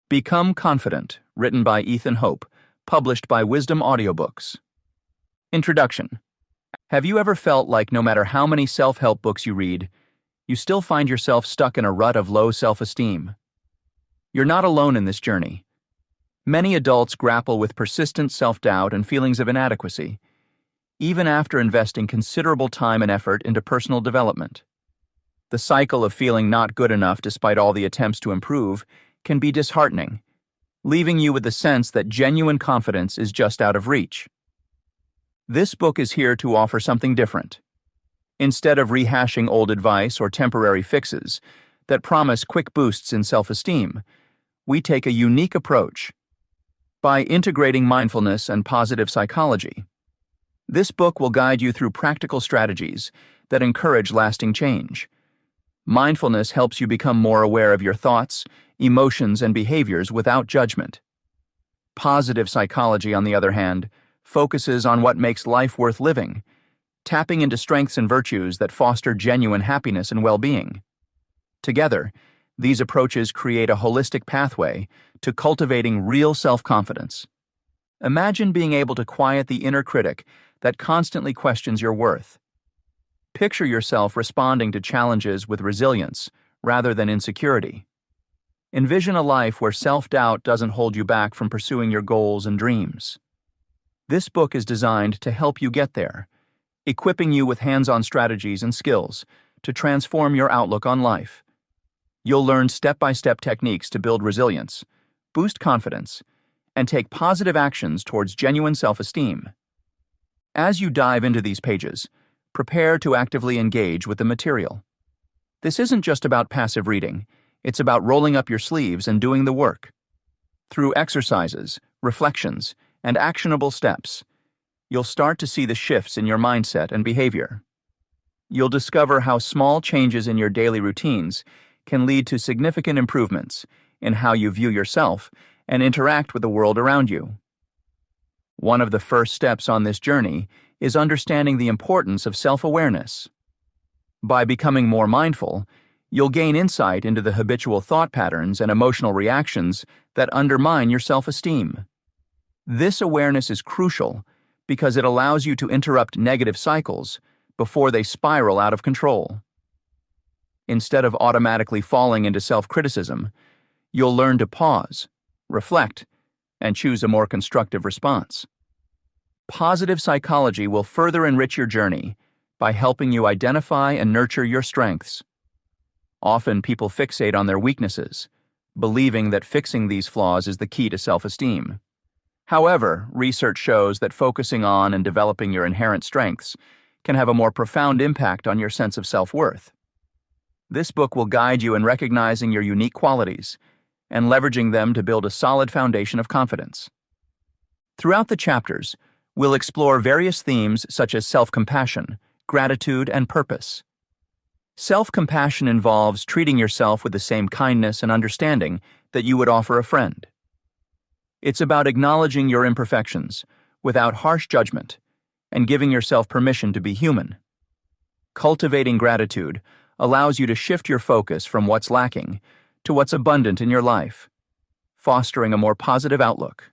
Become Confident, written by Ethan Hope, published by Wisdom Audiobooks. Introduction. Have you ever felt like no matter how many self-help books you read, you still find yourself stuck in a rut of low self-esteem? You're not alone in this journey. Many adults grapple with persistent self-doubt and feelings of inadequacy, even after investing considerable time and effort into personal development. The cycle of feeling not good enough despite all the attempts to improve can be disheartening, leaving you with the sense that genuine confidence is just out of reach. This book is here to offer something different. Instead of rehashing old advice or temporary fixes that promise quick boosts in self-esteem, we take a unique approach. By integrating mindfulness and positive psychology, this book will guide you through practical strategies that encourage lasting change. Mindfulness helps you become more aware of your thoughts, emotions, and behaviors without judgment. Positive psychology, on the other hand, focuses on what makes life worth living, tapping into strengths and virtues that foster genuine happiness and well-being. Together, these approaches create a holistic pathway to cultivating real self-confidence. Imagine being able to quiet the inner critic that constantly questions your worth. Picture yourself responding to challenges with resilience rather than insecurity. Envision a life where self-doubt doesn't hold you back from pursuing your goals and dreams. This book is designed to help you get there, equipping you with hands-on strategies and skills to transform your outlook on life. You'll learn step-by-step techniques to build resilience, boost confidence, and take positive actions towards genuine self-esteem. As you dive into these pages, prepare to actively engage with the material. This isn't just about passive reading, it's about rolling up your sleeves and doing the work. Through exercises, reflections, and actionable steps, you'll start to see the shifts in your mindset and behavior. You'll discover how small changes in your daily routines can lead to significant improvements in how you view yourself and interact with the world around you. One of the first steps on this journey is understanding the importance of self-awareness. By becoming more mindful, you'll gain insight into the habitual thought patterns and emotional reactions that undermine your self-esteem. This awareness is crucial because it allows you to interrupt negative cycles before they spiral out of control. Instead of automatically falling into self-criticism, you'll learn to pause, reflect, and choose a more constructive response. Positive psychology will further enrich your journey by helping you identify and nurture your strengths. Often people fixate on their weaknesses, believing that fixing these flaws is the key to self-esteem. However, research shows that focusing on and developing your inherent strengths can have a more profound impact on your sense of self-worth. This book will guide you in recognizing your unique qualities and leveraging them to build a solid foundation of confidence. Throughout the chapters, we'll explore various themes such as self-compassion, gratitude, and purpose. Self-compassion involves treating yourself with the same kindness and understanding that you would offer a friend. It's about acknowledging your imperfections without harsh judgment and giving yourself permission to be human. Cultivating gratitude allows you to shift your focus from what's lacking to what's abundant in your life, fostering a more positive outlook.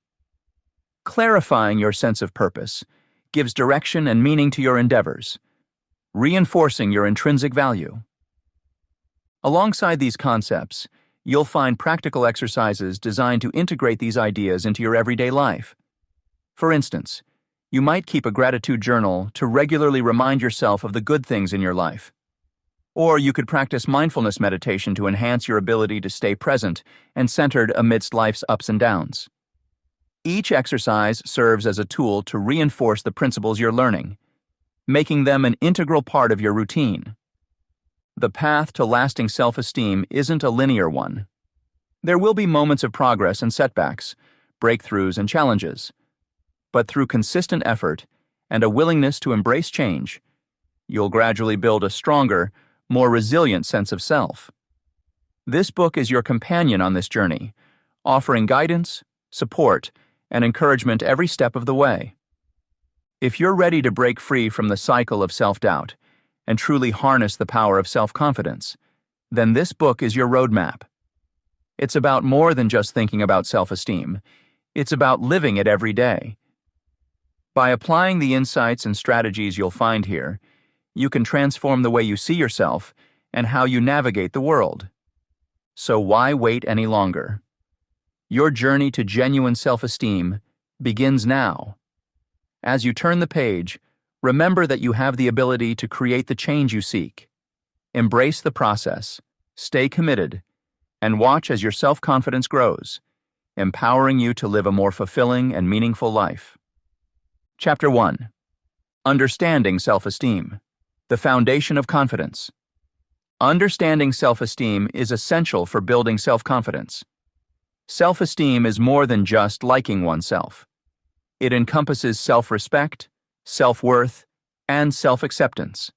Clarifying your sense of purpose gives direction and meaning to your endeavors, reinforcing your intrinsic value. Alongside these concepts, you'll find practical exercises designed to integrate these ideas into your everyday life. For instance, you might keep a gratitude journal to regularly remind yourself of the good things in your life. Or you could practice mindfulness meditation to enhance your ability to stay present and centered amidst life's ups and downs. Each exercise serves as a tool to reinforce the principles you're learning, making them an integral part of your routine. The path to lasting self-esteem isn't a linear one. There will be moments of progress and setbacks, breakthroughs and challenges. But through consistent effort and a willingness to embrace change, you'll gradually build a stronger, more resilient sense of self. This book is your companion on this journey, offering guidance, support, and encouragement every step of the way. If you're ready to break free from the cycle of self-doubt and truly harness the power of self-confidence, then this book is your roadmap. It's about more than just thinking about self-esteem. It's about living it every day. By applying the insights and strategies you'll find here, you can transform the way you see yourself and how you navigate the world. So why wait any longer? Your journey to genuine self-esteem begins now. As you turn the page, remember that you have the ability to create the change you seek. Embrace the process, stay committed, and watch as your self-confidence grows, empowering you to live a more fulfilling and meaningful life. Chapter 1. Understanding Self-Esteem, the Foundation of Confidence. Understanding self-esteem is essential for building self-confidence. Self-esteem is more than just liking oneself. It encompasses self-respect, self-worth, and self-acceptance.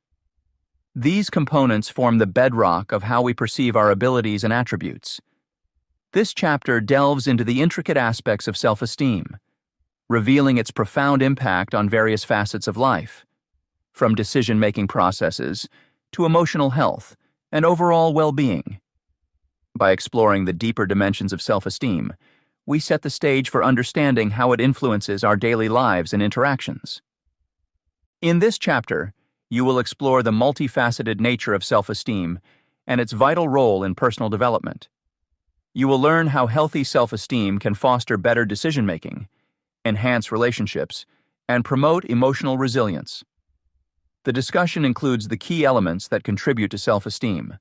These components form the bedrock of how we perceive our abilities and attributes. This chapter delves into the intricate aspects of self-esteem, revealing its profound impact on various facets of life, from decision-making processes to emotional health and overall well-being. By exploring the deeper dimensions of self-esteem, we set the stage for understanding how it influences our daily lives and interactions. In this chapter, you will explore the multifaceted nature of self-esteem and its vital role in personal development. You will learn how healthy self-esteem can foster better decision-making, enhance relationships, and promote emotional resilience. The discussion includes the key elements that contribute to self-esteem: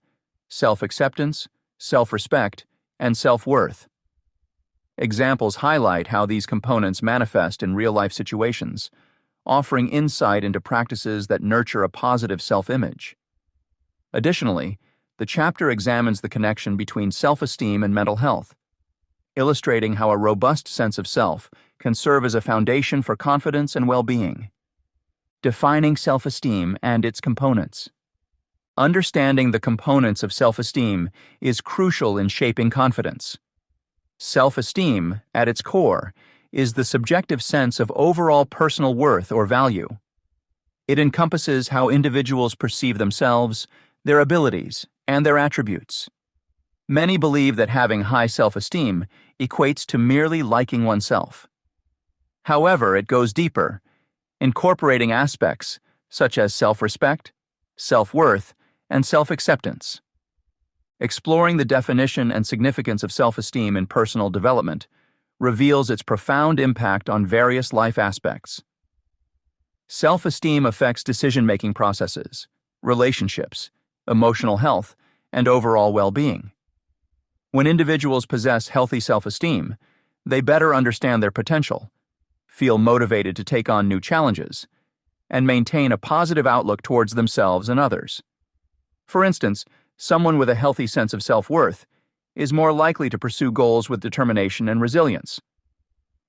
self-acceptance, self-respect, and self-worth. Examples highlight how these components manifest in real-life situations, offering insight into practices that nurture a positive self-image. Additionally, the chapter examines the connection between self-esteem and mental health, illustrating how a robust sense of self can serve as a foundation for confidence and well-being. Defining self-esteem and its components. Understanding the components of self-esteem is crucial in shaping confidence. Self-esteem, at its core, is the subjective sense of overall personal worth or value. It encompasses how individuals perceive themselves, their abilities, and their attributes. Many believe that having high self-esteem equates to merely liking oneself. However, it goes deeper, incorporating aspects such as self-respect, self-worth, and self-acceptance. Exploring the definition and significance of self-esteem in personal development reveals its profound impact on various life aspects. Self-esteem affects decision-making processes, relationships, emotional health, and overall well-being. When individuals possess healthy self-esteem, they better understand their potential, feel motivated to take on new challenges, and maintain a positive outlook towards themselves and others. For instance, someone with a healthy sense of self-worth is more likely to pursue goals with determination and resilience.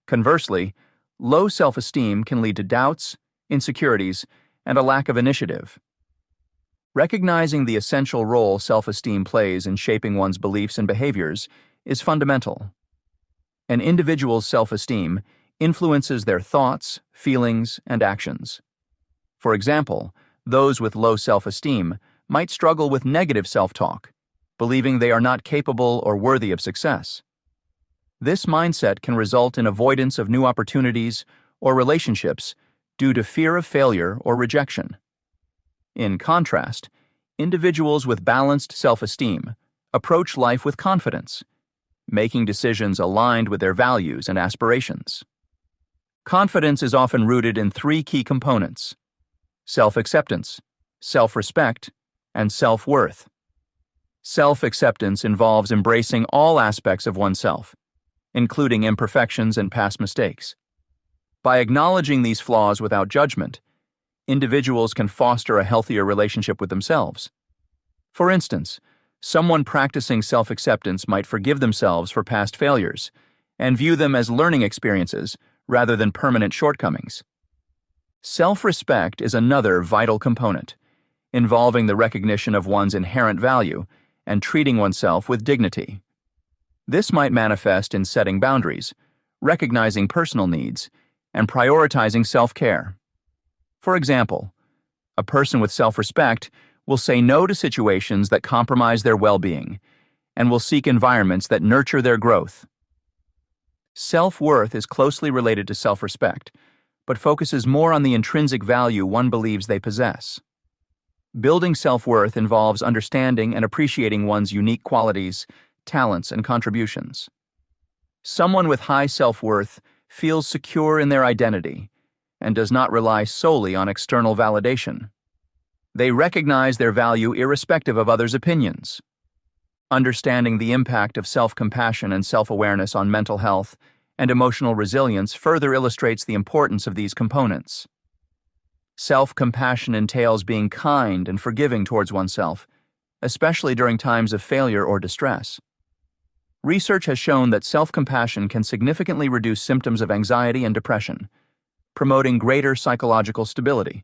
Conversely, low self-esteem can lead to doubts, insecurities, and a lack of initiative. Recognizing the essential role self-esteem plays in shaping one's beliefs and behaviors is fundamental. An individual's self-esteem influences their thoughts, feelings, and actions. For example, those with low self-esteem might struggle with negative self-talk, believing they are not capable or worthy of success. This mindset can result in avoidance of new opportunities or relationships due to fear of failure or rejection. In contrast, individuals with balanced self-esteem approach life with confidence, making decisions aligned with their values and aspirations. Confidence is often rooted in three key components: self-acceptance, self-respect, and self-worth. Self-acceptance involves embracing all aspects of oneself, including imperfections and past mistakes. By acknowledging these flaws without judgment, individuals can foster a healthier relationship with themselves. For instance, someone practicing self-acceptance might forgive themselves for past failures and view them as learning experiences rather than permanent shortcomings. Self-respect is another vital component, involving the recognition of one's inherent value and treating oneself with dignity. This might manifest in setting boundaries, recognizing personal needs, and prioritizing self-care. For example, a person with self-respect will say no to situations that compromise their well-being and will seek environments that nurture their growth. Self-worth is closely related to self-respect, but focuses more on the intrinsic value one believes they possess. Building self-worth involves understanding and appreciating one's unique qualities, talents, and contributions. Someone with high self-worth feels secure in their identity and does not rely solely on external validation. They recognize their value irrespective of others' opinions. Understanding the impact of self-compassion and self-awareness on mental health and emotional resilience further illustrates the importance of these components. Self-compassion entails being kind and forgiving towards oneself, especially during times of failure or distress. Research has shown that self-compassion can significantly reduce symptoms of anxiety and depression, promoting greater psychological stability.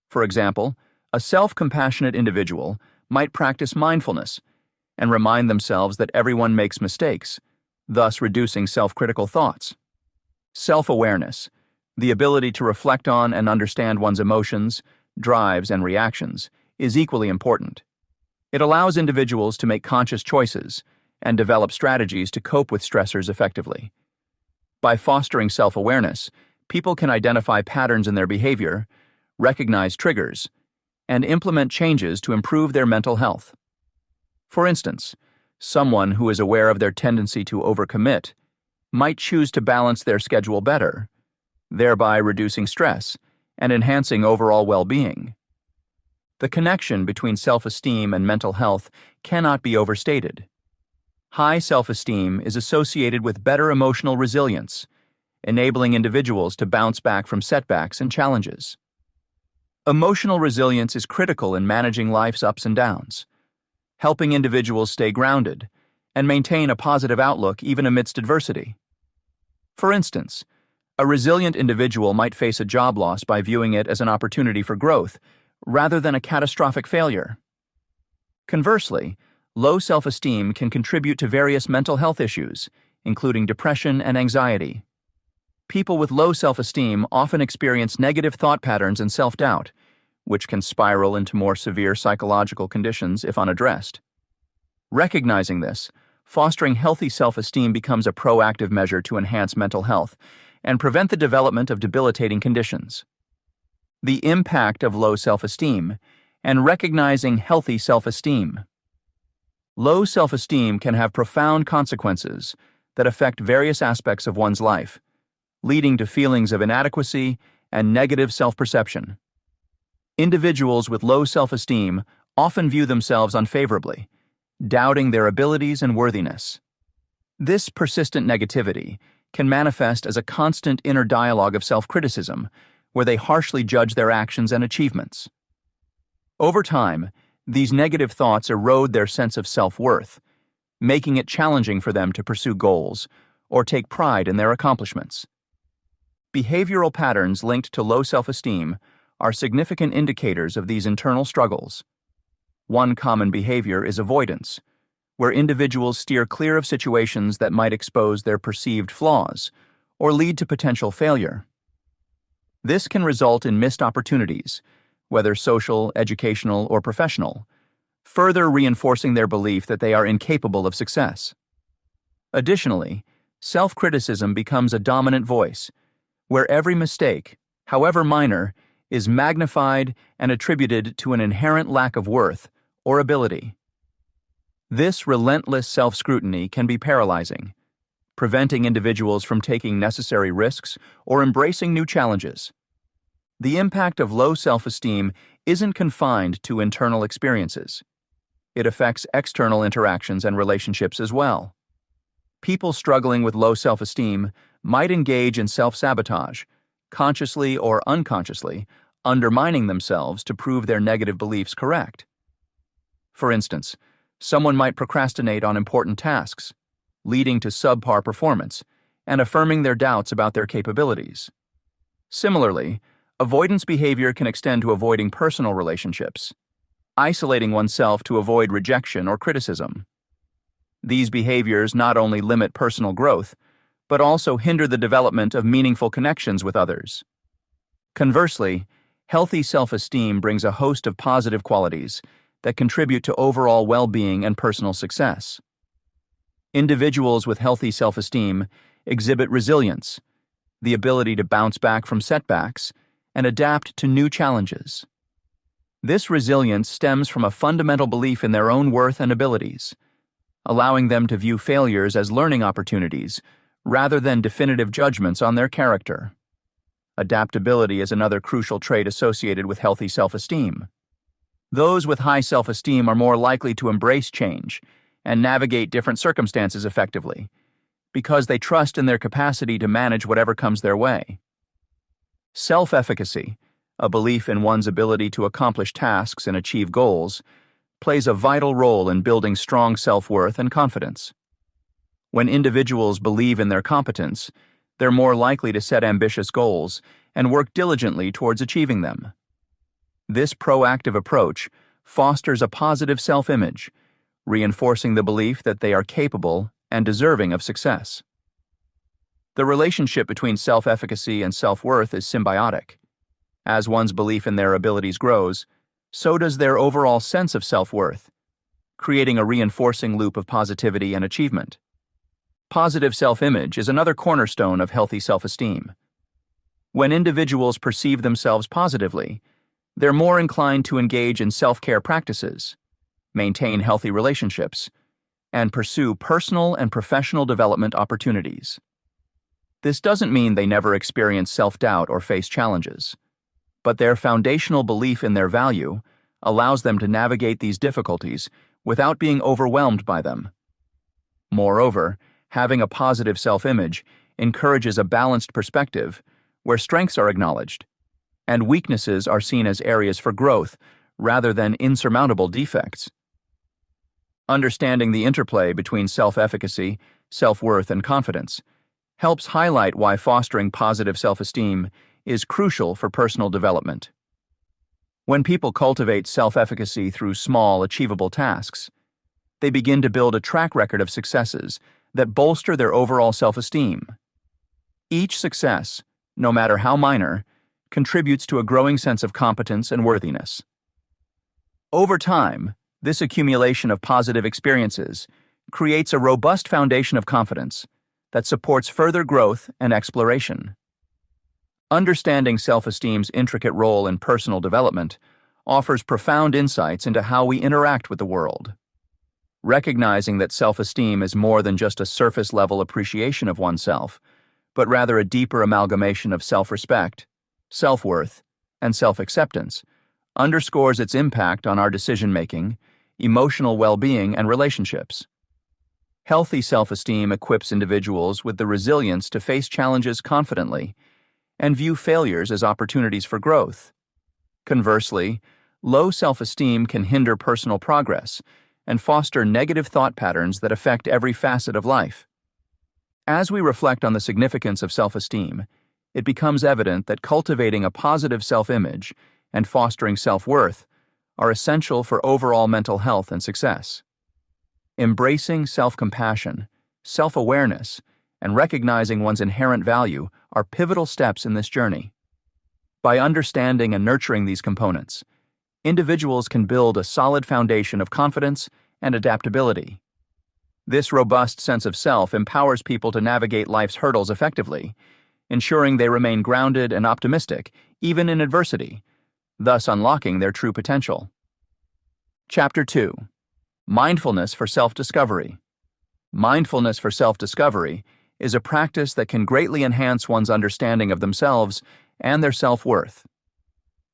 For example, a self-compassionate individual might practice mindfulness and remind themselves that everyone makes mistakes, thus reducing self-critical thoughts. Self-awareness, the ability to reflect on and understand one's emotions, drives, and reactions, is equally important. It allows individuals to make conscious choices and develop strategies to cope with stressors effectively. By fostering self-awareness, people can identify patterns in their behavior, recognize triggers, and implement changes to improve their mental health. For instance, someone who is aware of their tendency to overcommit might choose to balance their schedule better, thereby reducing stress and enhancing overall well-being. The connection between self-esteem and mental health cannot be overstated. High self-esteem is associated with better emotional resilience, enabling individuals to bounce back from setbacks and challenges. Emotional resilience is critical in managing life's ups and downs, helping individuals stay grounded and maintain a positive outlook even amidst adversity. For instance, a resilient individual might face a job loss by viewing it as an opportunity for growth rather than a catastrophic failure. Conversely, low self-esteem can contribute to various mental health issues, including depression and anxiety. People with low self-esteem often experience negative thought patterns and self-doubt, which can spiral into more severe psychological conditions if unaddressed. Recognizing this, fostering healthy self-esteem becomes a proactive measure to enhance mental health and prevent the development of debilitating conditions. The impact of low self-esteem and recognizing healthy self-esteem. Low self-esteem can have profound consequences that affect various aspects of one's life, leading to feelings of inadequacy and negative self-perception. Individuals with low self-esteem often view themselves unfavorably, doubting their abilities and worthiness. This persistent negativity can manifest as a constant inner dialogue of self-criticism, where they harshly judge their actions and achievements. Over time, these negative thoughts erode their sense of self-worth, making it challenging for them to pursue goals or take pride in their accomplishments. Behavioral patterns linked to low self-esteem are significant indicators of these internal struggles. One common behavior is avoidance, where individuals steer clear of situations that might expose their perceived flaws or lead to potential failure. This can result in missed opportunities, whether social, educational, or professional, further reinforcing their belief that they are incapable of success. Additionally, self-criticism becomes a dominant voice, where every mistake, however minor, is magnified and attributed to an inherent lack of worth or ability. This relentless self-scrutiny can be paralyzing, preventing individuals from taking necessary risks or embracing new challenges. The impact of low self-esteem isn't confined to internal experiences. It affects external interactions and relationships as well. People struggling with low self-esteem might engage in self-sabotage, consciously or unconsciously, undermining themselves to prove their negative beliefs correct. For instance, someone might procrastinate on important tasks, leading to subpar performance and affirming their doubts about their capabilities. Similarly, avoidance behavior can extend to avoiding personal relationships, isolating oneself to avoid rejection or criticism. These behaviors not only limit personal growth, but also hinder the development of meaningful connections with others. Conversely, healthy self-esteem brings a host of positive qualities that contribute to overall well-being and personal success. Individuals with healthy self-esteem exhibit resilience, the ability to bounce back from setbacks, and adapt to new challenges. This resilience stems from a fundamental belief in their own worth and abilities, allowing them to view failures as learning opportunities rather than definitive judgments on their character. Adaptability is another crucial trait associated with healthy self-esteem. Those with high self-esteem are more likely to embrace change and navigate different circumstances effectively, because they trust in their capacity to manage whatever comes their way. Self-efficacy, a belief in one's ability to accomplish tasks and achieve goals, plays a vital role in building strong self-worth and confidence. When individuals believe in their competence, they're more likely to set ambitious goals and work diligently towards achieving them. This proactive approach fosters a positive self-image, reinforcing the belief that they are capable and deserving of success. The relationship between self-efficacy and self-worth is symbiotic. As one's belief in their abilities grows, so does their overall sense of self-worth, creating a reinforcing loop of positivity and achievement. Positive self-image is another cornerstone of healthy self-esteem. When individuals perceive themselves positively, they're more inclined to engage in self-care practices, maintain healthy relationships, and pursue personal and professional development opportunities. This doesn't mean they never experience self-doubt or face challenges, but their foundational belief in their value allows them to navigate these difficulties without being overwhelmed by them. Moreover, having a positive self-image encourages a balanced perspective where strengths are acknowledged and weaknesses are seen as areas for growth rather than insurmountable defects. Understanding the interplay between self-efficacy, self-worth, and confidence helps highlight why fostering positive self-esteem is crucial for personal development. When people cultivate self-efficacy through small, achievable tasks, they begin to build a track record of successes that bolster their overall self-esteem. Each success, no matter how minor, contributes to a growing sense of competence and worthiness. Over time, this accumulation of positive experiences creates a robust foundation of confidence that supports further growth and exploration. Understanding self-esteem's intricate role in personal development offers profound insights into how we interact with the world. Recognizing that self-esteem is more than just a surface-level appreciation of oneself, but rather a deeper amalgamation of self-respect, self-worth, and self-acceptance, underscores its impact on our decision-making, emotional well-being, and relationships. Healthy self-esteem equips individuals with the resilience to face challenges confidently and view failures as opportunities for growth. Conversely, low self-esteem can hinder personal progress and foster negative thought patterns that affect every facet of life. As we reflect on the significance of self-esteem, it becomes evident that cultivating a positive self-image and fostering self-worth are essential for overall mental health and success. Embracing self-compassion, self-awareness, and recognizing one's inherent value are pivotal steps in this journey. By understanding and nurturing these components, individuals can build a solid foundation of confidence and adaptability. This robust sense of self empowers people to navigate life's hurdles effectively, ensuring they remain grounded and optimistic, even in adversity, thus unlocking their true potential. Chapter 2. Mindfulness for Self-Discovery. Mindfulness for self-discovery is a practice that can greatly enhance one's understanding of themselves and their self-worth.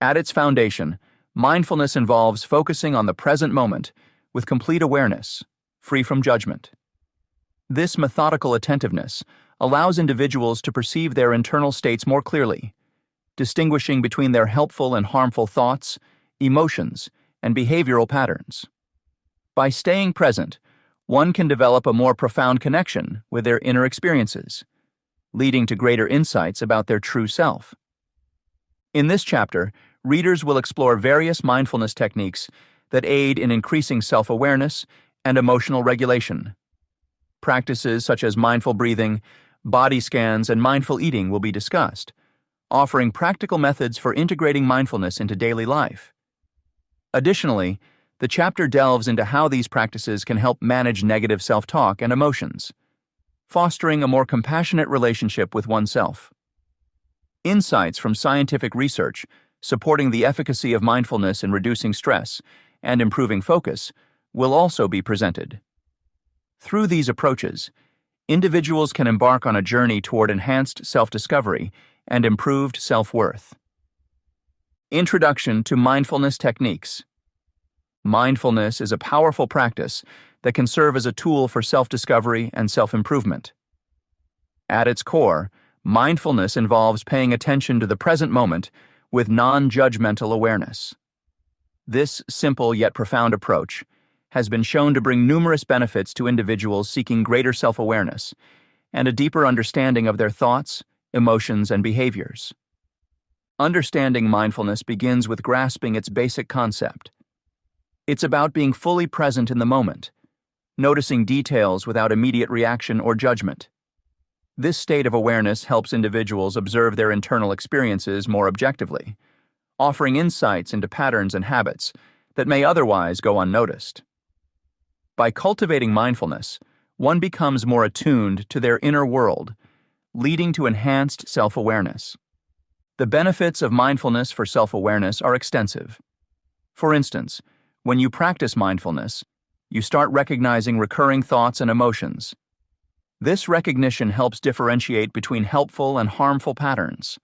At its foundation, mindfulness involves focusing on the present moment with complete awareness, free from judgment. This methodical attentiveness allows individuals to perceive their internal states more clearly, distinguishing between their helpful and harmful thoughts, emotions, and behavioral patterns. By staying present, one can develop a more profound connection with their inner experiences, leading to greater insights about their true self. In this chapter, readers will explore various mindfulness techniques that aid in increasing self-awareness and emotional regulation. Practices such as mindful breathing, body scans, and mindful eating will be discussed, offering practical methods for integrating mindfulness into daily life. Additionally, the chapter delves into how these practices can help manage negative self-talk and emotions, fostering a more compassionate relationship with oneself. Insights from scientific research supporting the efficacy of mindfulness in reducing stress and improving focus will also be presented. Through these approaches, individuals can embark on a journey toward enhanced self-discovery and improved self-worth. Introduction to Mindfulness Techniques. Mindfulness is a powerful practice that can serve as a tool for self-discovery and self-improvement. At its core, mindfulness involves paying attention to the present moment with non-judgmental awareness. This simple yet profound approach has been shown to bring numerous benefits to individuals seeking greater self-awareness and a deeper understanding of their thoughts, emotions, and behaviors. Understanding mindfulness begins with grasping its basic concept. It's about being fully present in the moment, noticing details without immediate reaction or judgment. This state of awareness helps individuals observe their internal experiences more objectively, offering insights into patterns and habits that may otherwise go unnoticed. By cultivating mindfulness, one becomes more attuned to their inner world, leading to enhanced self-awareness. The benefits of mindfulness for self-awareness are extensive. For instance, when you practice mindfulness, you start recognizing recurring thoughts and emotions. This recognition helps differentiate between helpful and harmful patterns.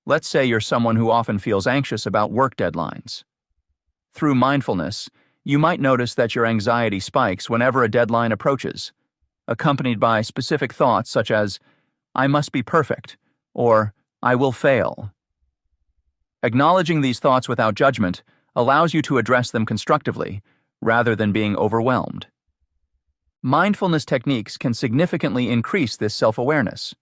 Let's say you're someone who often feels anxious about work deadlines. Through mindfulness, you might notice that your anxiety spikes whenever a deadline approaches, accompanied by specific thoughts such as, "I must be perfect," or "I will fail." Acknowledging these thoughts without judgment allows you to address them constructively, rather than being overwhelmed. Mindfulness techniques can significantly increase this self-awareness.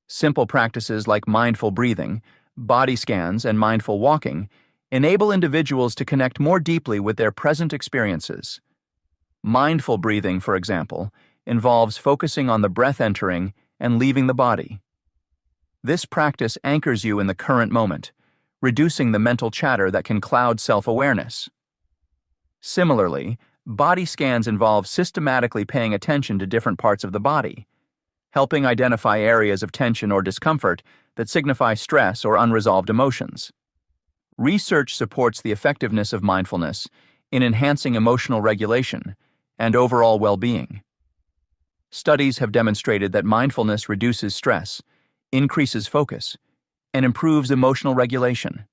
Simple practices like mindful breathing, body scans, and mindful walking enable individuals to connect more deeply with their present experiences. Mindful breathing, for example, involves focusing on the breath entering and leaving the body. This practice anchors you in the current moment, reducing the mental chatter that can cloud self-awareness. Similarly, body scans involve systematically paying attention to different parts of the body, helping identify areas of tension or discomfort that signify stress or unresolved emotions. Research supports the effectiveness of mindfulness in enhancing emotional regulation and overall well-being. Studies have demonstrated that mindfulness reduces stress, increases focus, and improves emotional regulation.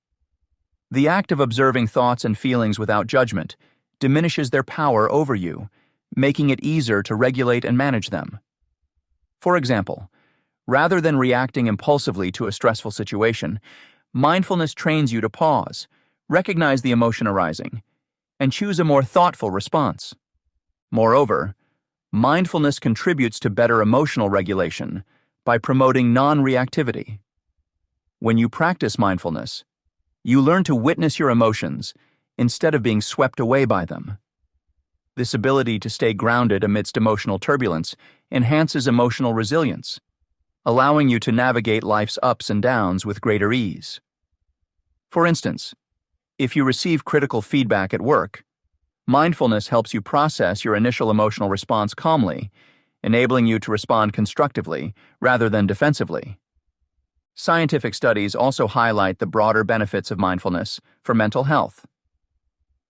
The act of observing thoughts and feelings without judgment diminishes their power over you, making it easier to regulate and manage them. For example, rather than reacting impulsively to a stressful situation, mindfulness trains you to pause, recognize the emotion arising, and choose a more thoughtful response. Moreover, mindfulness contributes to better emotional regulation by promoting non-reactivity. When you practice mindfulness, you learn to witness your emotions instead of being swept away by them. This ability to stay grounded amidst emotional turbulence enhances emotional resilience, allowing you to navigate life's ups and downs with greater ease. For instance, if you receive critical feedback at work, mindfulness helps you process your initial emotional response calmly, enabling you to respond constructively rather than defensively. Scientific studies also highlight the broader benefits of mindfulness for mental health.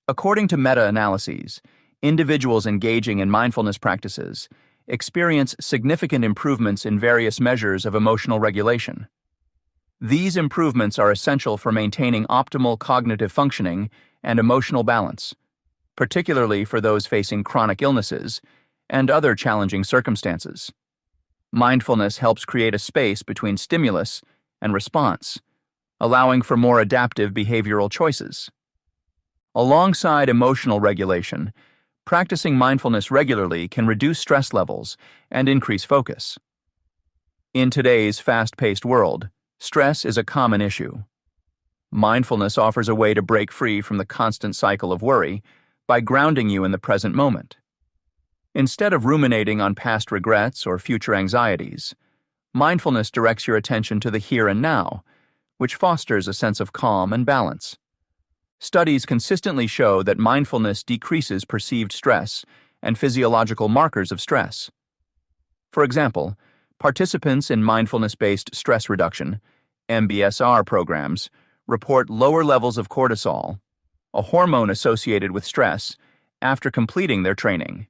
According to meta-analyses, individuals engaging in mindfulness practices experience significant improvements in various measures of emotional regulation. These improvements are essential for maintaining optimal cognitive functioning and emotional balance, particularly for those facing chronic illnesses and other challenging circumstances. Mindfulness helps create a space between stimulus and response, allowing for more adaptive behavioral choices. Alongside emotional regulation, practicing mindfulness regularly can reduce stress levels and increase focus. In today's fast-paced world, stress is a common issue. Mindfulness offers a way to break free from the constant cycle of worry by grounding you in the present moment. Instead of ruminating on past regrets or future anxieties, mindfulness directs your attention to the here and now, which fosters a sense of calm and balance. Studies consistently show that mindfulness decreases perceived stress and physiological markers of stress. For example, participants in mindfulness-based stress reduction, MBSR programs, report lower levels of cortisol, a hormone associated with stress, after completing their training.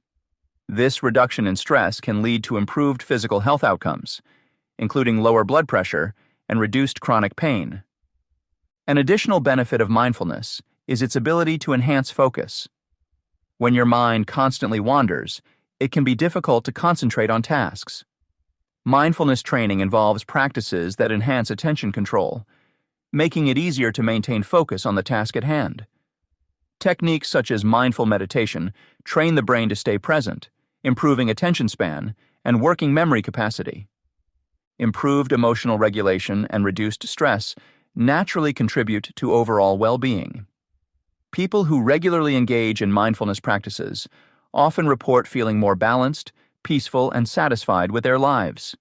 This reduction in stress can lead to improved physical health outcomes, including lower blood pressure and reduced chronic pain. An additional benefit of mindfulness is its ability to enhance focus. When your mind constantly wanders, it can be difficult to concentrate on tasks. Mindfulness training involves practices that enhance attention control, making it easier to maintain focus on the task at hand. Techniques such as mindful meditation train the brain to stay present, improving attention span and working memory capacity. Improved emotional regulation and reduced stress naturally contribute to overall well-being. People who regularly engage in mindfulness practices often report feeling more balanced, peaceful, and satisfied with their lives.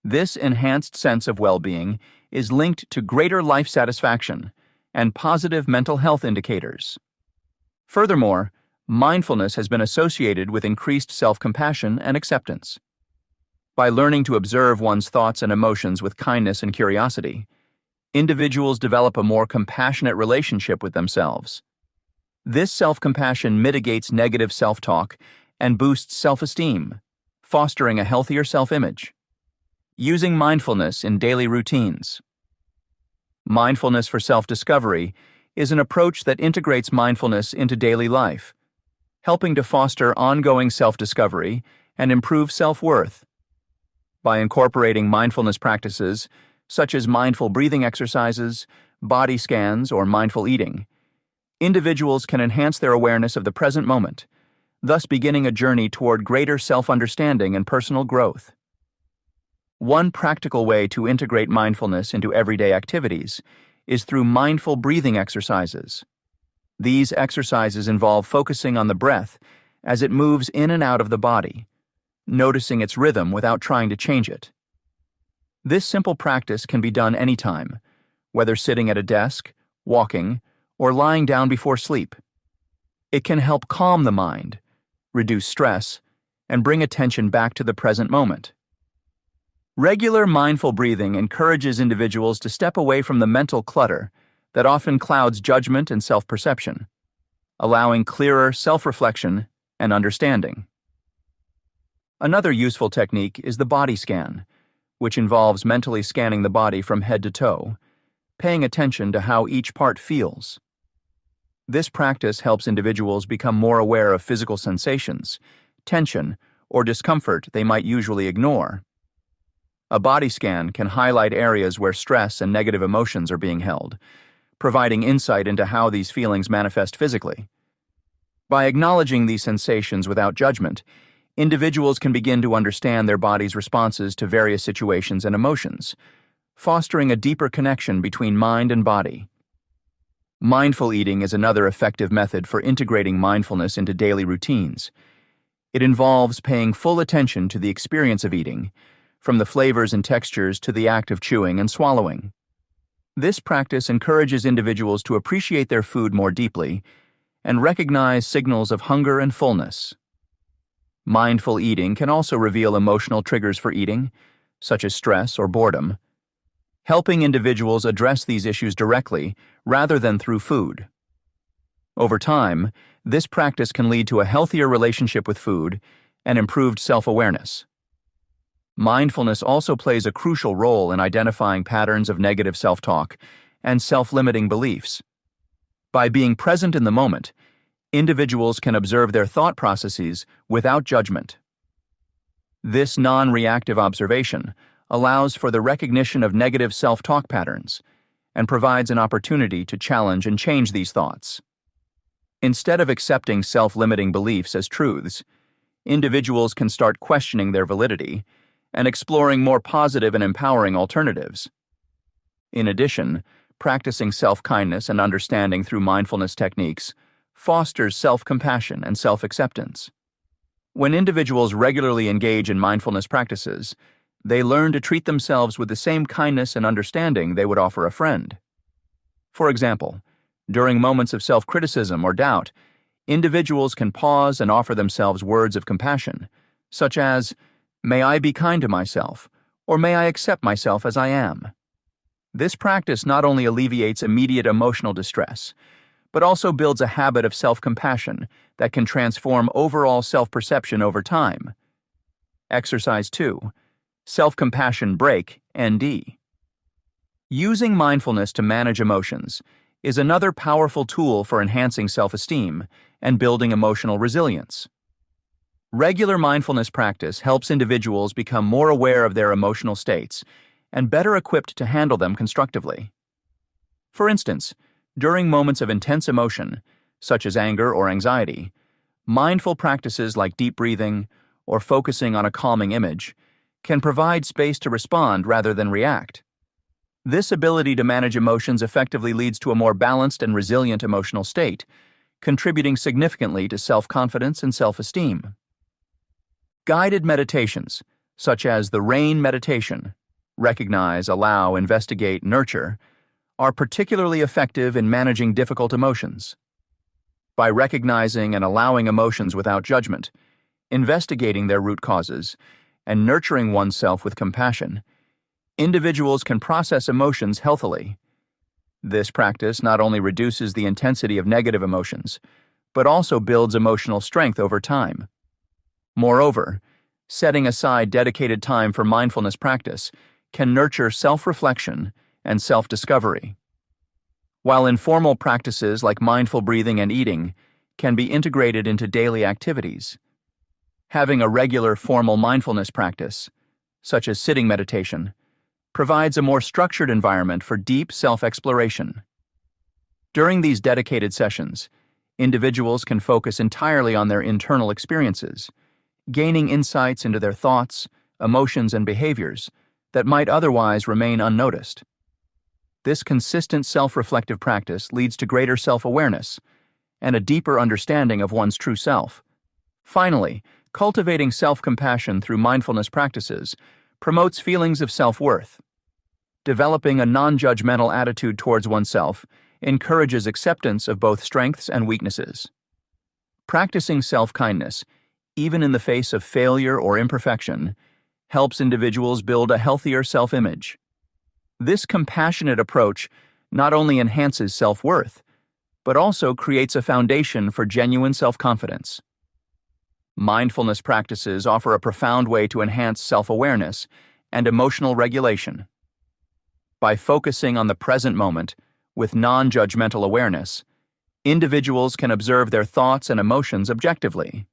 This enhanced sense of well-being is linked to greater life satisfaction and positive mental health indicators. Furthermore, mindfulness has been associated with increased self-compassion and acceptance. By learning to observe one's thoughts and emotions with kindness and curiosity, individuals develop a more compassionate relationship with themselves. This self-compassion mitigates negative self-talk and boosts self-esteem, fostering a healthier self-image. Using mindfulness in daily routines. Mindfulness for self-discovery is an approach that integrates mindfulness into daily life, helping to foster ongoing self-discovery and improve self-worth. By incorporating mindfulness practices, such as mindful breathing exercises, body scans, or mindful eating, individuals can enhance their awareness of the present moment, thus beginning a journey toward greater self-understanding and personal growth. One practical way to integrate mindfulness into everyday activities is through mindful breathing exercises. These exercises involve focusing on the breath as it moves in and out of the body, noticing its rhythm without trying to change it. This simple practice can be done anytime, whether sitting at a desk, walking, or lying down before sleep. It can help calm the mind, reduce stress, and bring attention back to the present moment. Regular mindful breathing encourages individuals to step away from the mental clutter that often clouds judgment and self-perception, allowing clearer self-reflection and understanding. Another useful technique is the body scan, which involves mentally scanning the body from head to toe, paying attention to how each part feels. This practice helps individuals become more aware of physical sensations, tension, or discomfort they might usually ignore. A body scan can highlight areas where stress and negative emotions are being held, providing insight into how these feelings manifest physically. By acknowledging these sensations without judgment, individuals can begin to understand their body's responses to various situations and emotions, fostering a deeper connection between mind and body. Mindful eating is another effective method for integrating mindfulness into daily routines. It involves paying full attention to the experience of eating, from the flavors and textures to the act of chewing and swallowing. This practice encourages individuals to appreciate their food more deeply and recognize signals of hunger and fullness. Mindful eating can also reveal emotional triggers for eating, such as stress or boredom, helping individuals address these issues directly rather than through food. Over time, this practice can lead to a healthier relationship with food and improved self-awareness. Mindfulness also plays a crucial role in identifying patterns of negative self-talk and self-limiting beliefs. By being present in the moment, individuals can observe their thought processes without judgment. This non-reactive observation allows for the recognition of negative self-talk patterns and provides an opportunity to challenge and change these thoughts. Instead of accepting self-limiting beliefs as truths, individuals can start questioning their validity and exploring more positive and empowering alternatives. In addition, practicing self-kindness and understanding through mindfulness techniques fosters self-compassion and self-acceptance. When individuals regularly engage in mindfulness practices, they learn to treat themselves with the same kindness and understanding they would offer a friend. For example, During moments of self-criticism or doubt, individuals can pause and offer themselves words of compassion, such as, "May I be kind to myself," or "May I accept myself as I am." This practice not only alleviates immediate emotional distress, but also builds a habit of self-compassion that can transform overall self-perception over time. Exercise 2. Self-Compassion Break, ND. Using mindfulness to manage emotions is another powerful tool for enhancing self-esteem and building emotional resilience. Regular mindfulness practice helps individuals become more aware of their emotional states and better equipped to handle them constructively. For instance, during moments of intense emotion, such as anger or anxiety, mindful practices like deep breathing or focusing on a calming image can provide space to respond rather than react. This ability to manage emotions effectively leads to a more balanced and resilient emotional state, contributing significantly to self-confidence and self-esteem. Guided meditations, such as the RAIN meditation, recognize, allow, investigate, nurture, are particularly effective in managing difficult emotions. By recognizing and allowing emotions without judgment, investigating their root causes, and nurturing oneself with compassion, individuals can process emotions healthily. This practice not only reduces the intensity of negative emotions, but also builds emotional strength over time. Moreover, setting aside dedicated time for mindfulness practice can nurture self-reflection and self-discovery. While informal practices like mindful breathing and eating can be integrated into daily activities, having a regular formal mindfulness practice, such as sitting meditation, provides a more structured environment for deep self-exploration. During these dedicated sessions, individuals can focus entirely on their internal experiences, gaining insights into their thoughts, emotions, and behaviors that might otherwise remain unnoticed. This consistent self-reflective practice leads to greater self-awareness and a deeper understanding of one's true self. Finally, cultivating self-compassion through mindfulness practices promotes feelings of self-worth. Developing a non-judgmental attitude towards oneself encourages acceptance of both strengths and weaknesses. Practicing self-kindness, even in the face of failure or imperfection, helps individuals build a healthier self-image. This compassionate approach not only enhances self-worth, but also creates a foundation for genuine self-confidence. Mindfulness practices offer a profound way to enhance self-awareness and emotional regulation. By focusing on the present moment with non-judgmental awareness, individuals can observe their thoughts and emotions objectively.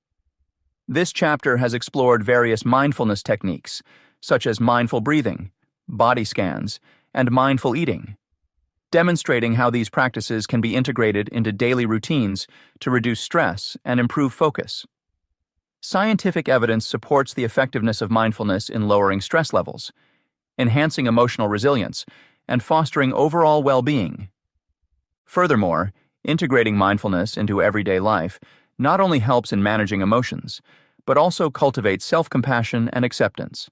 This chapter has explored various mindfulness techniques, such as mindful breathing, body scans, and mindful eating, demonstrating how these practices can be integrated into daily routines to reduce stress and improve focus. Scientific evidence supports the effectiveness of mindfulness in lowering stress levels, enhancing emotional resilience, and fostering overall well-being. Furthermore, integrating mindfulness into everyday life not only helps in managing emotions, but also cultivates self-compassion and acceptance.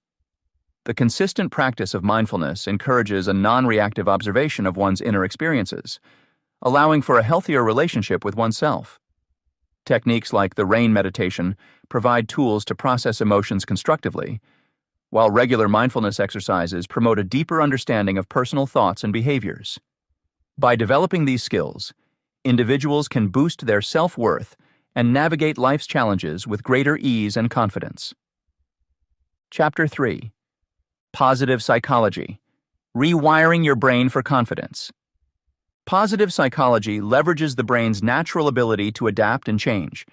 The consistent practice of mindfulness encourages a non-reactive observation of one's inner experiences, allowing for a healthier relationship with oneself. Techniques like the RAIN meditation provide tools to process emotions constructively, while regular mindfulness exercises promote a deeper understanding of personal thoughts and behaviors. By developing these skills, individuals can boost their self-worth and navigate life's challenges with greater ease and confidence. Chapter 3. Positive Psychology: Rewiring Your Brain for Confidence. Positive psychology leverages the brain's natural ability to adapt and change,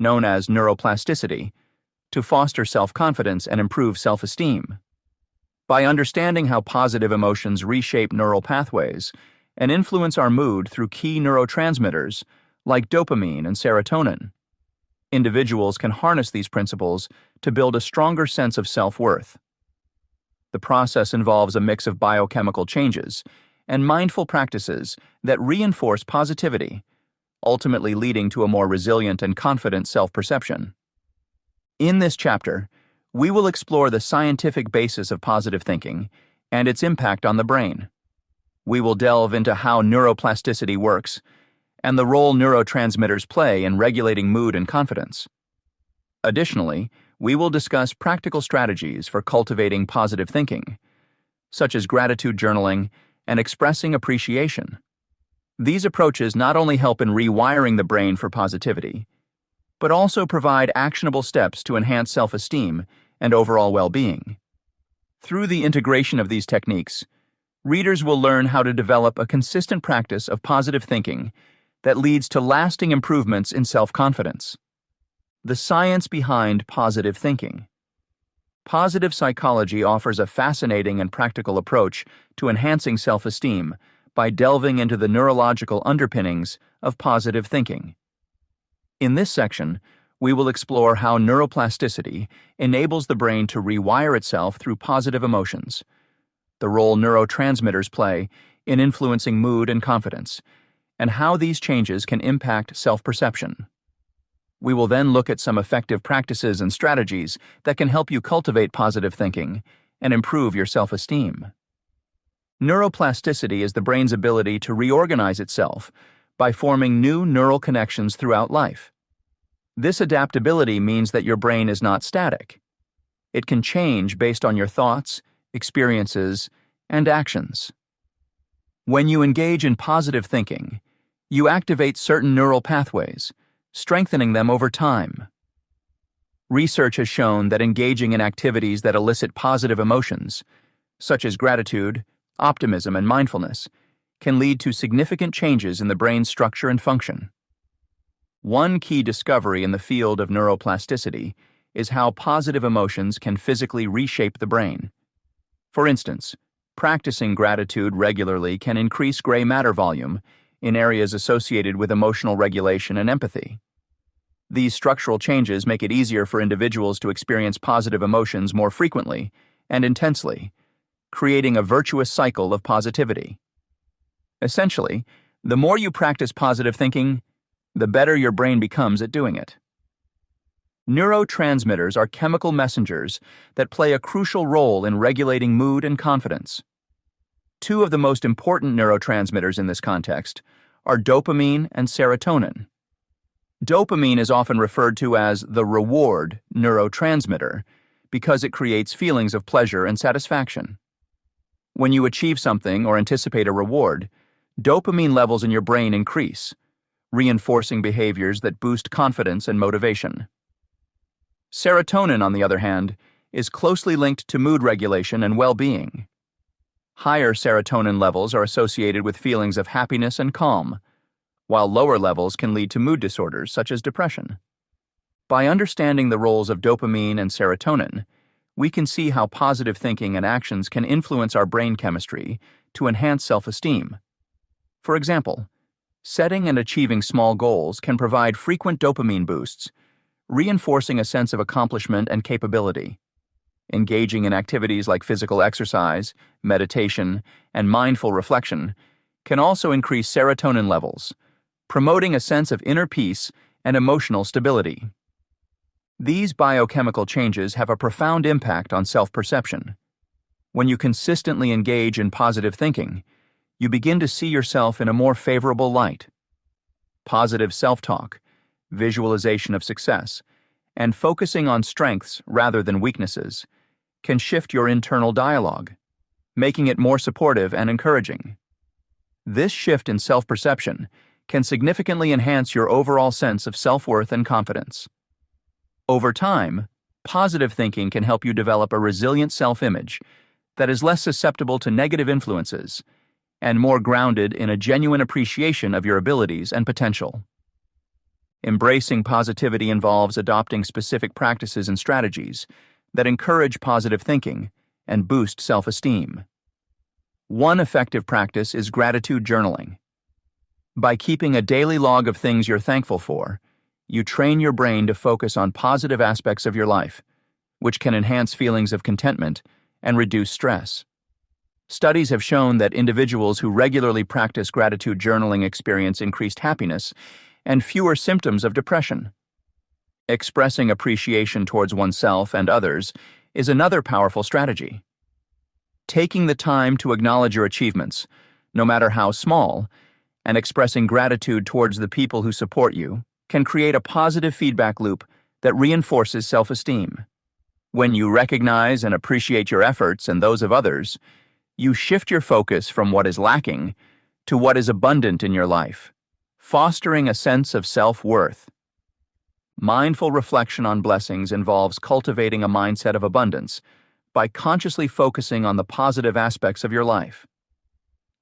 known as neuroplasticity, to foster self-confidence and improve self-esteem. By understanding how positive emotions reshape neural pathways and influence our mood through key neurotransmitters like dopamine and serotonin, individuals can harness these principles to build a stronger sense of self-worth. The process involves a mix of biochemical changes and mindful practices that reinforce positivity, ultimately leading to a more resilient and confident self-perception. In this chapter, we will explore the scientific basis of positive thinking and its impact on the brain. We will delve into how neuroplasticity works and the role neurotransmitters play in regulating mood and confidence. Additionally, we will discuss practical strategies for cultivating positive thinking, such as gratitude journaling and expressing appreciation. These approaches not only help in rewiring the brain for positivity, but also provide actionable steps to enhance self-esteem and overall well-being. Through the integration of these techniques, readers will learn how to develop a consistent practice of positive thinking that leads to lasting improvements in self-confidence. The science behind positive thinking. Positive psychology offers a fascinating and practical approach to enhancing self-esteem by delving into the neurological underpinnings of positive thinking. In this section, we will explore how neuroplasticity enables the brain to rewire itself through positive emotions, the role neurotransmitters play in influencing mood and confidence, and how these changes can impact self-perception. We will then look at some effective practices and strategies that can help you cultivate positive thinking and improve your self-esteem. Neuroplasticity is the brain's ability to reorganize itself by forming new neural connections throughout life. This adaptability means that your brain is not static. It can change based on your thoughts, experiences, and actions. When you engage in positive thinking, you activate certain neural pathways, strengthening them over time. Research has shown that engaging in activities that elicit positive emotions, such as gratitude, optimism, and mindfulness, can lead to significant changes in the brain's structure and function. One key discovery in the field of neuroplasticity is how positive emotions can physically reshape the brain. For instance, practicing gratitude regularly can increase gray matter volume in areas associated with emotional regulation and empathy. These structural changes make it easier for individuals to experience positive emotions more frequently and intensely, creating a virtuous cycle of positivity. Essentially, the more you practice positive thinking, the better your brain becomes at doing it. Neurotransmitters are chemical messengers that play a crucial role in regulating mood and confidence. Two of the most important neurotransmitters in this context are dopamine and serotonin. Dopamine is often referred to as the reward neurotransmitter because it creates feelings of pleasure and satisfaction. When you achieve something or anticipate a reward, dopamine levels in your brain increase, reinforcing behaviors that boost confidence and motivation. Serotonin, on the other hand, is closely linked to mood regulation and well-being. Higher serotonin levels are associated with feelings of happiness and calm, while lower levels can lead to mood disorders such as depression. By understanding the roles of dopamine and serotonin, we can see how positive thinking and actions can influence our brain chemistry to enhance self-esteem. For example, setting and achieving small goals can provide frequent dopamine boosts, reinforcing a sense of accomplishment and capability. Engaging in activities like physical exercise, meditation, and mindful reflection can also increase serotonin levels, promoting a sense of inner peace and emotional stability. These biochemical changes have a profound impact on self-perception. When you consistently engage in positive thinking, you begin to see yourself in a more favorable light. Positive self-talk, visualization of success, and focusing on strengths rather than weaknesses can shift your internal dialogue, making it more supportive and encouraging. This shift in self-perception can significantly enhance your overall sense of self-worth and confidence. Over time, positive thinking can help you develop a resilient self-image that is less susceptible to negative influences and more grounded in a genuine appreciation of your abilities and potential. Embracing positivity involves adopting specific practices and strategies that encourage positive thinking and boost self-esteem. One effective practice is gratitude journaling. By keeping a daily log of things you're thankful for, you train your brain to focus on positive aspects of your life, which can enhance feelings of contentment and reduce stress. Studies have shown that individuals who regularly practice gratitude journaling experience increased happiness and fewer symptoms of depression. Expressing appreciation towards oneself and others is another powerful strategy. Taking the time to acknowledge your achievements, no matter how small, and expressing gratitude towards the people who support you can create a positive feedback loop that reinforces self-esteem. When you recognize and appreciate your efforts and those of others, you shift your focus from what is lacking to what is abundant in your life, fostering a sense of self-worth. Mindful reflection on blessings involves cultivating a mindset of abundance by consciously focusing on the positive aspects of your life.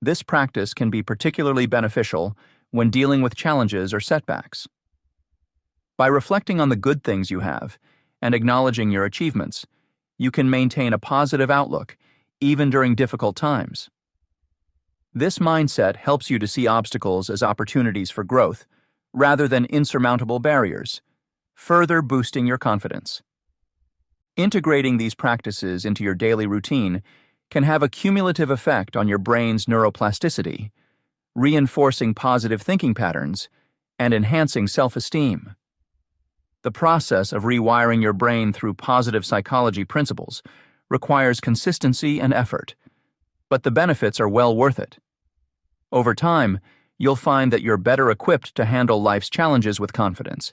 This practice can be particularly beneficial when dealing with challenges or setbacks. By reflecting on the good things you have and acknowledging your achievements, you can maintain a positive outlook even during difficult times. This mindset helps you to see obstacles as opportunities for growth rather than insurmountable barriers, further boosting your confidence. Integrating these practices into your daily routine can have a cumulative effect on your brain's neuroplasticity, reinforcing positive thinking patterns and enhancing self-esteem. The process of rewiring your brain through positive psychology principles requires consistency and effort, but the benefits are well worth it. Over time, you'll find that you're better equipped to handle life's challenges with confidence,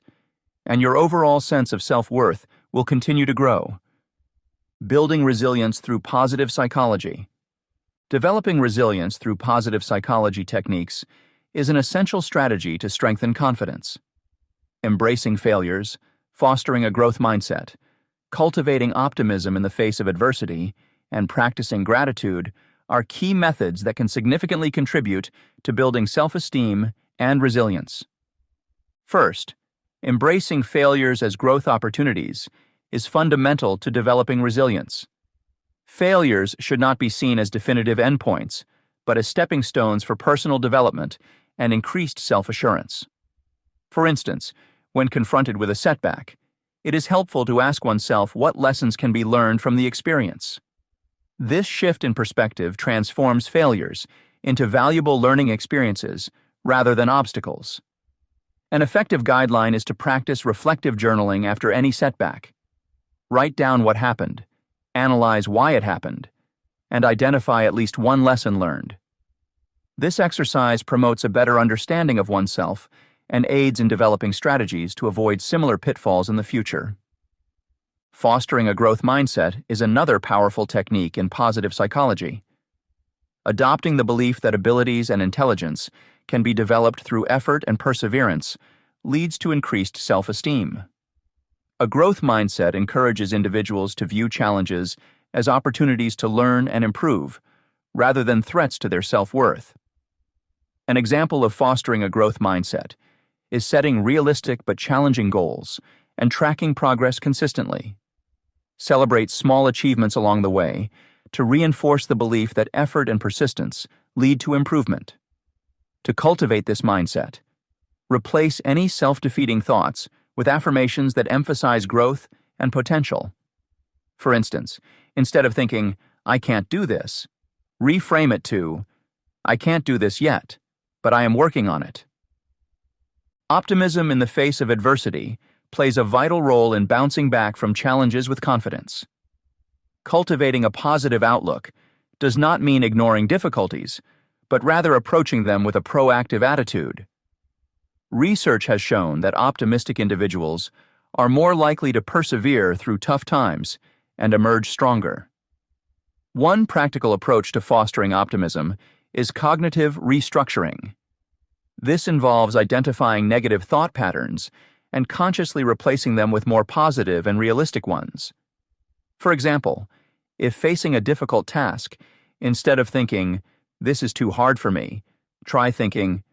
and your overall sense of self-worth will continue to grow. Building resilience through positive psychology. Developing resilience through positive psychology techniques is an essential strategy to strengthen confidence. Embracing failures, fostering a growth mindset, cultivating optimism in the face of adversity, and practicing gratitude are key methods that can significantly contribute to building self-esteem and resilience. First, embracing failures as growth opportunities is fundamental to developing resilience. Failures should not be seen as definitive endpoints, but as stepping stones for personal development and increased self-assurance. For instance, when confronted with a setback, it is helpful to ask oneself what lessons can be learned from the experience. This shift in perspective transforms failures into valuable learning experiences rather than obstacles. An effective guideline is to practice reflective journaling after any setback. Write down what happened, analyze why it happened, and identify at least one lesson learned. This exercise promotes a better understanding of oneself and aids in developing strategies to avoid similar pitfalls in the future. Fostering a growth mindset is another powerful technique in positive psychology. Adopting the belief that abilities and intelligence can be developed through effort and perseverance leads to increased self-esteem. A growth mindset encourages individuals to view challenges as opportunities to learn and improve, rather than threats to their self-worth. An example of fostering a growth mindset is setting realistic but challenging goals and tracking progress consistently. Celebrate small achievements along the way to reinforce the belief that effort and persistence lead to improvement. To cultivate this mindset, replace any self-defeating thoughts with affirmations that emphasize growth and potential. For instance, instead of thinking, "I can't do this," reframe it to, "I can't do this yet, but I am working on it." Optimism in the face of adversity plays a vital role in bouncing back from challenges with confidence. Cultivating a positive outlook does not mean ignoring difficulties, but rather approaching them with a proactive attitude. Research has shown that optimistic individuals are more likely to persevere through tough times and emerge stronger. One practical approach to fostering optimism is cognitive restructuring. This involves identifying negative thought patterns and consciously replacing them with more positive and realistic ones. For example, if facing a difficult task, instead of thinking, "This is too hard for me," try thinking,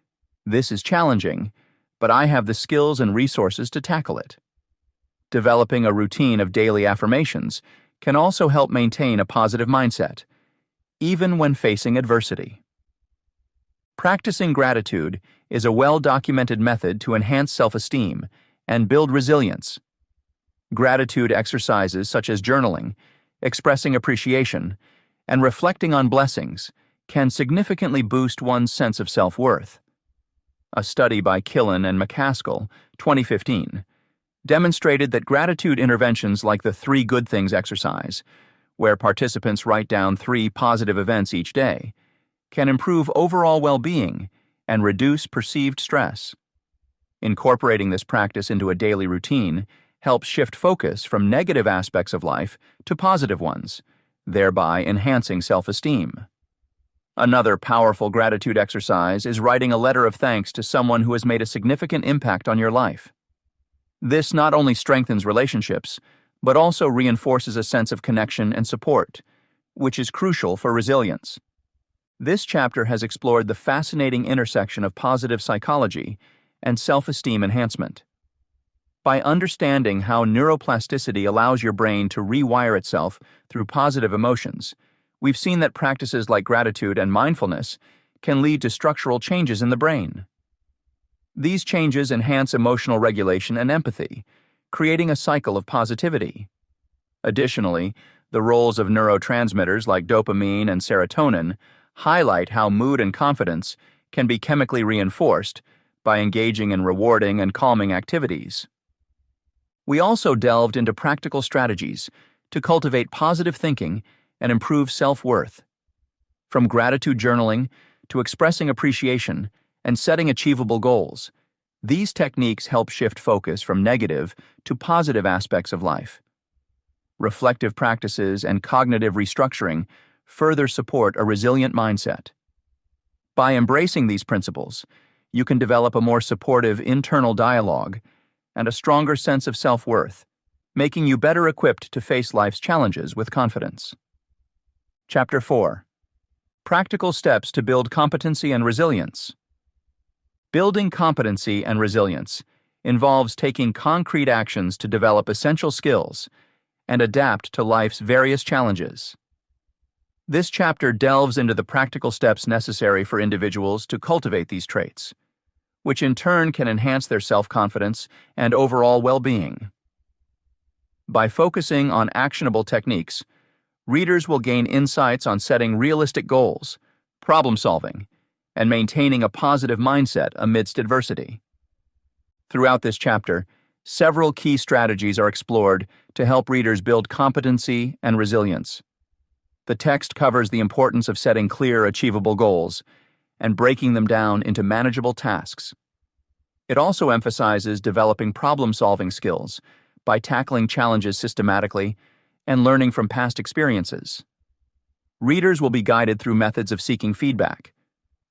"This is challenging, but I have the skills and resources to tackle it." Developing a routine of daily affirmations can also help maintain a positive mindset, even when facing adversity. Practicing gratitude is a well-documented method to enhance self-esteem and build resilience. Gratitude exercises such as journaling, expressing appreciation, and reflecting on blessings can significantly boost one's sense of self-worth. A study by Killen and McCaskill, 2015, demonstrated that gratitude interventions like the 3 Good Things exercise, where participants write down 3 positive events each day, can improve overall well-being and reduce perceived stress. Incorporating this practice into a daily routine helps shift focus from negative aspects of life to positive ones, thereby enhancing self-esteem. Another powerful gratitude exercise is writing a letter of thanks to someone who has made a significant impact on your life. This not only strengthens relationships, but also reinforces a sense of connection and support, which is crucial for resilience. This chapter has explored the fascinating intersection of positive psychology and self-esteem enhancement. By understanding how neuroplasticity allows your brain to rewire itself through positive emotions, we've seen that practices like gratitude and mindfulness can lead to structural changes in the brain. These changes enhance emotional regulation and empathy, creating a cycle of positivity. Additionally, the roles of neurotransmitters like dopamine and serotonin highlight how mood and confidence can be chemically reinforced by engaging in rewarding and calming activities. We also delved into practical strategies to cultivate positive thinking and improve self-worth. From gratitude journaling to expressing appreciation and setting achievable goals, these techniques help shift focus from negative to positive aspects of life. Reflective practices and cognitive restructuring further support a resilient mindset. By embracing these principles, you can develop a more supportive internal dialogue and a stronger sense of self-worth, making you better equipped to face life's challenges with confidence. Chapter 4. Practical Steps to Build Competency and Resilience. Building competency and resilience involves taking concrete actions to develop essential skills and adapt to life's various challenges. This chapter delves into the practical steps necessary for individuals to cultivate these traits, which in turn can enhance their self-confidence and overall well-being. By focusing on actionable techniques, readers will gain insights on setting realistic goals, problem-solving, and maintaining a positive mindset amidst adversity. Throughout this chapter, several key strategies are explored to help readers build competency and resilience. The text covers the importance of setting clear, achievable goals and breaking them down into manageable tasks. It also emphasizes developing problem-solving skills by tackling challenges systematically and learning from past experiences. Readers will be guided through methods of seeking feedback,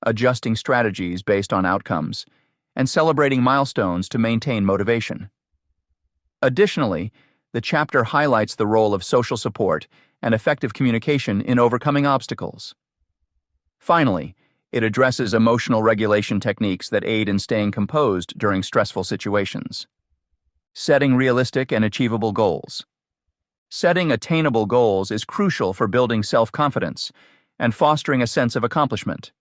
adjusting strategies based on outcomes, and celebrating milestones to maintain motivation. Additionally, the chapter highlights the role of social support and effective communication in overcoming obstacles. Finally, it addresses emotional regulation techniques that aid in staying composed during stressful situations. Setting realistic and achievable goals. Setting attainable goals is crucial for building self-confidence and fostering a sense of accomplishment.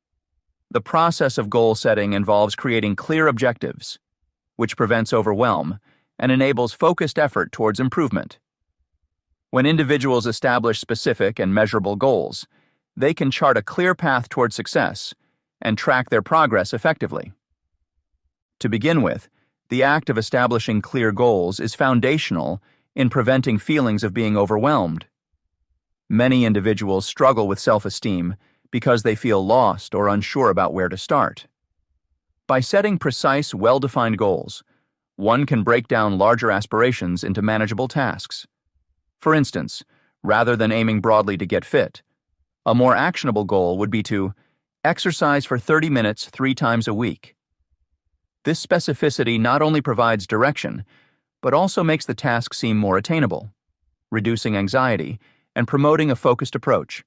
The process of goal setting involves creating clear objectives, which prevents overwhelm and enables focused effort towards improvement. When individuals establish specific and measurable goals, they can chart a clear path toward success and track their progress effectively. To begin with, the act of establishing clear goals is foundational in preventing feelings of being overwhelmed. Many individuals struggle with self-esteem because they feel lost or unsure about where to start. By setting precise, well-defined goals, one can break down larger aspirations into manageable tasks. For instance, rather than aiming broadly to get fit, a more actionable goal would be to exercise for 30 minutes 3 times a week. This specificity not only provides direction, but also makes the task seem more attainable, reducing anxiety and promoting a focused approach.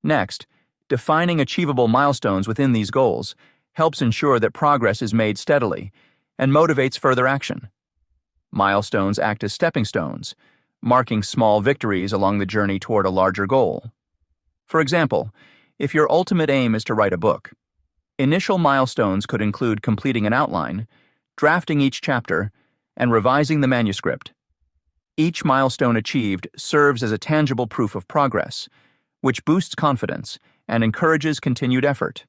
Next, defining achievable milestones within these goals helps ensure that progress is made steadily and motivates further action. Milestones act as stepping stones, marking small victories along the journey toward a larger goal. For example, if your ultimate aim is to write a book, initial milestones could include completing an outline, drafting each chapter, and revising the manuscript. Each milestone achieved serves as a tangible proof of progress, which boosts confidence and encourages continued effort.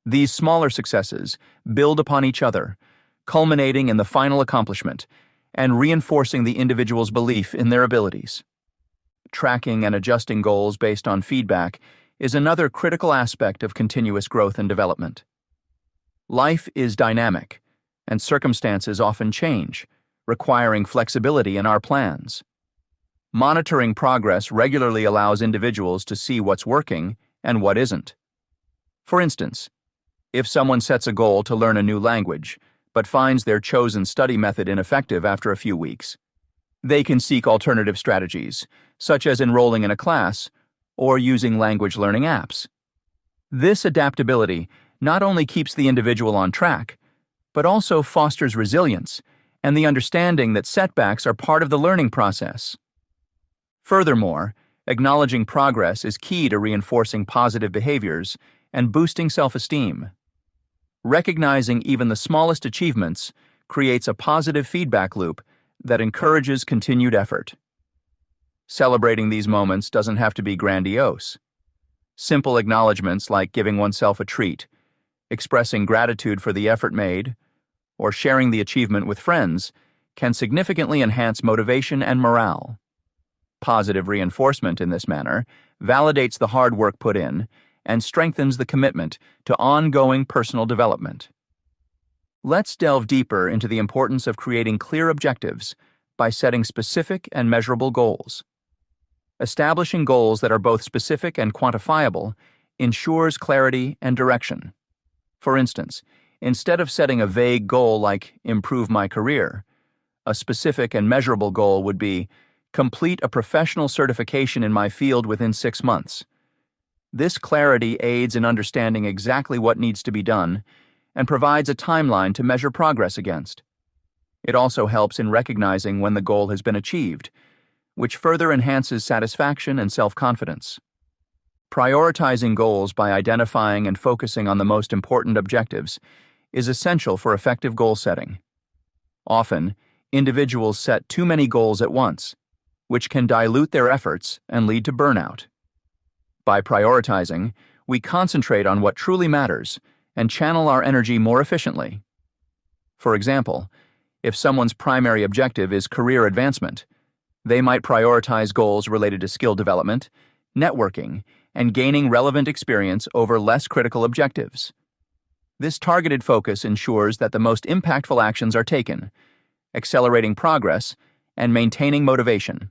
These smaller successes build upon each other, culminating in the final accomplishment and reinforcing the individual's belief in their abilities. Tracking and adjusting goals based on feedback is another critical aspect of continuous growth and development. Life is dynamic, and circumstances often change, requiring flexibility in our plans. Monitoring progress regularly allows individuals to see what's working and what isn't. For instance, if someone sets a goal to learn a new language, but finds their chosen study method ineffective after a few weeks, they can seek alternative strategies, such as enrolling in a class or using language learning apps. This adaptability not only keeps the individual on track, but also fosters resilience and the understanding that setbacks are part of the learning process. Furthermore, acknowledging progress is key to reinforcing positive behaviors and boosting self-esteem. Recognizing even the smallest achievements creates a positive feedback loop that encourages continued effort. Celebrating these moments doesn't have to be grandiose. Simple acknowledgments like giving oneself a treat, expressing gratitude for the effort made, or sharing the achievement with friends can significantly enhance motivation and morale. Positive reinforcement in this manner validates the hard work put in and strengthens the commitment to ongoing personal development. Let's delve deeper into the importance of creating clear objectives by setting specific and measurable goals. Establishing goals that are both specific and quantifiable ensures clarity and direction. For instance, instead of setting a vague goal like improve my career, a specific and measurable goal would be complete a professional certification in my field within 6 months. This clarity aids in understanding exactly what needs to be done and provides a timeline to measure progress against. It also helps in recognizing when the goal has been achieved, which further enhances satisfaction and self-confidence. Prioritizing goals by identifying and focusing on the most important objectives is essential for effective goal setting. Often, individuals set too many goals at once, which can dilute their efforts and lead to burnout. By prioritizing, we concentrate on what truly matters and channel our energy more efficiently. For example, if someone's primary objective is career advancement, they might prioritize goals related to skill development, networking, and gaining relevant experience over less critical objectives. This targeted focus ensures that the most impactful actions are taken, accelerating progress and maintaining motivation.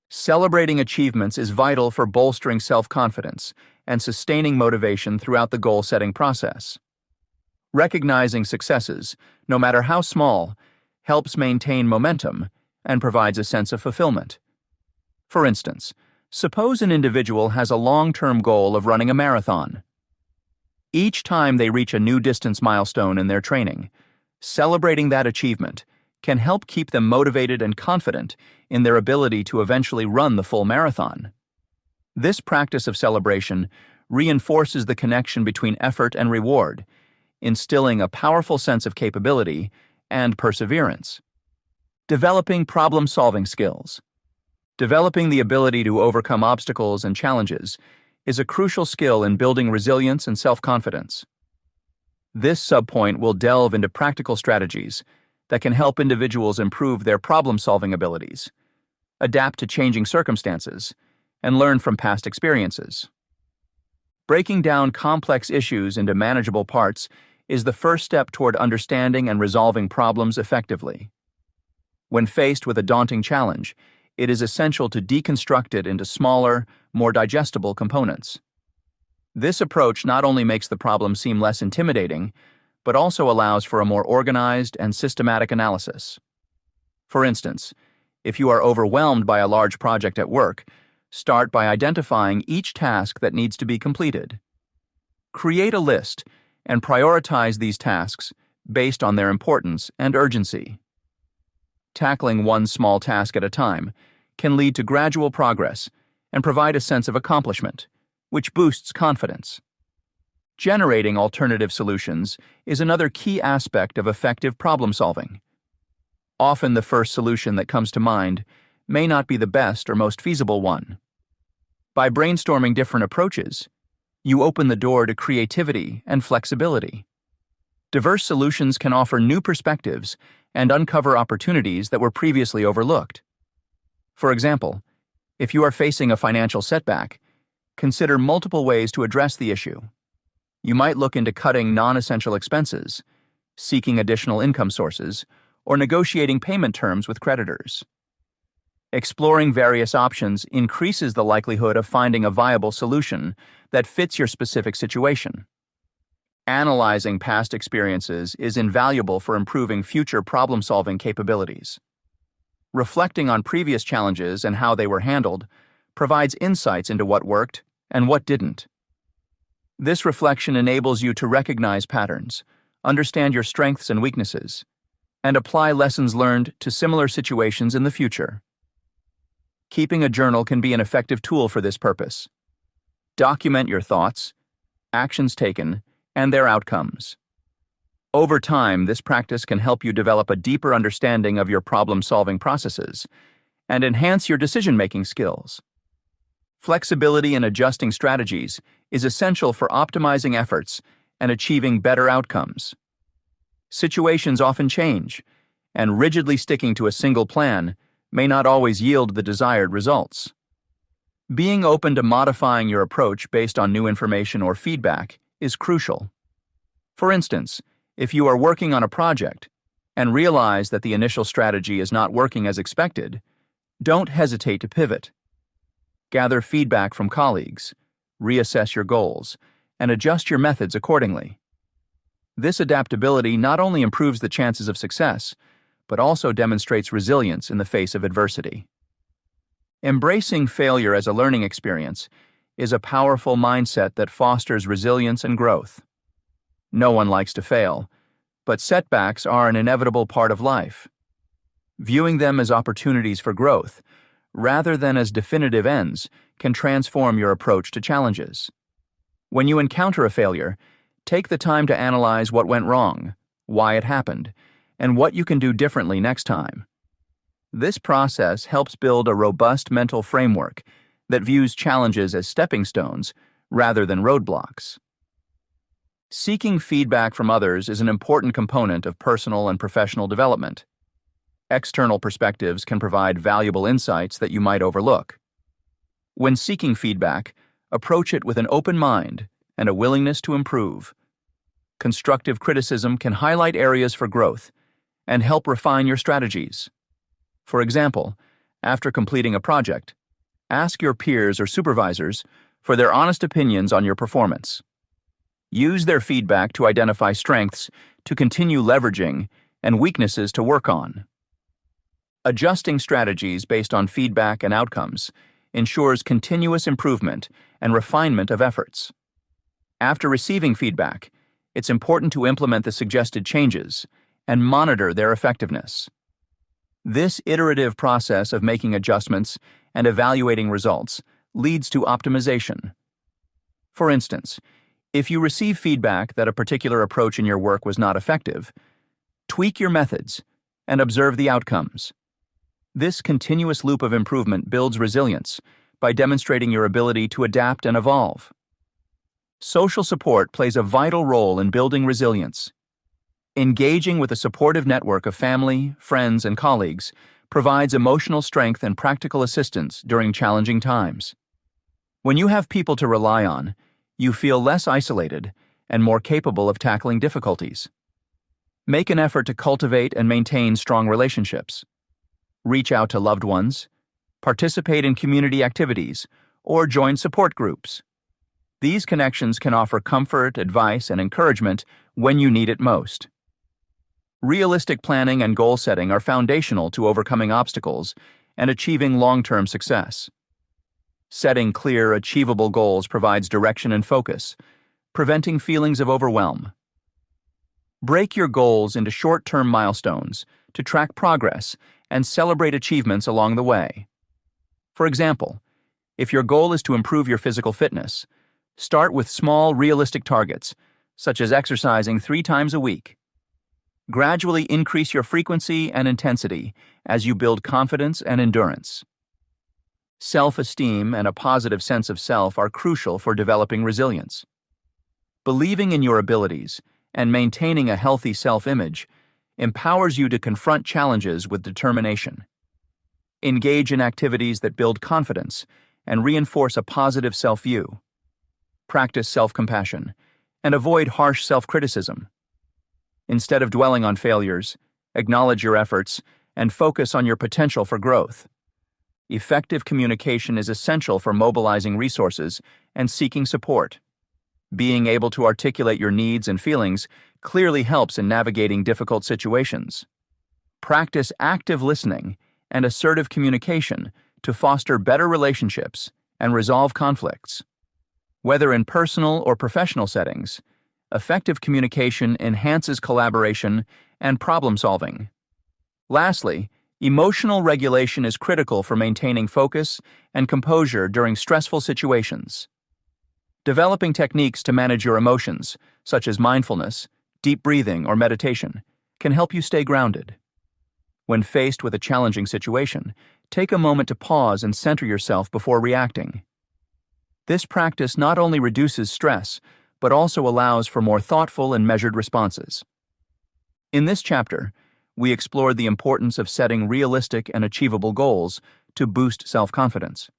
Celebrating achievements is vital for bolstering self-confidence and sustaining motivation throughout the goal-setting process. Recognizing successes, no matter how small, helps maintain momentum and provides a sense of fulfillment. For instance, suppose an individual has a long-term goal of running a marathon. Each time they reach a new distance milestone in their training, celebrating that achievement can help keep them motivated and confident in their ability to eventually run the full marathon. This practice of celebration reinforces the connection between effort and reward, instilling a powerful sense of capability and perseverance. Developing problem-solving skills. Developing the ability to overcome obstacles and challenges is a crucial skill in building resilience and self-confidence. This subpoint will delve into practical strategies that can help individuals improve their problem-solving abilities, adapt to changing circumstances, and learn from past experiences. Breaking down complex issues into manageable parts is the first step toward understanding and resolving problems effectively. When faced with a daunting challenge, it is essential to deconstruct it into smaller, more digestible components. This approach not only makes the problem seem less intimidating, but also allows for a more organized and systematic analysis. For instance, if you are overwhelmed by a large project at work, start by identifying each task that needs to be completed. Create a list and prioritize these tasks based on their importance and urgency. Tackling one small task at a time can lead to gradual progress and provide a sense of accomplishment, which boosts confidence. Generating alternative solutions is another key aspect of effective problem-solving. Often the first solution that comes to mind may not be the best or most feasible one. By brainstorming different approaches, you open the door to creativity and flexibility. Diverse solutions can offer new perspectives and uncover opportunities that were previously overlooked. For example, if you are facing a financial setback, consider multiple ways to address the issue. You might look into cutting non-essential expenses, seeking additional income sources, or negotiating payment terms with creditors. Exploring various options increases the likelihood of finding a viable solution that fits your specific situation. Analyzing past experiences is invaluable for improving future problem-solving capabilities. Reflecting on previous challenges and how they were handled provides insights into what worked and what didn't. This reflection enables you to recognize patterns, understand your strengths and weaknesses, and apply lessons learned to similar situations in the future. Keeping a journal can be an effective tool for this purpose. Document your thoughts, actions taken, and their outcomes. Over time, this practice can help you develop a deeper understanding of your problem-solving processes and enhance your decision-making skills. Flexibility in adjusting strategies is essential for optimizing efforts and achieving better outcomes. Situations often change, and rigidly sticking to a single plan may not always yield the desired results. Being open to modifying your approach based on new information or feedback is crucial. For instance, if you are working on a project and realize that the initial strategy is not working as expected, don't hesitate to pivot. Gather feedback from colleagues, reassess your goals, and adjust your methods accordingly. This adaptability not only improves the chances of success, but also demonstrates resilience in the face of adversity. Embracing failure as a learning experience is a powerful mindset that fosters resilience and growth. No one likes to fail, but setbacks are an inevitable part of life. Viewing them as opportunities for growth, rather than as definitive ends, can transform your approach to challenges. When you encounter a failure, take the time to analyze what went wrong, why it happened, and what you can do differently next time. This process helps build a robust mental framework that views challenges as stepping stones rather than roadblocks. Seeking feedback from others is an important component of personal and professional development. External perspectives can provide valuable insights that you might overlook. When seeking feedback, approach it with an open mind and a willingness to improve. Constructive criticism can highlight areas for growth and help refine your strategies. For example, after completing a project, ask your peers or supervisors for their honest opinions on your performance. Use their feedback to identify strengths to continue leveraging and weaknesses to work on. Adjusting strategies based on feedback and outcomes ensures continuous improvement and refinement of efforts. After receiving feedback, it's important to implement the suggested changes and monitor their effectiveness. This iterative process of making adjustments and evaluating results leads to optimization. For instance, if you receive feedback that a particular approach in your work was not effective, tweak your methods and observe the outcomes. This continuous loop of improvement builds resilience by demonstrating your ability to adapt and evolve. Social support plays a vital role in building resilience. Engaging with a supportive network of family, friends, and colleagues provides emotional strength and practical assistance during challenging times. When you have people to rely on, you feel less isolated and more capable of tackling difficulties. Make an effort to cultivate and maintain strong relationships. Reach out to loved ones, participate in community activities, or join support groups. These connections can offer comfort, advice, and encouragement when you need it most. Realistic planning and goal setting are foundational to overcoming obstacles and achieving long-term success. Setting clear, achievable goals provides direction and focus, preventing feelings of overwhelm. Break your goals into short-term milestones to track progress and celebrate achievements along the way. For example, if your goal is to improve your physical fitness, start with small, realistic targets, such as exercising 3 times a week. Gradually increase your frequency and intensity as you build confidence and endurance. Self-esteem and a positive sense of self are crucial for developing resilience. Believing in your abilities and maintaining a healthy self-image empowers you to confront challenges with determination. Engage in activities that build confidence and reinforce a positive self-view. Practice self-compassion and avoid harsh self-criticism. Instead of dwelling on failures, acknowledge your efforts and focus on your potential for growth. Effective communication is essential for mobilizing resources and seeking support. Being able to articulate your needs and feelings clearly helps in navigating difficult situations. Practice active listening and assertive communication to foster better relationships and resolve conflicts. Whether in personal or professional settings, effective communication enhances collaboration and problem solving. Lastly, emotional regulation is critical for maintaining focus and composure during stressful situations. Developing techniques to manage your emotions, such as mindfulness, deep breathing, or meditation, can help you stay grounded. When faced with a challenging situation, take a moment to pause and center yourself before reacting. This practice not only reduces stress, but also allows for more thoughtful and measured responses. In this chapter, we explored the importance of setting realistic and achievable goals to boost self-confidence.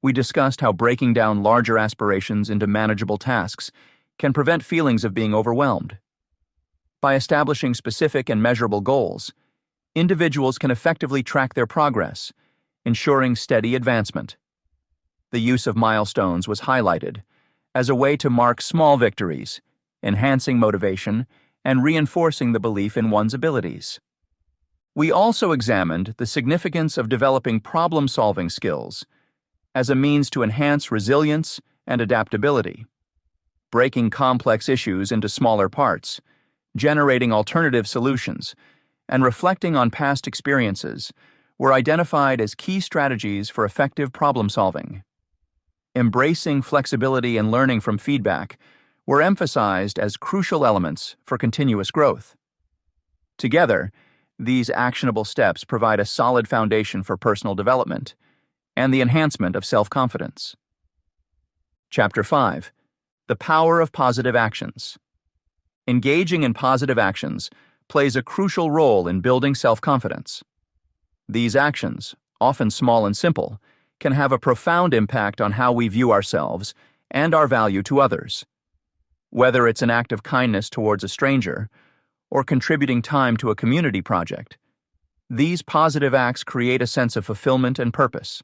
We discussed how breaking down larger aspirations into manageable tasks can prevent feelings of being overwhelmed. By establishing specific and measurable goals, individuals can effectively track their progress, ensuring steady advancement. The use of milestones was highlighted as a way to mark small victories, enhancing motivation and reinforcing the belief in one's abilities. We also examined the significance of developing problem-solving skills as a means to enhance resilience and adaptability. Breaking complex issues into smaller parts, generating alternative solutions, and reflecting on past experiences were identified as key strategies for effective problem-solving. Embracing flexibility and learning from feedback were emphasized as crucial elements for continuous growth. Together, these actionable steps provide a solid foundation for personal development and the enhancement of self-confidence. Chapter 5. The Power of Positive Actions. Engaging in positive actions plays a crucial role in building self-confidence. These actions, often small and simple, can have a profound impact on how we view ourselves and our value to others. Whether it's an act of kindness towards a stranger or contributing time to a community project, these positive acts create a sense of fulfillment and purpose.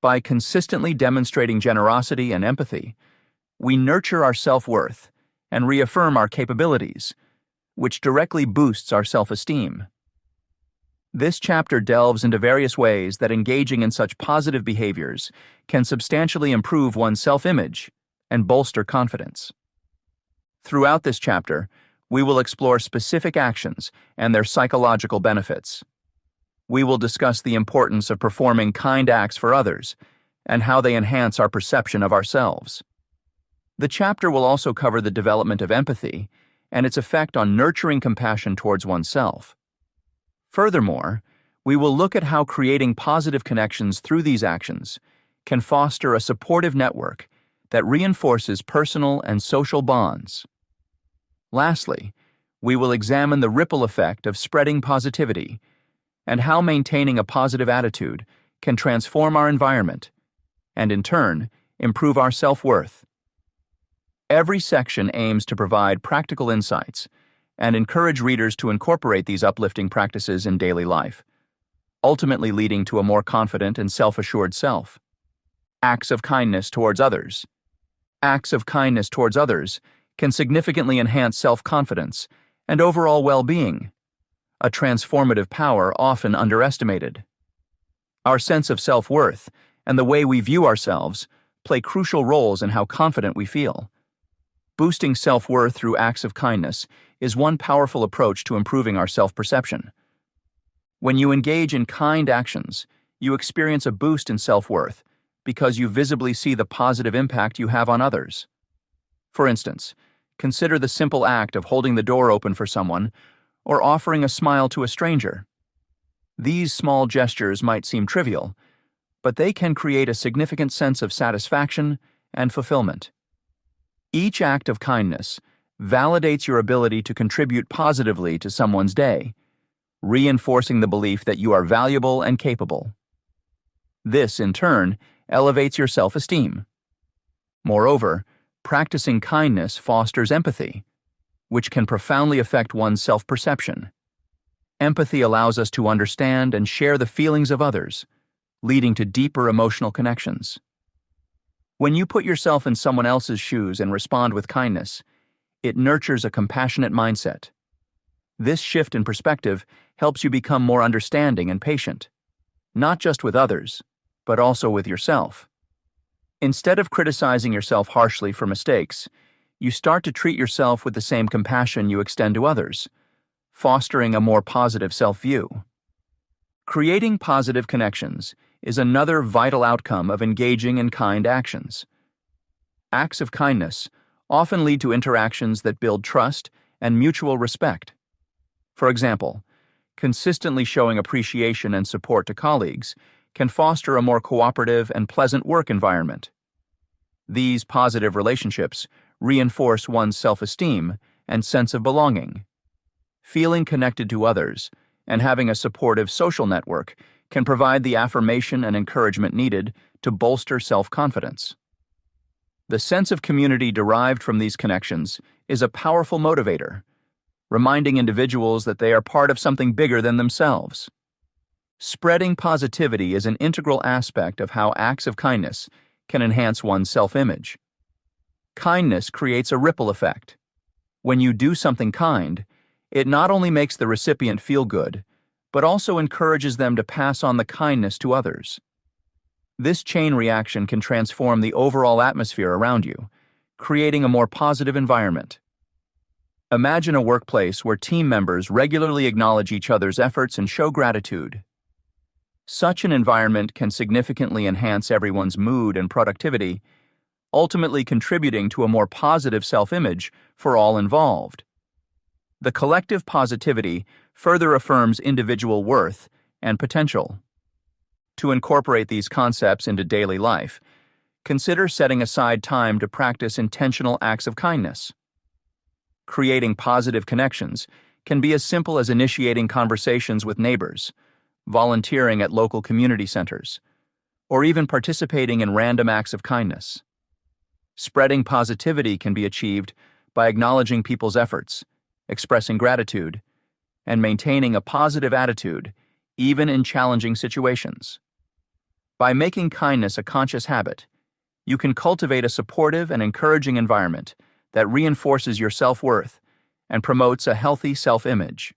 By consistently demonstrating generosity and empathy, we nurture our self-worth and reaffirm our capabilities, which directly boosts our self-esteem. This chapter delves into various ways that engaging in such positive behaviors can substantially improve one's self-image and bolster confidence. Throughout this chapter, we will explore specific actions and their psychological benefits. We will discuss the importance of performing kind acts for others and how they enhance our perception of ourselves. The chapter will also cover the development of empathy and its effect on nurturing compassion towards oneself. Furthermore, we will look at how creating positive connections through these actions can foster a supportive network that reinforces personal and social bonds. Lastly, we will examine the ripple effect of spreading positivity and how maintaining a positive attitude can transform our environment and, in turn, improve our self-worth. Every section aims to provide practical insights and encourage readers to incorporate these uplifting practices in daily life, ultimately leading to a more confident and self-assured self. Acts of kindness towards others. Acts of kindness towards others can significantly enhance self-confidence and overall well-being, a transformative power often underestimated. Our sense of self-worth and the way we view ourselves play crucial roles in how confident we feel. Boosting self-worth through acts of kindness is one powerful approach to improving our self-perception. When you engage in kind actions, you experience a boost in self-worth because you visibly see the positive impact you have on others. For instance, consider the simple act of holding the door open for someone or offering a smile to a stranger. These small gestures might seem trivial, but they can create a significant sense of satisfaction and fulfillment. Each act of kindness validates your ability to contribute positively to someone's day, reinforcing the belief that you are valuable and capable. This, in turn, elevates your self-esteem. Moreover, Practicing kindness fosters empathy, which can profoundly affect one's self-perception. Empathy allows us to understand and share the feelings of others, leading to deeper emotional connections. When you put yourself in someone else's shoes and respond with kindness, it nurtures a compassionate mindset. This shift in perspective helps you become more understanding and patient, not just with others, but also with yourself. Instead of criticizing yourself harshly for mistakes, you start to treat yourself with the same compassion you extend to others, fostering a more positive self-view. Creating positive connections is another vital outcome of engaging in kind actions. Acts of kindness often lead to interactions that build trust and mutual respect. For example, consistently showing appreciation and support to colleagues can foster a more cooperative and pleasant work environment. These positive relationships reinforce one's self-esteem and sense of belonging. Feeling connected to others and having a supportive social network can provide the affirmation and encouragement needed to bolster self-confidence. The sense of community derived from these connections is a powerful motivator, reminding individuals that they are part of something bigger than themselves. Spreading positivity is an integral aspect of how acts of kindness can enhance one's self-image. Kindness creates a ripple effect. When you do something kind, it not only makes the recipient feel good, but also encourages them to pass on the kindness to others. This chain reaction can transform the overall atmosphere around you, creating a more positive environment. Imagine a workplace where team members regularly acknowledge each other's efforts and show gratitude. Such an environment can significantly enhance everyone's mood and productivity, ultimately contributing to a more positive self-image for all involved. The collective positivity further affirms individual worth and potential. To incorporate these concepts into daily life, consider setting aside time to practice intentional acts of kindness. Creating positive connections can be as simple as initiating conversations with neighbors, volunteering at local community centers, or even participating in random acts of kindness. Spreading positivity can be achieved by acknowledging people's efforts, expressing gratitude, and maintaining a positive attitude, even in challenging situations. By making kindness a conscious habit, you can cultivate a supportive and encouraging environment that reinforces your self-worth and promotes a healthy self-image.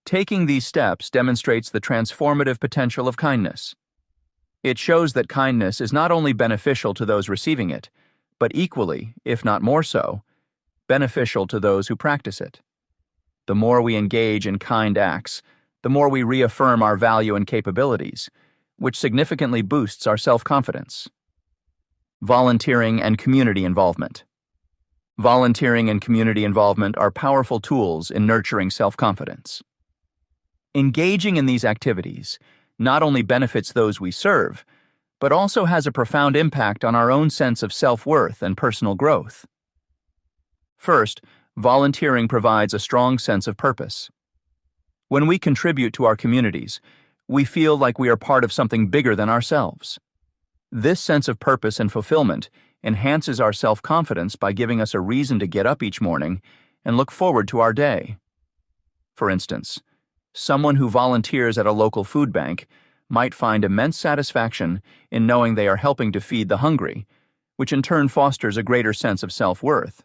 Taking these steps demonstrates the transformative potential of kindness. It shows that kindness is not only beneficial to those receiving it, but equally, if not more so, beneficial to those who practice it. The more we engage in kind acts, the more we reaffirm our value and capabilities, which significantly boosts our self-confidence. Volunteering and community involvement. Volunteering and community involvement are powerful tools in nurturing self-confidence. Engaging in these activities not only benefits those we serve, but also has a profound impact on our own sense of self-worth and personal growth. First, volunteering provides a strong sense of purpose. When we contribute to our communities, we feel like we are part of something bigger than ourselves. This sense of purpose and fulfillment enhances our self-confidence by giving us a reason to get up each morning and look forward to our day. For instance, someone who volunteers at a local food bank might find immense satisfaction in knowing they are helping to feed the hungry, which in turn fosters a greater sense of self-worth.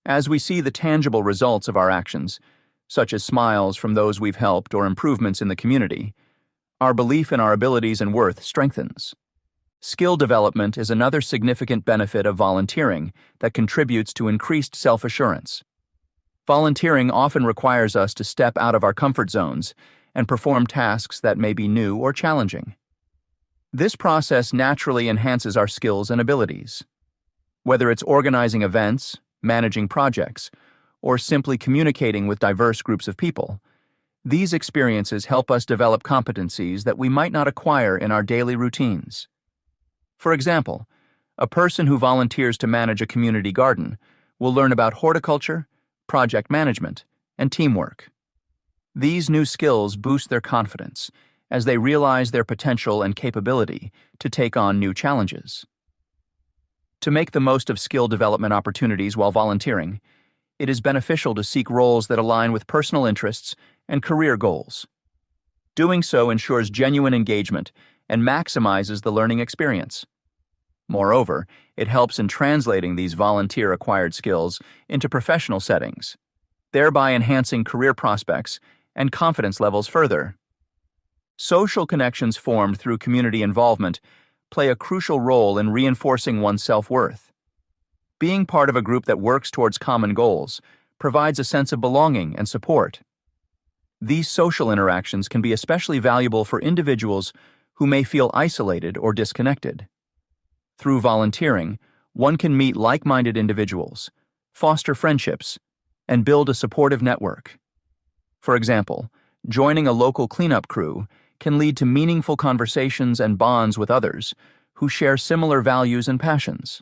As we see the tangible results of our actions, such as smiles from those we've helped or improvements in the community, our belief in our abilities and worth strengthens. Skill development is another significant benefit of volunteering that contributes to increased self-assurance. Volunteering often requires us to step out of our comfort zones and perform tasks that may be new or challenging. This process naturally enhances our skills and abilities. Whether it's organizing events, managing projects, or simply communicating with diverse groups of people, these experiences help us develop competencies that we might not acquire in our daily routines. For example, a person who volunteers to manage a community garden will learn about horticulture, project management, and teamwork. These new skills boost their confidence as they realize their potential and capability to take on new challenges. To make the most of skill development opportunities while volunteering, it is beneficial to seek roles that align with personal interests and career goals. Doing so ensures genuine engagement and maximizes the learning experience. Moreover, it helps in translating these volunteer-acquired skills into professional settings, thereby enhancing career prospects and confidence levels further. Social connections formed through community involvement play a crucial role in reinforcing one's self-worth. Being part of a group that works towards common goals provides a sense of belonging and support. These social interactions can be especially valuable for individuals who may feel isolated or disconnected. Through volunteering, one can meet like-minded individuals, foster friendships, and build a supportive network. For example, joining a local cleanup crew can lead to meaningful conversations and bonds with others who share similar values and passions.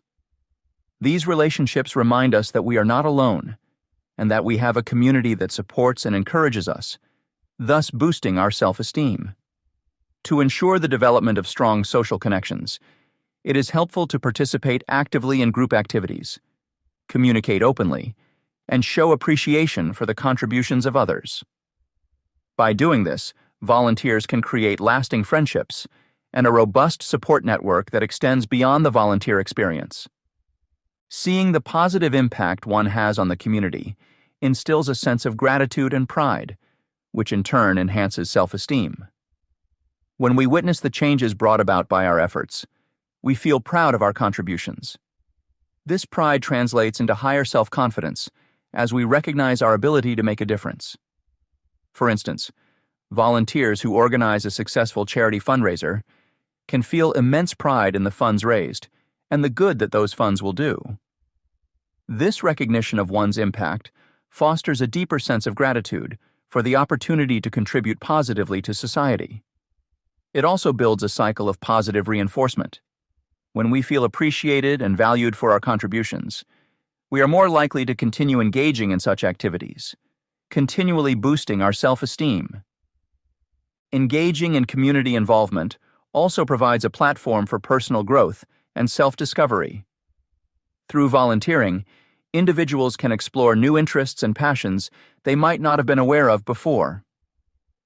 These relationships remind us that we are not alone and that we have a community that supports and encourages us, thus boosting our self-esteem. To ensure the development of strong social connections, it is helpful to participate actively in group activities, communicate openly, and show appreciation for the contributions of others. By doing this, volunteers can create lasting friendships and a robust support network that extends beyond the volunteer experience. Seeing the positive impact one has on the community instills a sense of gratitude and pride, which in turn enhances self-esteem. When we witness the changes brought about by our efforts, we feel proud of our contributions. This pride translates into higher self-confidence as we recognize our ability to make a difference. For instance, volunteers who organize a successful charity fundraiser can feel immense pride in the funds raised and the good that those funds will do. This recognition of one's impact fosters a deeper sense of gratitude for the opportunity to contribute positively to society. It also builds a cycle of positive reinforcement. When we feel appreciated and valued for our contributions, we are more likely to continue engaging in such activities, continually boosting our self-esteem. Engaging in community involvement also provides a platform for personal growth and self-discovery. Through volunteering, individuals can explore new interests and passions they might not have been aware of before.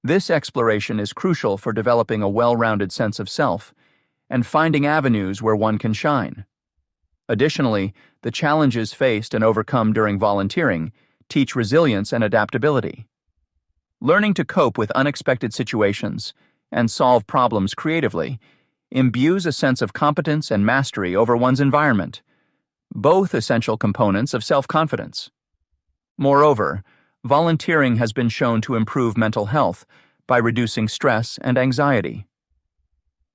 This exploration is crucial for developing a well-rounded sense of self and finding avenues where one can shine. Additionally, the challenges faced and overcome during volunteering teach resilience and adaptability. Learning to cope with unexpected situations and solve problems creatively imbues a sense of competence and mastery over one's environment, both essential components of self-confidence. Moreover, volunteering has been shown to improve mental health by reducing stress and anxiety.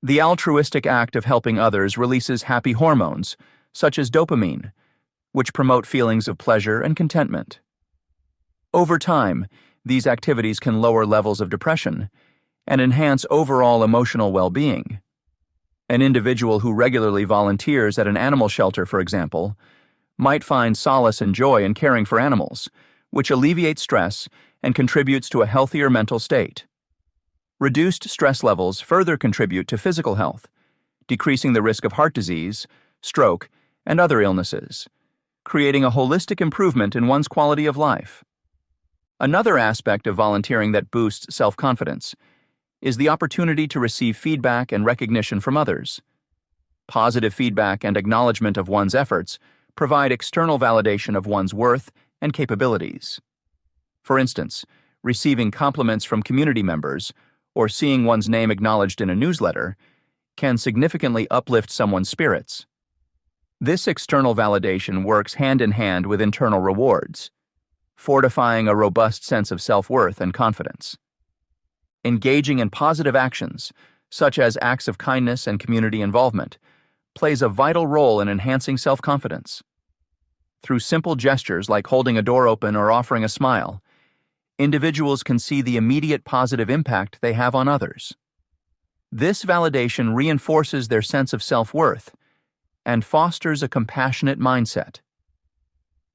The altruistic act of helping others releases happy hormones, such as dopamine, which promote feelings of pleasure and contentment. Over time, these activities can lower levels of depression and enhance overall emotional well-being. An individual who regularly volunteers at an animal shelter, for example, might find solace and joy in caring for animals, which alleviates stress and contributes to a healthier mental state. Reduced stress levels further contribute to physical health, decreasing the risk of heart disease, stroke, and other illnesses, creating a holistic improvement in one's quality of life. Another aspect of volunteering that boosts self-confidence is the opportunity to receive feedback and recognition from others. Positive feedback and acknowledgement of one's efforts provide external validation of one's worth and capabilities. For instance, receiving compliments from community members or seeing one's name acknowledged in a newsletter can significantly uplift someone's spirits. This external validation works hand in hand with internal rewards, fortifying a robust sense of self-worth and confidence. Engaging in positive actions, such as acts of kindness and community involvement, plays a vital role in enhancing self-confidence. Through simple gestures like holding a door open or offering a smile, individuals can see the immediate positive impact they have on others. This validation reinforces their sense of self-worth and fosters a compassionate mindset.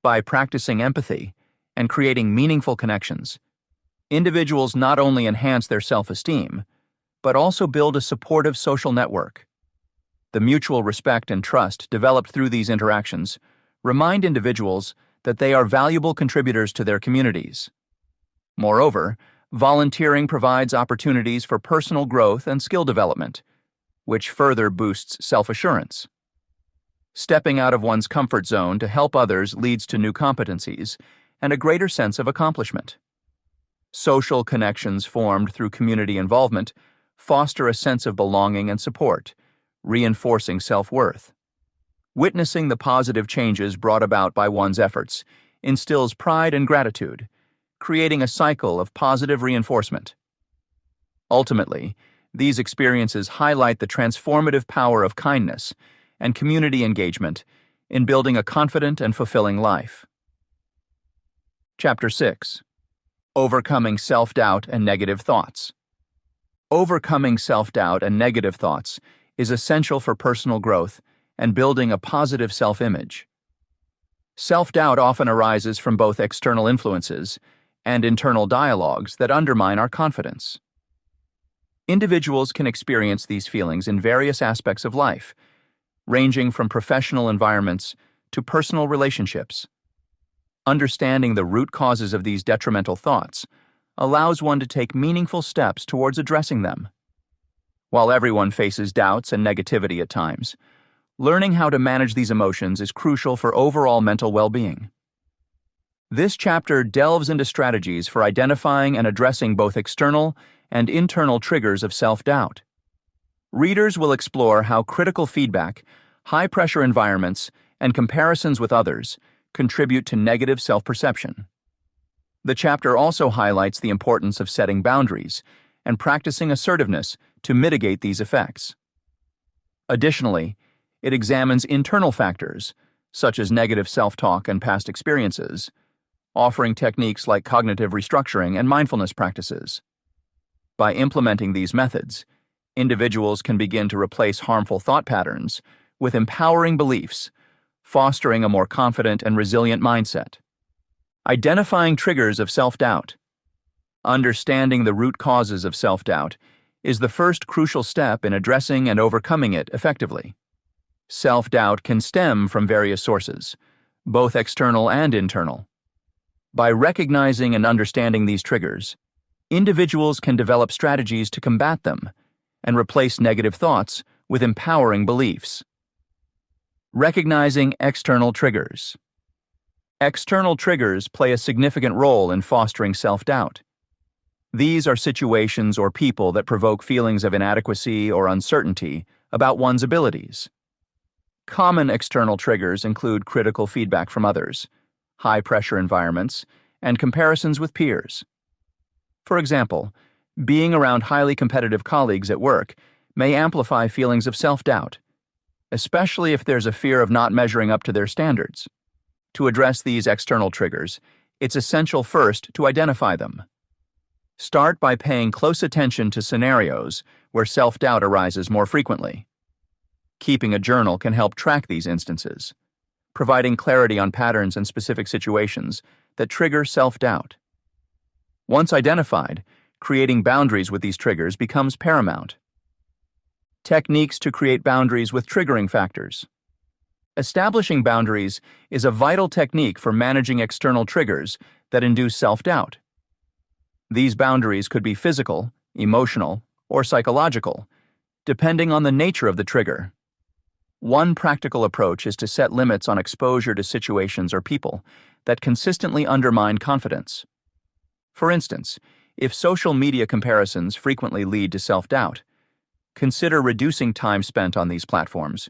By practicing empathy and creating meaningful connections, individuals not only enhance their self-esteem, but also build a supportive social network. The mutual respect and trust developed through these interactions remind individuals that they are valuable contributors to their communities. Moreover, volunteering provides opportunities for personal growth and skill development, which further boosts self-assurance. Stepping out of one's comfort zone to help others leads to new competencies and a greater sense of accomplishment. Social connections formed through community involvement foster a sense of belonging and support, reinforcing self-worth. Witnessing the positive changes brought about by one's efforts instills pride and gratitude, creating a cycle of positive reinforcement. Ultimately, these experiences highlight the transformative power of kindness and community engagement in building a confident and fulfilling life. Chapter 6. Overcoming Self-Doubt and Negative Thoughts. Overcoming self-doubt and negative thoughts is essential for personal growth and building a positive self-image. Self-doubt often arises from both external influences and internal dialogues that undermine our confidence. Individuals can experience these feelings in various aspects of life, ranging from professional environments to personal relationships. Understanding the root causes of these detrimental thoughts allows one to take meaningful steps towards addressing them. While everyone faces doubts and negativity at times, learning how to manage these emotions is crucial for overall mental well-being. This chapter delves into strategies for identifying and addressing both external and internal triggers of self-doubt. Readers will explore how critical feedback, high-pressure environments, and comparisons with others contribute to negative self-perception. The chapter also highlights the importance of setting boundaries and practicing assertiveness to mitigate these effects. Additionally, it examines internal factors, such as negative self-talk and past experiences, offering techniques like cognitive restructuring and mindfulness practices. By implementing these methods, individuals can begin to replace harmful thought patterns with empowering beliefs, fostering a more confident and resilient mindset. Identifying triggers of self-doubt. Understanding the root causes of self-doubt is the first crucial step in addressing and overcoming it effectively. Self-doubt can stem from various sources, both external and internal. By recognizing and understanding these triggers, individuals can develop strategies to combat them and replace negative thoughts with empowering beliefs. Recognizing external triggers. External triggers play a significant role in fostering self-doubt. These are situations or people that provoke feelings of inadequacy or uncertainty about one's abilities. Common external triggers include critical feedback from others, high-pressure environments, and comparisons with peers. For example, being around highly competitive colleagues at work may amplify feelings of self-doubt, especially if there's a fear of not measuring up to their standards. To address these external triggers, it's essential first to identify them. Start by paying close attention to scenarios where self-doubt arises more frequently. Keeping a journal can help track these instances, providing clarity on patterns and specific situations that trigger self-doubt. Once identified, creating boundaries with these triggers becomes paramount. Techniques to create boundaries with triggering factors. Establishing boundaries is a vital technique for managing external triggers that induce self-doubt. These boundaries could be physical, emotional, or psychological, depending on the nature of the trigger. One practical approach is to set limits on exposure to situations or people that consistently undermine confidence. For instance, if social media comparisons frequently lead to self-doubt, consider reducing time spent on these platforms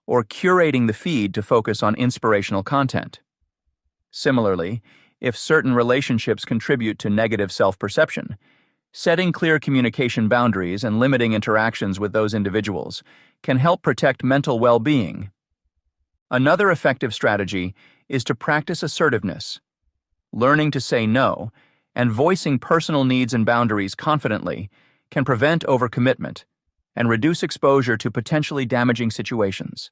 or curating the feed to focus on inspirational content. Similarly, if certain relationships contribute to negative self-perception, setting clear communication boundaries and limiting interactions with those individuals can help protect mental well-being. Another effective strategy is to practice assertiveness. Learning to say no and voicing personal needs and boundaries confidently can prevent overcommitment and reduce exposure to potentially damaging situations.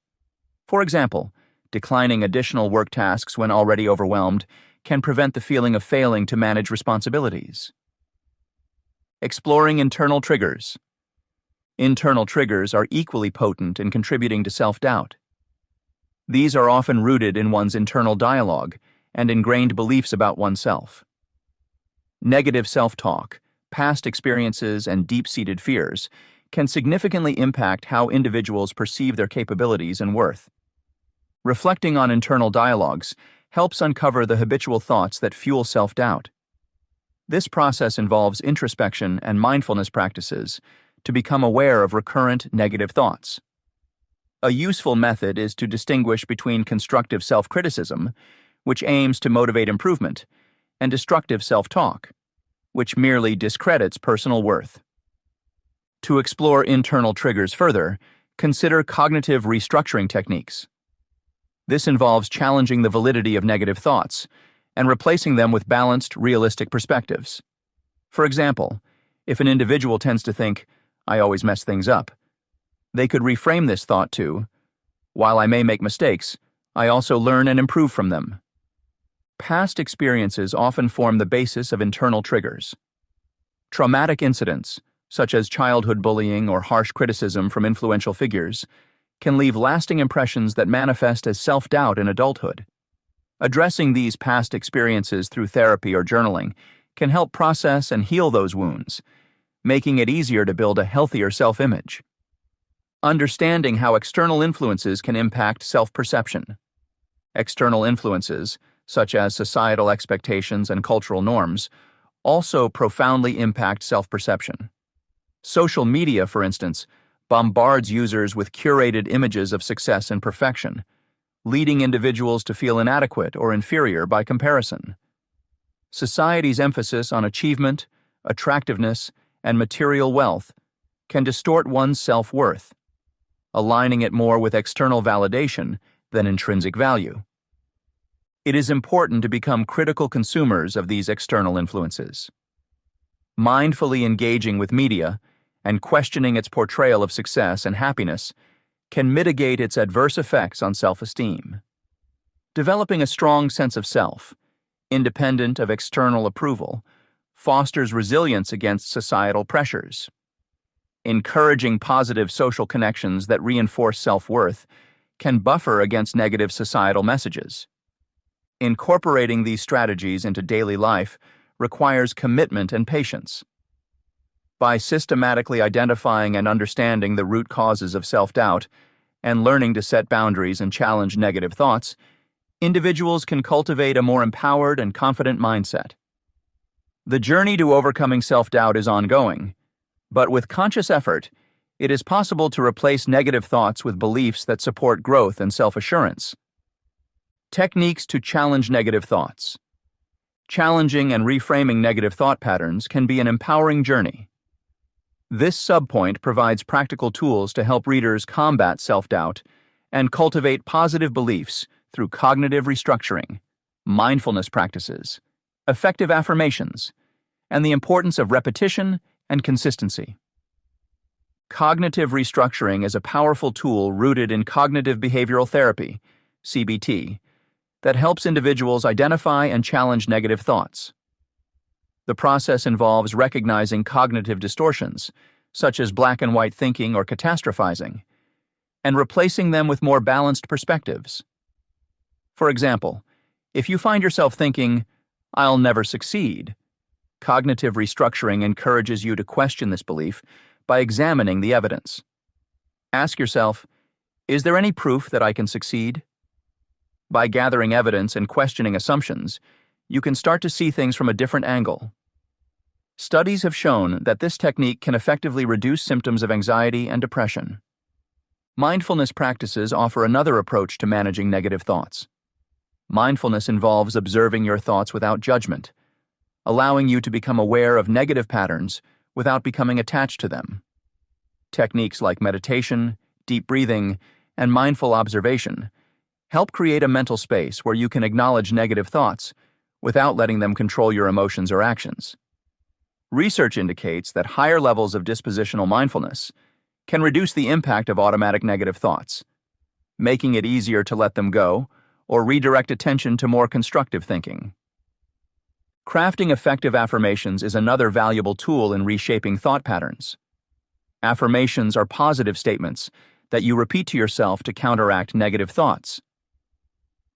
For example, declining additional work tasks when already overwhelmed can prevent the feeling of failing to manage responsibilities. Exploring internal triggers. Internal triggers are equally potent in contributing to self-doubt. These are often rooted in one's internal dialogue and ingrained beliefs about oneself. Negative self-talk, past experiences, and deep-seated fears can significantly impact how individuals perceive their capabilities and worth. Reflecting on internal dialogues helps uncover the habitual thoughts that fuel self-doubt. This process involves introspection and mindfulness practices to become aware of recurrent negative thoughts. A useful method is to distinguish between constructive self-criticism, which aims to motivate improvement, and destructive self-talk, which merely discredits personal worth. To explore internal triggers further, consider cognitive restructuring techniques. This involves challenging the validity of negative thoughts and replacing them with balanced, realistic perspectives. For example, if an individual tends to think, "I always mess things up," they could reframe this thought to, "While I may make mistakes, I also learn and improve from them." Past experiences often form the basis of internal triggers. Traumatic incidents, such as childhood bullying or harsh criticism from influential figures, can leave lasting impressions that manifest as self-doubt in adulthood. Addressing these past experiences through therapy or journaling can help process and heal those wounds, making it easier to build a healthier self-image. Understanding how external influences can impact self-perception. External influences, such as societal expectations and cultural norms, also profoundly impact self-perception. Social media, for instance, bombards users with curated images of success and perfection, leading individuals to feel inadequate or inferior by comparison. Society's emphasis on achievement, attractiveness, and material wealth can distort one's self-worth, aligning it more with external validation than intrinsic value. It is important to become critical consumers of these external influences. Mindfully engaging with media and questioning its portrayal of success and happiness can mitigate its adverse effects on self-esteem. Developing a strong sense of self, independent of external approval, fosters resilience against societal pressures. Encouraging positive social connections that reinforce self-worth can buffer against negative societal messages. Incorporating these strategies into daily life requires commitment and patience. By systematically identifying and understanding the root causes of self-doubt and learning to set boundaries and challenge negative thoughts, individuals can cultivate a more empowered and confident mindset. The journey to overcoming self-doubt is ongoing, but with conscious effort, it is possible to replace negative thoughts with beliefs that support growth and self-assurance. Techniques to challenge negative thoughts. Challenging and reframing negative thought patterns can be an empowering journey. This subpoint provides practical tools to help readers combat self-doubt and cultivate positive beliefs through cognitive restructuring, mindfulness practices, effective affirmations, and the importance of repetition and consistency. Cognitive restructuring is a powerful tool rooted in cognitive behavioral therapy, CBT, that helps individuals identify and challenge negative thoughts. The process involves recognizing cognitive distortions, such as black and white thinking or catastrophizing, and replacing them with more balanced perspectives. For example, if you find yourself thinking, "I'll never succeed," cognitive restructuring encourages you to question this belief by examining the evidence. Ask yourself, "Is there any proof that I can succeed?" By gathering evidence and questioning assumptions, you can start to see things from a different angle. Studies have shown that this technique can effectively reduce symptoms of anxiety and depression. Mindfulness practices offer another approach to managing negative thoughts. Mindfulness involves observing your thoughts without judgment, allowing you to become aware of negative patterns without becoming attached to them. Techniques like meditation, deep breathing, and mindful observation help create a mental space where you can acknowledge negative thoughts without letting them control your emotions or actions. Research indicates that higher levels of dispositional mindfulness can reduce the impact of automatic negative thoughts, making it easier to let them go or redirect attention to more constructive thinking. Crafting effective affirmations is another valuable tool in reshaping thought patterns. Affirmations are positive statements that you repeat to yourself to counteract negative thoughts.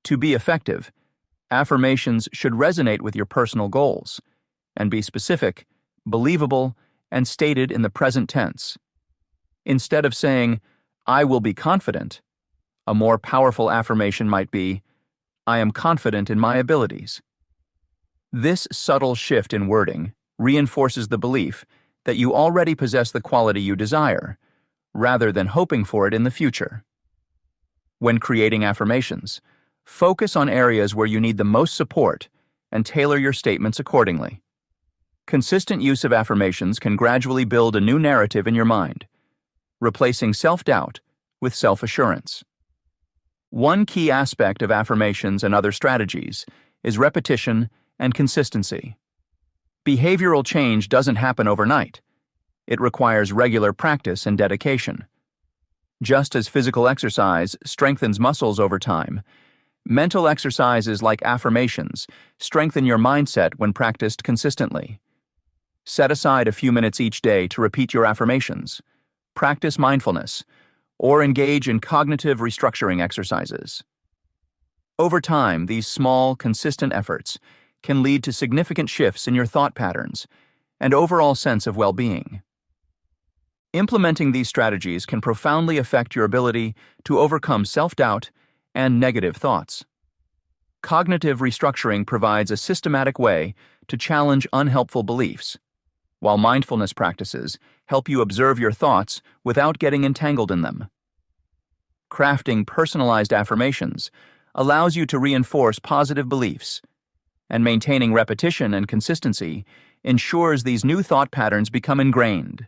To be effective, affirmations should resonate with your personal goals and be specific, believable, and stated in the present tense. Instead of saying, "I will be confident," a more powerful affirmation might be, "I am confident in my abilities." This subtle shift in wording reinforces the belief that you already possess the quality you desire, rather than hoping for it in the future. When creating affirmations, focus on areas where you need the most support and tailor your statements accordingly. Consistent use of affirmations can gradually build a new narrative in your mind, replacing self-doubt with self-assurance. One key aspect of affirmations and other strategies is repetition and consistency. Behavioral change doesn't happen overnight. It requires regular practice and dedication. Just as physical exercise strengthens muscles over time, mental exercises like affirmations strengthen your mindset when practiced consistently. Set aside a few minutes each day to repeat your affirmations, practice mindfulness, or engage in cognitive restructuring exercises. Over time, these small, consistent efforts can lead to significant shifts in your thought patterns and overall sense of well-being. Implementing these strategies can profoundly affect your ability to overcome self-doubt and negative thoughts. Cognitive restructuring provides a systematic way to challenge unhelpful beliefs, while mindfulness practices help you observe your thoughts without getting entangled in them. Crafting personalized affirmations allows you to reinforce positive beliefs, and maintaining repetition and consistency ensures these new thought patterns become ingrained.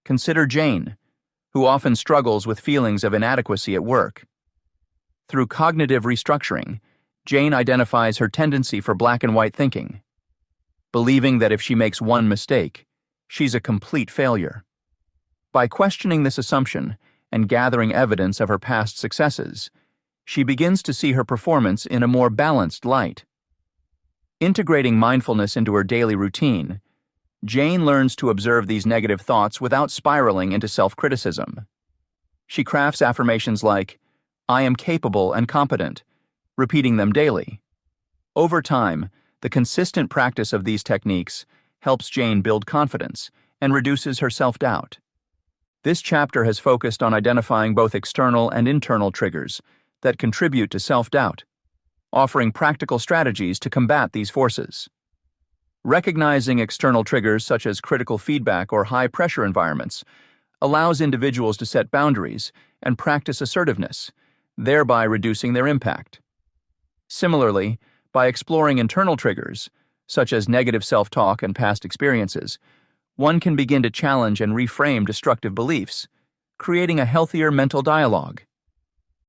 Consider Jane, who often struggles with feelings of inadequacy at work. Through cognitive restructuring, Jane identifies her tendency for black and white thinking, believing that if she makes one mistake, she's a complete failure. By questioning this assumption and gathering evidence of her past successes, she begins to see her performance in a more balanced light. Integrating mindfulness into her daily routine, Jane learns to observe these negative thoughts without spiraling into self-criticism. She crafts affirmations like, "I am capable and competent," repeating them daily. Over time, the consistent practice of these techniques helps Jane build confidence and reduces her self-doubt. This chapter has focused on identifying both external and internal triggers that contribute to self-doubt, offering practical strategies to combat these forces. Recognizing external triggers such as critical feedback or high-pressure environments allows individuals to set boundaries and practice assertiveness, thereby reducing their impact. Similarly, by exploring internal triggers, such as negative self-talk and past experiences, one can begin to challenge and reframe destructive beliefs, creating a healthier mental dialogue.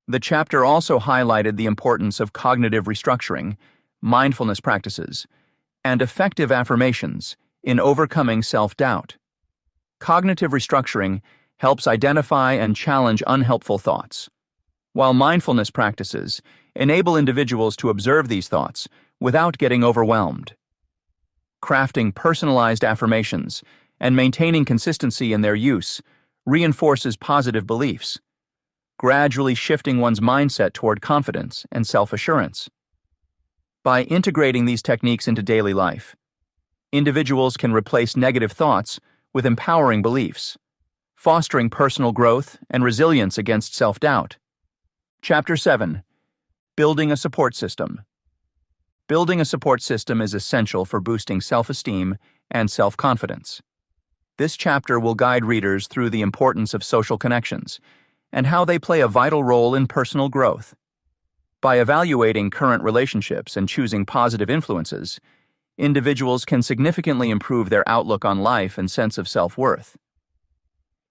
The chapter also highlighted the importance of cognitive restructuring, mindfulness practices, and effective affirmations in overcoming self-doubt. Cognitive restructuring helps identify and challenge unhelpful thoughts, while mindfulness practices enable individuals to observe these thoughts without getting overwhelmed. Crafting personalized affirmations and maintaining consistency in their use reinforces positive beliefs, gradually shifting one's mindset toward confidence and self-assurance. By integrating these techniques into daily life, individuals can replace negative thoughts with empowering beliefs, fostering personal growth and resilience against self-doubt. Chapter 7. Building a Support System. Building a support system is essential for boosting self-esteem and self-confidence. This chapter will guide readers through the importance of social connections and how they play a vital role in personal growth. By evaluating current relationships and choosing positive influences, individuals can significantly improve their outlook on life and sense of self-worth.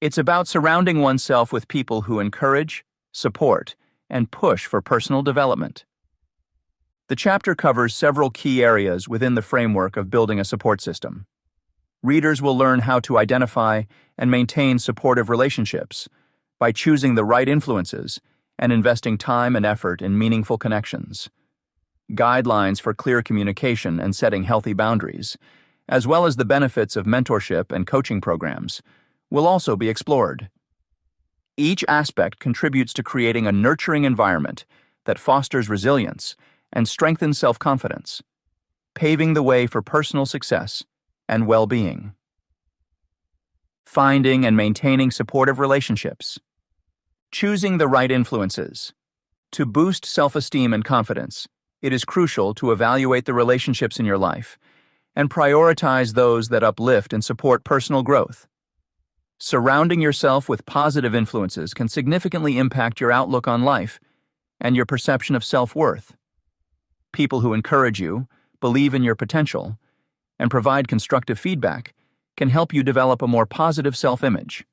It's about surrounding oneself with people who encourage, support, and push for personal development. The chapter covers several key areas within the framework of building a support system. Readers will learn how to identify and maintain supportive relationships by choosing the right influences and investing time and effort in meaningful connections. Guidelines for clear communication and setting healthy boundaries, as well as the benefits of mentorship and coaching programs, will also be explored. Each aspect contributes to creating a nurturing environment that fosters resilience and strengthens self-confidence, paving the way for personal success and well-being. Finding and maintaining supportive relationships. Choosing the right influences. To boost self-esteem and confidence, it is crucial to evaluate the relationships in your life and prioritize those that uplift and support personal growth. Surrounding yourself with positive influences can significantly impact your outlook on life and your perception of self-worth. People who encourage you, believe in your potential, and provide constructive feedback can help you develop a more positive self-image.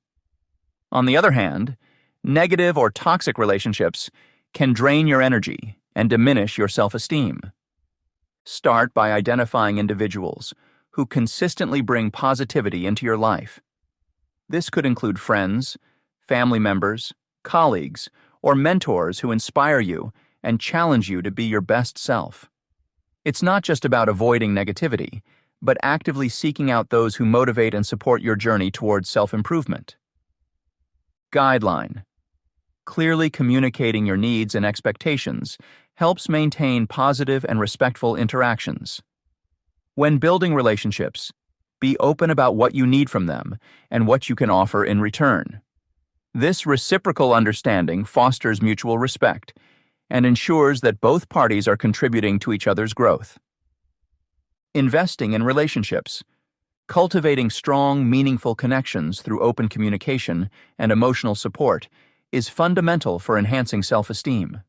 On the other hand, negative or toxic relationships can drain your energy and diminish your self-esteem. Start by identifying individuals who consistently bring positivity into your life. This could include friends, family members, colleagues, or mentors who inspire you and challenge you to be your best self. It's not just about avoiding negativity, but actively seeking out those who motivate and support your journey towards self-improvement. Guideline. Clearly communicating your needs and expectations helps maintain positive and respectful interactions. When building relationships, be open about what you need from them and what you can offer in return. This reciprocal understanding fosters mutual respect and ensures that both parties are contributing to each other's growth. Investing in relationships. Cultivating strong, meaningful connections through open communication and emotional support is fundamental for enhancing self-esteem.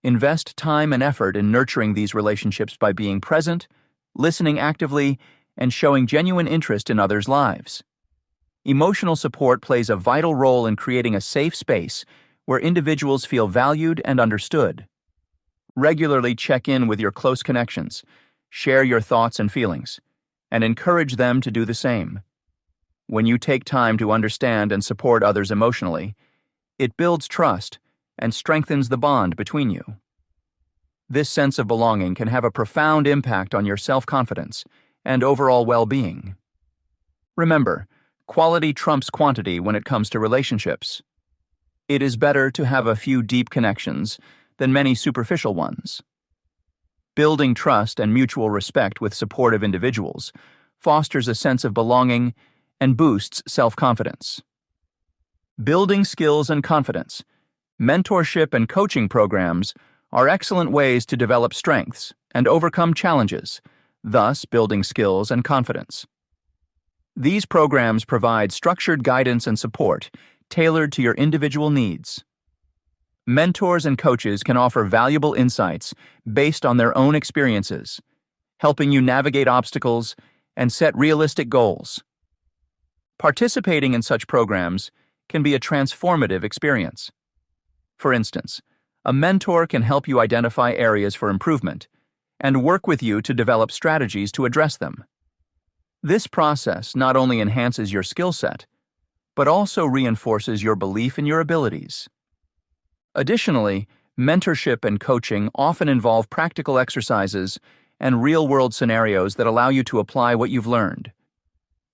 Invest time and effort in nurturing these relationships by being present, listening actively, and showing genuine interest in others' lives. Emotional support plays a vital role in creating a safe space where individuals feel valued and understood. Regularly check in with your close connections, share your thoughts and feelings, and encourage them to do the same. When you take time to understand and support others emotionally, it builds trust and strengthens the bond between you. This sense of belonging can have a profound impact on your self-confidence and overall well-being. Remember, quality trumps quantity when it comes to relationships. It is better to have a few deep connections than many superficial ones. Building trust and mutual respect with supportive individuals fosters a sense of belonging and boosts self-confidence. Building skills and confidence. Mentorship and coaching programs are excellent ways to develop strengths and overcome challenges, thus building skills and confidence. These programs provide structured guidance and support tailored to your individual needs. Mentors and coaches can offer valuable insights based on their own experiences, helping you navigate obstacles and set realistic goals. Participating in such programs can be a transformative experience. For instance, a mentor can help you identify areas for improvement and work with you to develop strategies to address them. This process not only enhances your skill set, but also reinforces your belief in your abilities. Additionally, mentorship and coaching often involve practical exercises and real-world scenarios that allow you to apply what you've learned.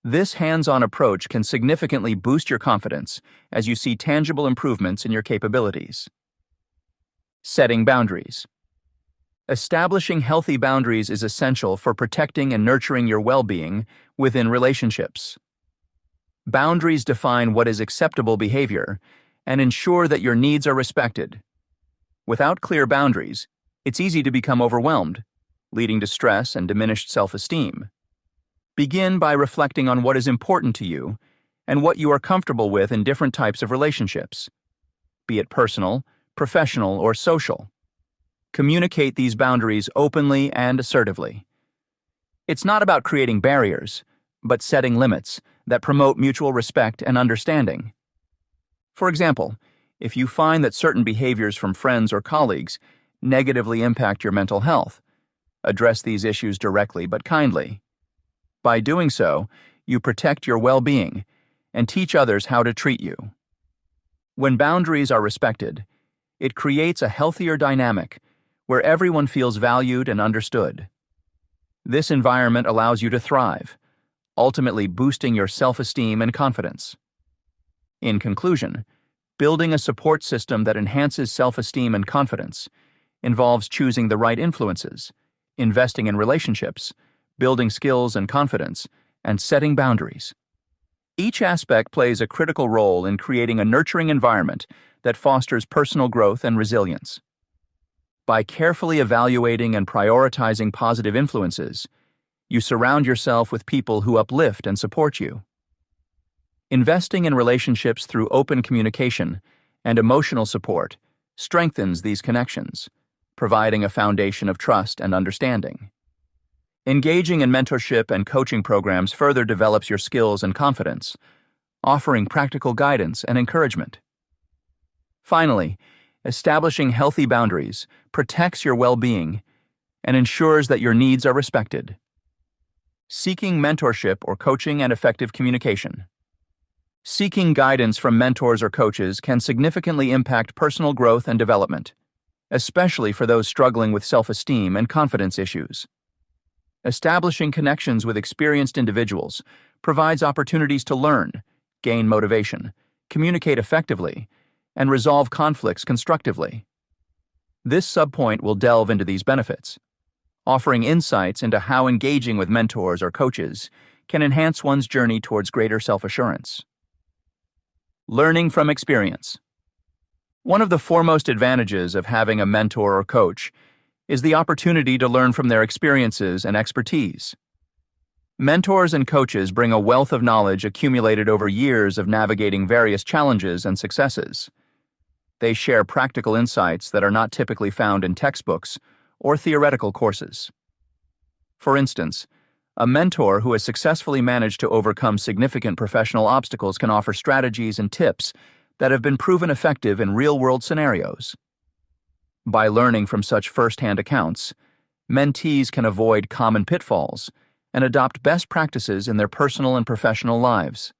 This hands-on approach can significantly boost your confidence as you see tangible improvements in your capabilities. Setting boundaries. Establishing healthy boundaries is essential for protecting and nurturing your well-being within relationships. Boundaries define what is acceptable behavior and ensure that your needs are respected. Without clear boundaries, it's easy to become overwhelmed, leading to stress and diminished self-esteem. Begin by reflecting on what is important to you and what you are comfortable with in different types of relationships, be it personal, professional, or social. Communicate these boundaries openly and assertively. It's not about creating barriers, but setting limits that promote mutual respect and understanding. For example, if you find that certain behaviors from friends or colleagues negatively impact your mental health, address these issues directly but kindly. By doing so, you protect your well-being and teach others how to treat you. When boundaries are respected, it creates a healthier dynamic where everyone feels valued and understood. This environment allows you to thrive, ultimately boosting your self-esteem and confidence. In conclusion, building a support system that enhances self-esteem and confidence involves choosing the right influences, investing in relationships, building skills and confidence, and setting boundaries. Each aspect plays a critical role in creating a nurturing environment that fosters personal growth and resilience. By carefully evaluating and prioritizing positive influences, you surround yourself with people who uplift and support you. Investing in relationships through open communication and emotional support strengthens these connections, providing a foundation of trust and understanding. Engaging in mentorship and coaching programs further develops your skills and confidence, offering practical guidance and encouragement. Finally, establishing healthy boundaries protects your well-being and ensures that your needs are respected. Seeking mentorship or coaching and effective communication. Seeking guidance from mentors or coaches can significantly impact personal growth and development, especially for those struggling with self-esteem and confidence issues. Establishing connections with experienced individuals provides opportunities to learn, gain motivation, communicate effectively, and resolve conflicts constructively. This subpoint will delve into these benefits, offering insights into how engaging with mentors or coaches can enhance one's journey towards greater self-assurance. Learning from experience. One of the foremost advantages of having a mentor or coach is the opportunity to learn from their experiences and expertise. Mentors and coaches bring a wealth of knowledge accumulated over years of navigating various challenges and successes. They share practical insights that are not typically found in textbooks or theoretical courses. For instance, a mentor who has successfully managed to overcome significant professional obstacles can offer strategies and tips that have been proven effective in real-world scenarios. By learning from such first-hand accounts, mentees can avoid common pitfalls and adopt best practices in their personal and professional lives.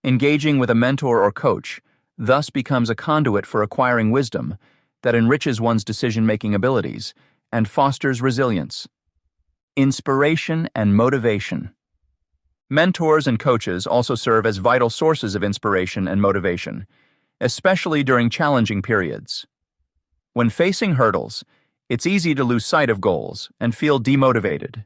Engaging with a mentor or coach thus becomes a conduit for acquiring wisdom that enriches one's decision-making abilities and fosters resilience. Inspiration and motivation. Mentors and coaches also serve as vital sources of inspiration and motivation, especially during challenging periods. When facing hurdles, it's easy to lose sight of goals and feel demotivated.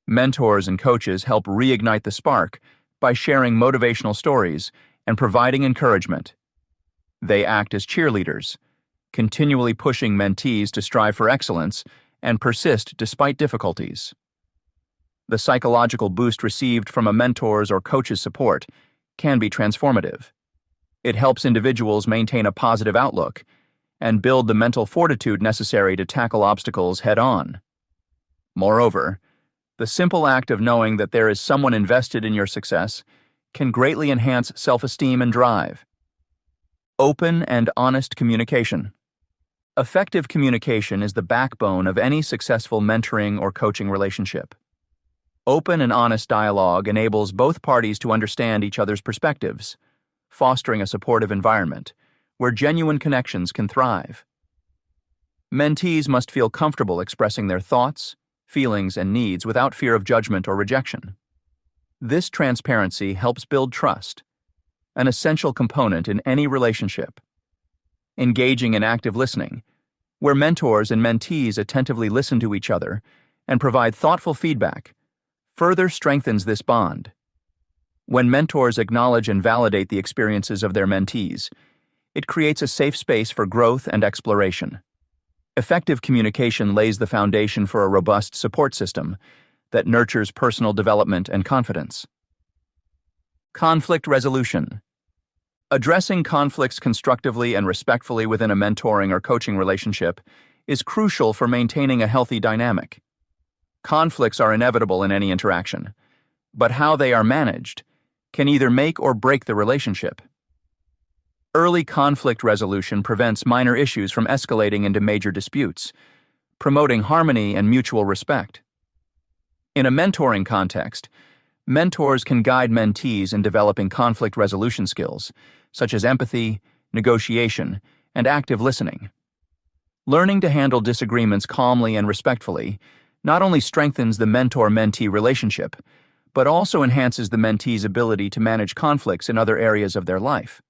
Mentors and coaches help reignite the spark by sharing motivational stories and providing encouragement. They act as cheerleaders, continually pushing mentees to strive for excellence and persist despite difficulties. The psychological boost received from a mentor's or coach's support can be transformative. It helps individuals maintain a positive outlook and build the mental fortitude necessary to tackle obstacles head-on. Moreover, the simple act of knowing that there is someone invested in your success can greatly enhance self-esteem and drive. Open and honest communication. Effective communication is the backbone of any successful mentoring or coaching relationship. Open and honest dialogue enables both parties to understand each other's perspectives, fostering a supportive environment where genuine connections can thrive. Mentees must feel comfortable expressing their thoughts, feelings, and needs without fear of judgment or rejection. This transparency helps build trust, an essential component in any relationship. Engaging in active listening, where mentors and mentees attentively listen to each other and provide thoughtful feedback, further strengthens this bond. When mentors acknowledge and validate the experiences of their mentees, it creates a safe space for growth and exploration. Effective communication lays the foundation for a robust support system that nurtures personal development and confidence. Conflict resolution. Addressing conflicts constructively and respectfully within a mentoring or coaching relationship is crucial for maintaining a healthy dynamic. Conflicts are inevitable in any interaction, but how they are managed can either make or break the relationship. Early conflict resolution prevents minor issues from escalating into major disputes, promoting harmony and mutual respect. In a mentoring context, mentors can guide mentees in developing conflict resolution skills, such as empathy, negotiation, and active listening. Learning to handle disagreements calmly and respectfully not only strengthens the mentor-mentee relationship, but also enhances the mentee's ability to manage conflicts in other areas of their life.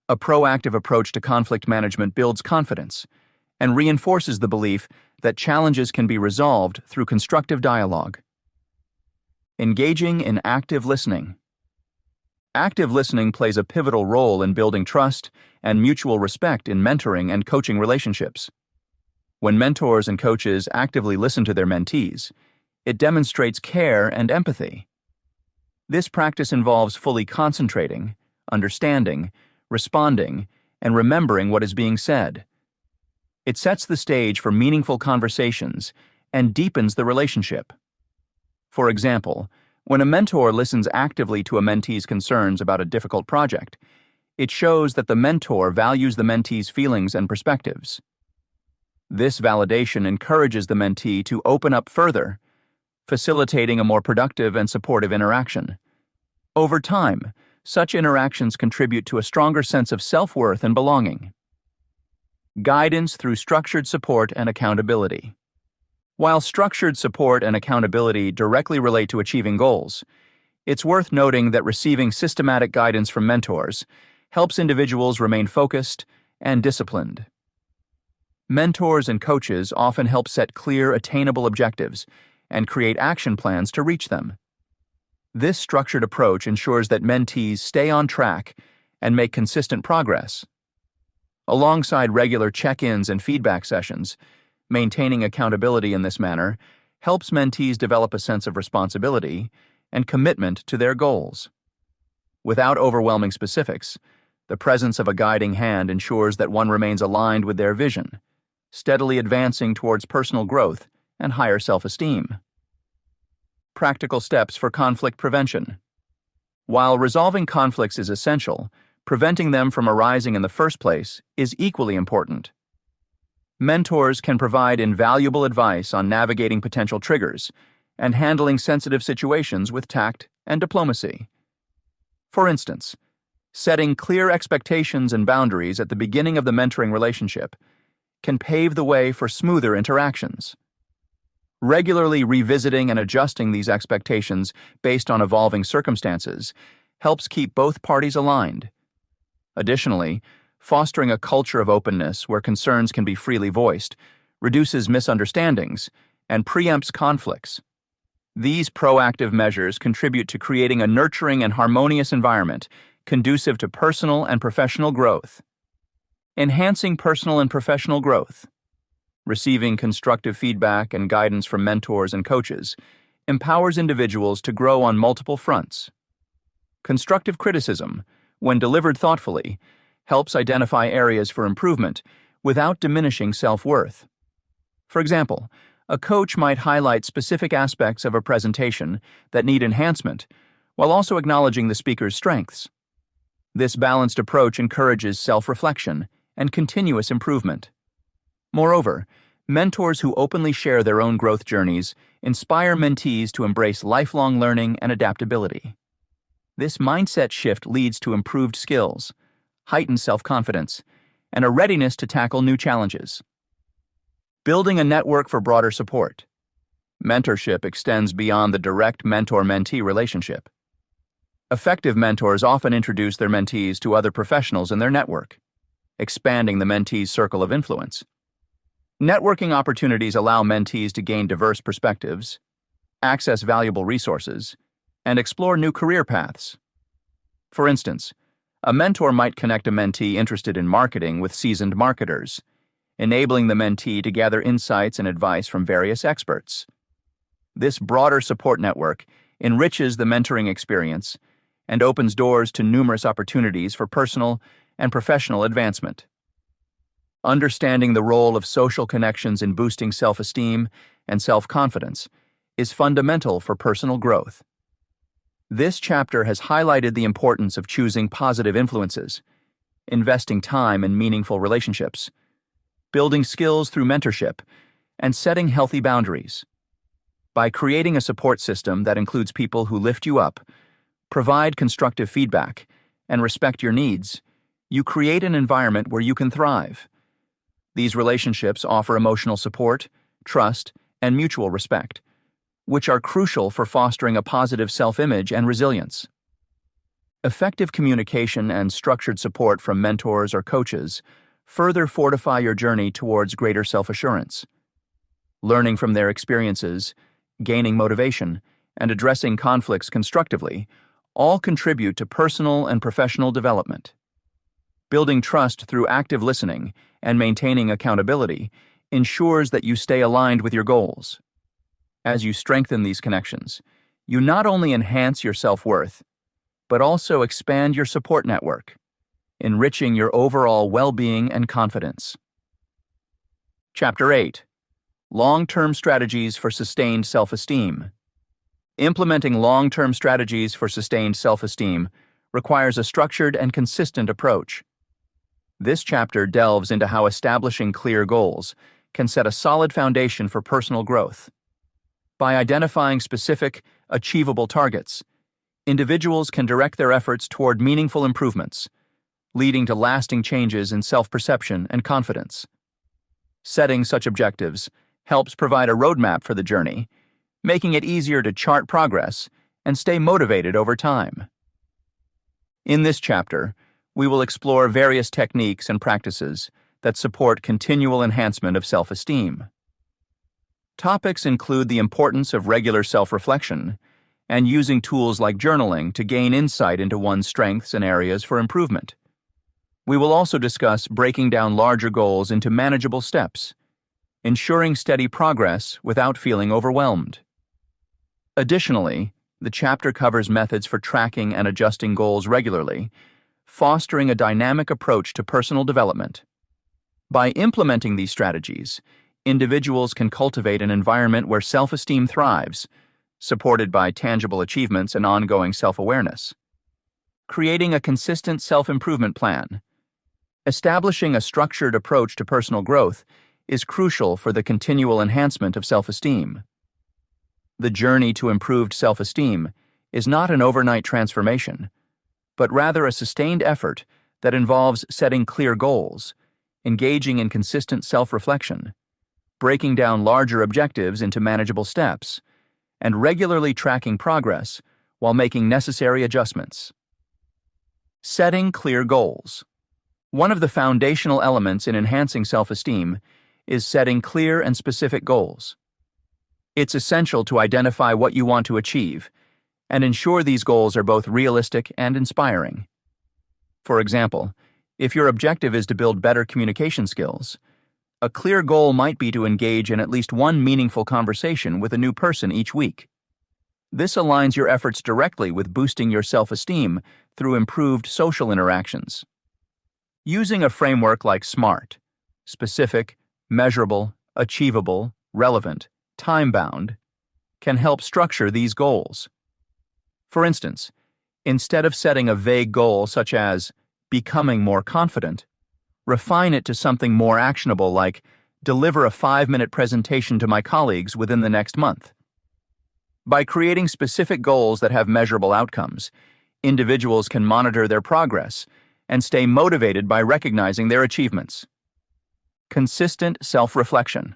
A proactive approach to conflict management builds confidence and reinforces the belief that challenges can be resolved through constructive dialogue. Engaging in active listening. Active listening plays a pivotal role in building trust and mutual respect in mentoring and coaching relationships. When mentors and coaches actively listen to their mentees, it demonstrates care and empathy. This practice involves fully concentrating, understanding, responding, and remembering what is being said. It sets the stage for meaningful conversations and deepens the relationship. For example, when a mentor listens actively to a mentee's concerns about a difficult project, it shows that the mentor values the mentee's feelings and perspectives. This validation encourages the mentee to open up further, facilitating a more productive and supportive interaction. Over time, such interactions contribute to a stronger sense of self-worth and belonging. Guidance through structured support and accountability. While structured support and accountability directly relate to achieving goals, it's worth noting that receiving systematic guidance from mentors helps individuals remain focused and disciplined. Mentors and coaches often help set clear, attainable objectives and create action plans to reach them. This structured approach ensures that mentees stay on track and make consistent progress. Alongside regular check-ins and feedback sessions, maintaining accountability in this manner helps mentees develop a sense of responsibility and commitment to their goals. Without overwhelming specifics, the presence of a guiding hand ensures that one remains aligned with their vision, steadily advancing towards personal growth and higher self-esteem. Practical steps for conflict prevention. While resolving conflicts is essential, preventing them from arising in the first place is equally important. Mentors can provide invaluable advice on navigating potential triggers and handling sensitive situations with tact and diplomacy. For instance, setting clear expectations and boundaries at the beginning of the mentoring relationship can pave the way for smoother interactions. Regularly revisiting and adjusting these expectations based on evolving circumstances helps keep both parties aligned. Additionally, fostering a culture of openness where concerns can be freely voiced reduces misunderstandings and preempts conflicts. These proactive measures contribute to creating a nurturing and harmonious environment conducive to personal and professional growth. Enhancing personal and professional growth. Receiving constructive feedback and guidance from mentors and coaches empowers individuals to grow on multiple fronts. Constructive criticism, when delivered thoughtfully, helps identify areas for improvement without diminishing self-worth. For example, a coach might highlight specific aspects of a presentation that need enhancement while also acknowledging the speaker's strengths. This balanced approach encourages self-reflection and continuous improvement. Moreover, mentors who openly share their own growth journeys inspire mentees to embrace lifelong learning and adaptability. This mindset shift leads to improved skills, heightened self-confidence, and a readiness to tackle new challenges. Building a network for broader support. Mentorship extends beyond the direct mentor-mentee relationship. Effective mentors often introduce their mentees to other professionals in their network, expanding the mentee's circle of influence. Networking opportunities allow mentees to gain diverse perspectives, access valuable resources, and explore new career paths. For instance, a mentor might connect a mentee interested in marketing with seasoned marketers, enabling the mentee to gather insights and advice from various experts. This broader support network enriches the mentoring experience and opens doors to numerous opportunities for personal and professional advancement. Understanding the role of social connections in boosting self-esteem and self-confidence is fundamental for personal growth. This chapter has highlighted the importance of choosing positive influences, investing time in meaningful relationships, building skills through mentorship, and setting healthy boundaries. By creating a support system that includes people who lift you up, provide constructive feedback, and respect your needs, you create an environment where you can thrive. These relationships offer emotional support, trust, and mutual respect, which are crucial for fostering a positive self-image and resilience. Effective communication and structured support from mentors or coaches further fortify your journey towards greater self-assurance. Learning from their experiences, gaining motivation, and addressing conflicts constructively all contribute to personal and professional development. Building trust through active listening and maintaining accountability ensures that you stay aligned with your goals. As you strengthen these connections, you not only enhance your self-worth, but also expand your support network, enriching your overall well-being and confidence. Chapter 8. Long-term strategies for sustained self-esteem. Implementing long-term strategies for sustained self-esteem requires a structured and consistent approach. This chapter delves into how establishing clear goals can set a solid foundation for personal growth. By identifying specific, achievable targets, individuals can direct their efforts toward meaningful improvements, leading to lasting changes in self-perception and confidence. Setting such objectives helps provide a roadmap for the journey, making it easier to chart progress and stay motivated over time. In this chapter, we will explore various techniques and practices that support continual enhancement of self-esteem. Topics include the importance of regular self-reflection and using tools like journaling to gain insight into one's strengths and areas for improvement. We will also discuss breaking down larger goals into manageable steps, ensuring steady progress without feeling overwhelmed. Additionally, the chapter covers methods for tracking and adjusting goals regularly, fostering a dynamic approach to personal development. By implementing these strategies, individuals can cultivate an environment where self-esteem thrives, supported by tangible achievements and ongoing self-awareness. Creating a consistent self-improvement plan. Establishing a structured approach to personal growth is crucial for the continual enhancement of self-esteem. The journey to improved self-esteem is not an overnight transformation, but rather a sustained effort that involves setting clear goals, engaging in consistent self-reflection, breaking down larger objectives into manageable steps, and regularly tracking progress while making necessary adjustments. Setting clear goals. One of the foundational elements in enhancing self-esteem is setting clear and specific goals. It's essential to identify what you want to achieve and ensure these goals are both realistic and inspiring. For example, if your objective is to build better communication skills, a clear goal might be to engage in at least one meaningful conversation with a new person each week. This aligns your efforts directly with boosting your self-esteem through improved social interactions. Using a framework like SMART, specific, measurable, achievable, relevant, time-bound, can help structure these goals. For instance, instead of setting a vague goal such as becoming more confident, refine it to something more actionable like deliver a 5-minute presentation to my colleagues within the next month. By creating specific goals that have measurable outcomes, individuals can monitor their progress and stay motivated by recognizing their achievements. Consistent self-reflection.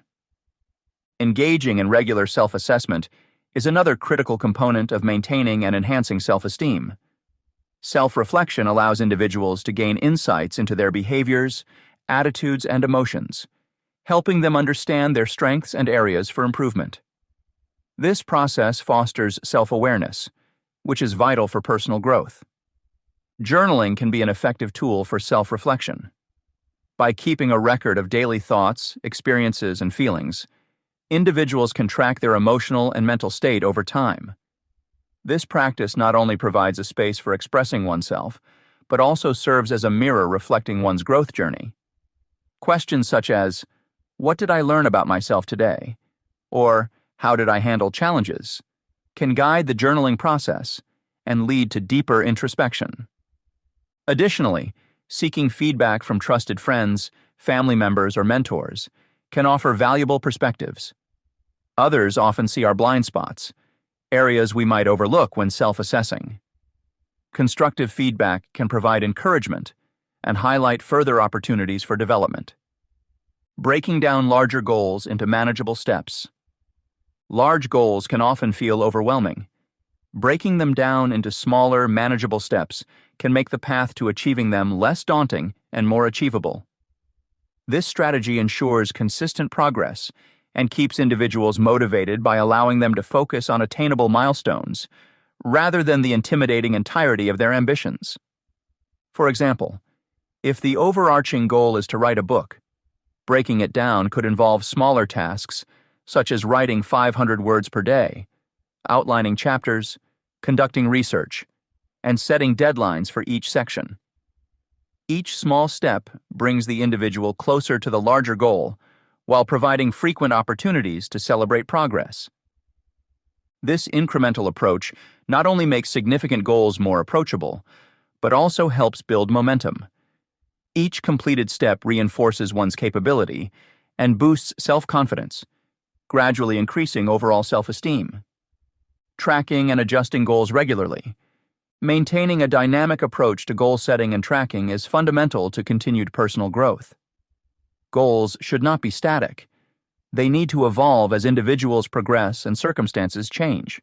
Engaging in regular self-assessment is another critical component of maintaining and enhancing self-esteem. Self-reflection allows individuals to gain insights into their behaviors, attitudes, and emotions, helping them understand their strengths and areas for improvement. This process fosters self-awareness, which is vital for personal growth. Journaling can be an effective tool for self-reflection. By keeping a record of daily thoughts, experiences, and feelings, individuals can track their emotional and mental state over time. This practice not only provides a space for expressing oneself, but also serves as a mirror reflecting one's growth journey. Questions such as, "What did I learn about myself today?" or "How did I handle challenges?" can guide the journaling process and lead to deeper introspection. Additionally, seeking feedback from trusted friends, family members, or mentors can offer valuable perspectives. Others often see our blind spots, areas we might overlook when self-assessing. Constructive feedback can provide encouragement and highlight further opportunities for development. Breaking down larger goals into manageable steps. Large goals can often feel overwhelming. Breaking them down into smaller, manageable steps can make the path to achieving them less daunting and more achievable. This strategy ensures consistent progress and keeps individuals motivated by allowing them to focus on attainable milestones rather than the intimidating entirety of their ambitions. For example, if the overarching goal is to write a book, breaking it down could involve smaller tasks such as writing 500 words per day, outlining chapters, conducting research, and setting deadlines for each section. Each small step brings the individual closer to the larger goal while providing frequent opportunities to celebrate progress. This incremental approach not only makes significant goals more approachable, but also helps build momentum. Each completed step reinforces one's capability and boosts self-confidence, gradually increasing overall self-esteem. Tracking and adjusting goals regularly. Maintaining a dynamic approach to goal setting and tracking is fundamental to continued personal growth. Goals should not be static. They need to evolve as individuals progress and circumstances change.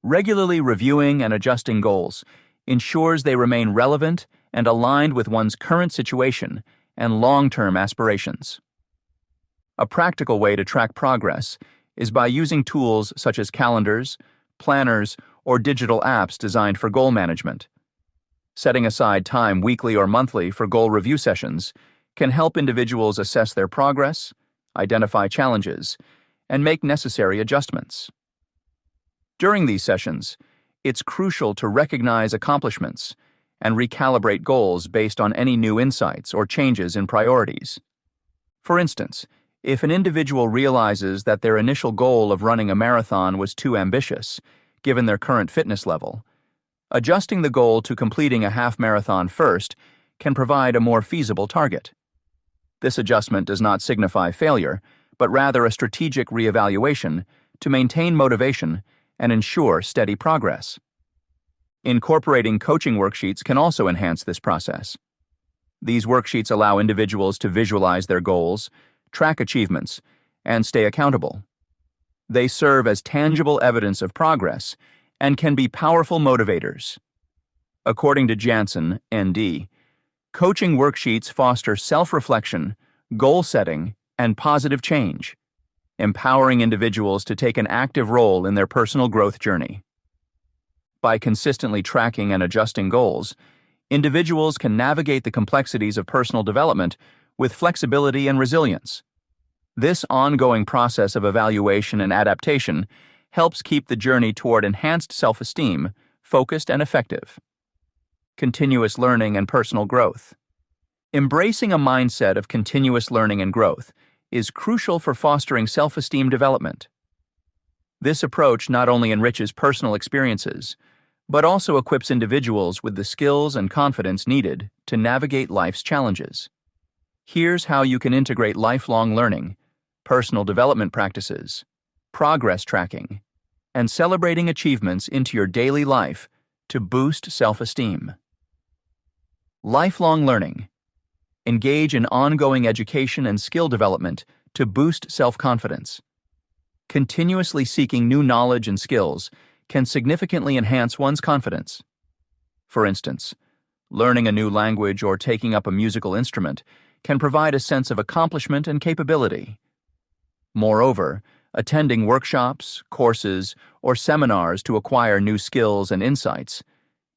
Regularly reviewing and adjusting goals ensures they remain relevant and aligned with one's current situation and long-term aspirations. A practical way to track progress is by using tools such as calendars, planners, or digital apps designed for goal management. Setting aside time weekly or monthly for goal review sessions can help individuals assess their progress, identify challenges, and make necessary adjustments. During these sessions, it's crucial to recognize accomplishments and recalibrate goals based on any new insights or changes in priorities. For instance, if an individual realizes that their initial goal of running a marathon was too ambitious, given their current fitness level, adjusting the goal to completing a half marathon first can provide a more feasible target. This adjustment does not signify failure, but rather a strategic reevaluation to maintain motivation and ensure steady progress. Incorporating coaching worksheets can also enhance this process. These worksheets allow individuals to visualize their goals, track achievements, and stay accountable. They serve as tangible evidence of progress and can be powerful motivators. According to Jansen, ND, coaching worksheets foster self-reflection, goal setting, and positive change, empowering individuals to take an active role in their personal growth journey. By consistently tracking and adjusting goals, individuals can navigate the complexities of personal development with flexibility and resilience. This ongoing process of evaluation and adaptation helps keep the journey toward enhanced self-esteem focused and effective. Continuous learning and personal growth. Embracing a mindset of continuous learning and growth is crucial for fostering self-esteem development. This approach not only enriches personal experiences, but also equips individuals with the skills and confidence needed to navigate life's challenges. Here's how you can integrate lifelong learning, personal development practices, progress tracking, and celebrating achievements into your daily life to boost self-esteem. Lifelong learning. Engage in ongoing education and skill development to boost self-confidence. Continuously seeking new knowledge and skills can significantly enhance one's confidence. For instance, learning a new language or taking up a musical instrument can provide a sense of accomplishment and capability. Moreover, attending workshops, courses, or seminars to acquire new skills and insights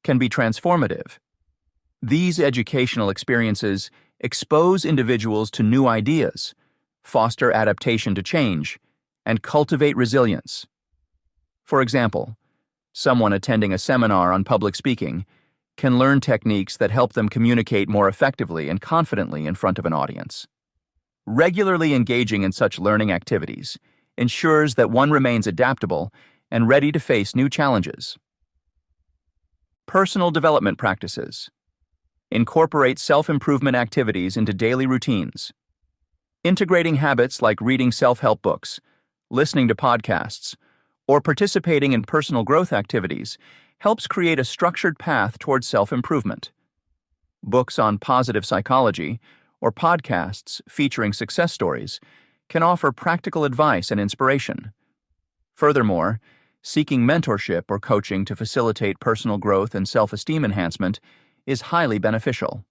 can be transformative. These educational experiences expose individuals to new ideas, foster adaptation to change, and cultivate resilience. For example, someone attending a seminar on public speaking can learn techniques that help them communicate more effectively and confidently in front of an audience. Regularly engaging in such learning activities ensures that one remains adaptable and ready to face new challenges. Personal development practices. Incorporate self-improvement activities into daily routines. Integrating habits like reading self-help books, listening to podcasts, or participating in personal growth activities helps create a structured path towards self-improvement. Books on positive psychology or podcasts featuring success stories can offer practical advice and inspiration. Furthermore, seeking mentorship or coaching to facilitate personal growth and self-esteem enhancement is highly beneficial.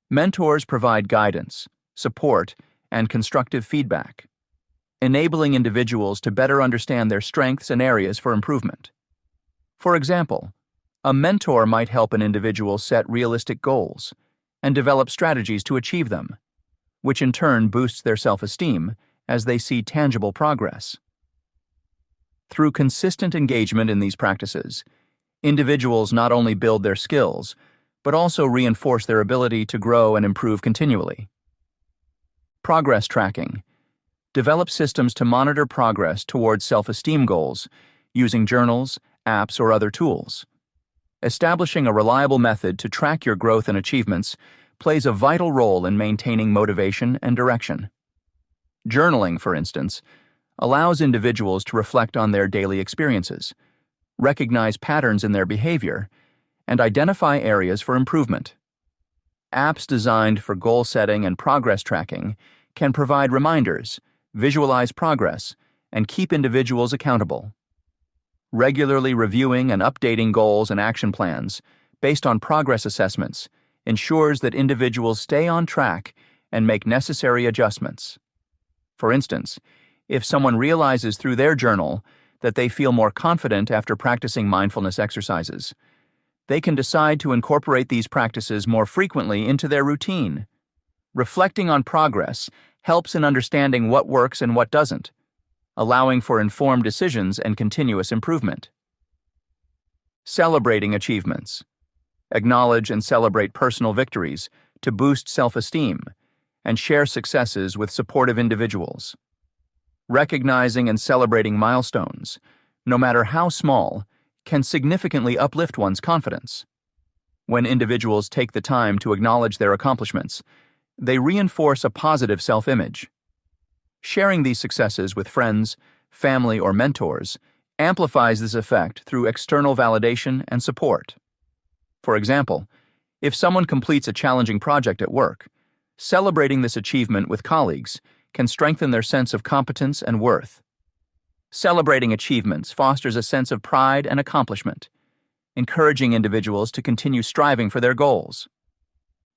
Mentors provide guidance, support, and constructive feedback, enabling individuals to better understand their strengths and areas for improvement. For example, a mentor might help an individual set realistic goals and develop strategies to achieve them, which in turn boosts their self-esteem as they see tangible progress. Through consistent engagement in these practices, individuals not only build their skills, but also reinforce their ability to grow and improve continually. Progress tracking. Develop systems to monitor progress towards self-esteem goals using journals, apps, or other tools. Establishing a reliable method to track your growth and achievements plays a vital role in maintaining motivation and direction. Journaling, for instance, allows individuals to reflect on their daily experiences, recognize patterns in their behavior, and identify areas for improvement. Apps designed for goal setting and progress tracking can provide reminders, visualize progress, and keep individuals accountable. Regularly reviewing and updating goals and action plans based on progress assessments ensures that individuals stay on track and make necessary adjustments. For instance, if someone realizes through their journal that they feel more confident after practicing mindfulness exercises, they can decide to incorporate these practices more frequently into their routine. Reflecting on progress helps in understanding what works and what doesn't, allowing for informed decisions and continuous improvement. Celebrating achievements. Acknowledge and celebrate personal victories to boost self-esteem and share successes with supportive individuals. Recognizing and celebrating milestones, no matter how small, can significantly uplift one's confidence. When individuals take the time to acknowledge their accomplishments, they reinforce a positive self-image. Sharing these successes with friends, family, or mentors amplifies this effect through external validation and support. For example, if someone completes a challenging project at work, celebrating this achievement with colleagues can strengthen their sense of competence and worth. Celebrating achievements fosters a sense of pride and accomplishment, encouraging individuals to continue striving for their goals.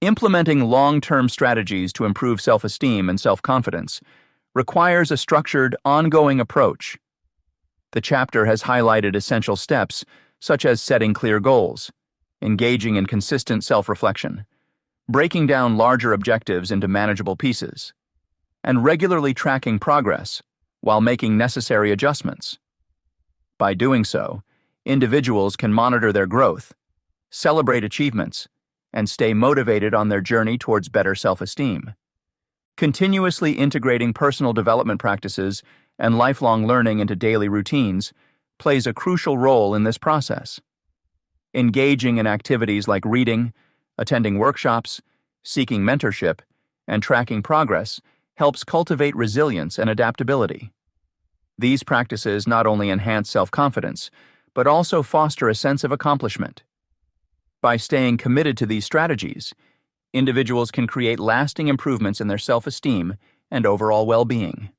Implementing long-term strategies to improve self-esteem and self-confidence requires a structured, ongoing approach. The chapter has highlighted essential steps such as setting clear goals, engaging in consistent self-reflection, breaking down larger objectives into manageable pieces, and regularly tracking progress while making necessary adjustments. By doing so, individuals can monitor their growth, celebrate achievements, and stay motivated on their journey towards better self-esteem. Continuously integrating personal development practices and lifelong learning into daily routines plays a crucial role in this process. Engaging in activities like reading, attending workshops, seeking mentorship, and tracking progress helps cultivate resilience and adaptability. These practices not only enhance self-confidence, but also foster a sense of accomplishment. By staying committed to these strategies, individuals can create lasting improvements in their self-esteem and overall well-being.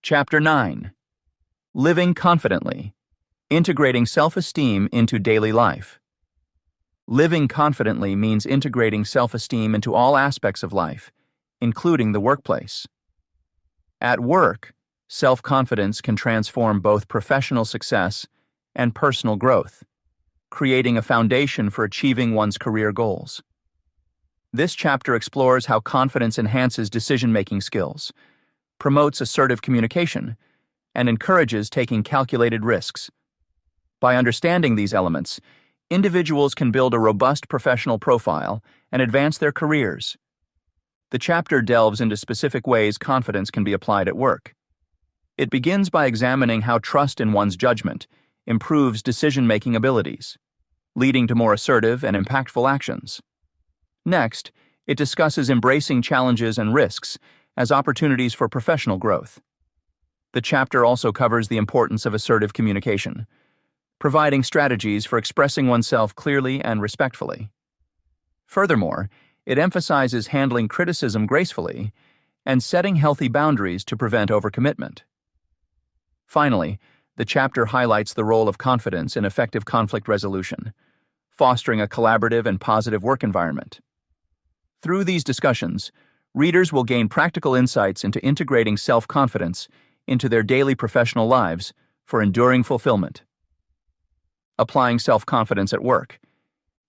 Chapter 9. Living Confidently. Integrating self-esteem into daily life. Living confidently means integrating self-esteem into all aspects of life, including the workplace. At work, self-confidence can transform both professional success and personal growth, creating a foundation for achieving one's career goals. This chapter explores how confidence enhances decision-making skills, promotes assertive communication, and encourages taking calculated risks. By understanding these elements, individuals can build a robust professional profile and advance their careers. The chapter delves into specific ways confidence can be applied at work. It begins by examining how trust in one's judgment improves decision-making abilities, leading to more assertive and impactful actions. Next, it discusses embracing challenges and risks as opportunities for professional growth. The chapter also covers the importance of assertive communication, providing strategies for expressing oneself clearly and respectfully. Furthermore, it emphasizes handling criticism gracefully and setting healthy boundaries to prevent overcommitment. Finally, the chapter highlights the role of confidence in effective conflict resolution, fostering a collaborative and positive work environment. Through these discussions, readers will gain practical insights into integrating self-confidence into their daily professional lives for enduring fulfillment. Applying self-confidence at work.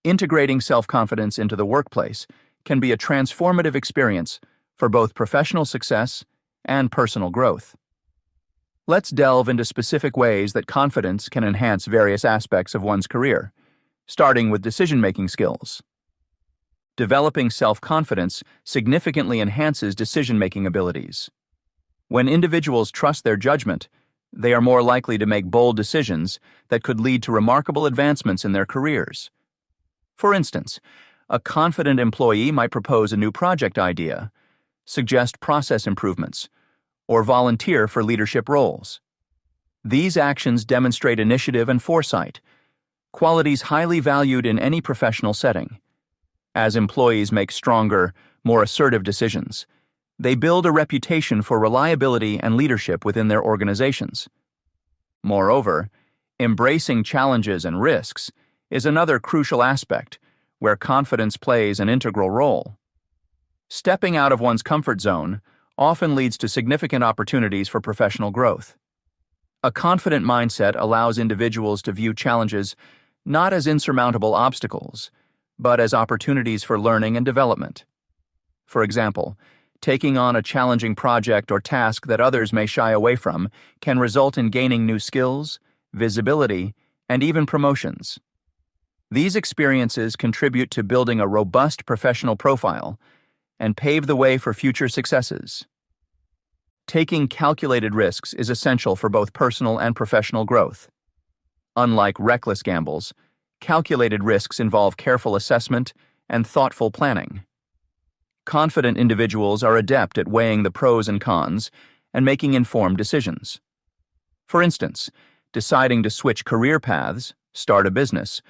Integrating self-confidence into the workplace can be a transformative experience for both professional success and personal growth. Let's delve into specific ways that confidence can enhance various aspects of one's career, starting with decision-making skills. Developing self-confidence significantly enhances decision-making abilities. When individuals trust their judgment, they are more likely to make bold decisions that could lead to remarkable advancements in their careers. For instance, a confident employee might propose a new project idea, suggest process improvements, or volunteer for leadership roles. These actions demonstrate initiative and foresight, qualities highly valued in any professional setting. As employees make stronger, more assertive decisions, they build a reputation for reliability and leadership within their organizations. Moreover, embracing challenges and risks is another crucial aspect where confidence plays an integral role. Stepping out of one's comfort zone often leads to significant opportunities for professional growth. A confident mindset allows individuals to view challenges not as insurmountable obstacles, but as opportunities for learning and development. For example, taking on a challenging project or task that others may shy away from can result in gaining new skills, visibility, and even promotions. These experiences contribute to building a robust professional profile and pave the way for future successes. Taking calculated risks is essential for both personal and professional growth. Unlike reckless gambles, calculated risks involve careful assessment and thoughtful planning. Confident individuals are adept at weighing the pros and cons and making informed decisions. For instance, deciding to switch career paths, start a business,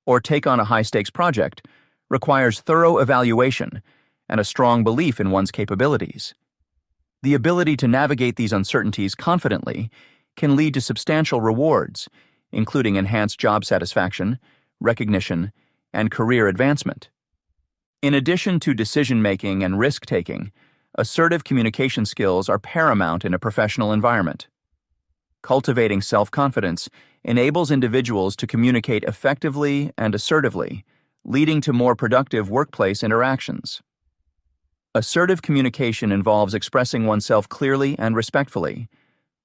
or take on a high-stakes project requires thorough evaluation and a strong belief in one's capabilities. The ability to navigate these uncertainties confidently can lead to substantial rewards, including enhanced job satisfaction, recognition, and career advancement. In addition to decision-making and risk-taking, assertive communication skills are paramount in a professional environment. Cultivating self-confidence enables individuals to communicate effectively and assertively, leading to more productive workplace interactions. Assertive communication involves expressing oneself clearly and respectfully,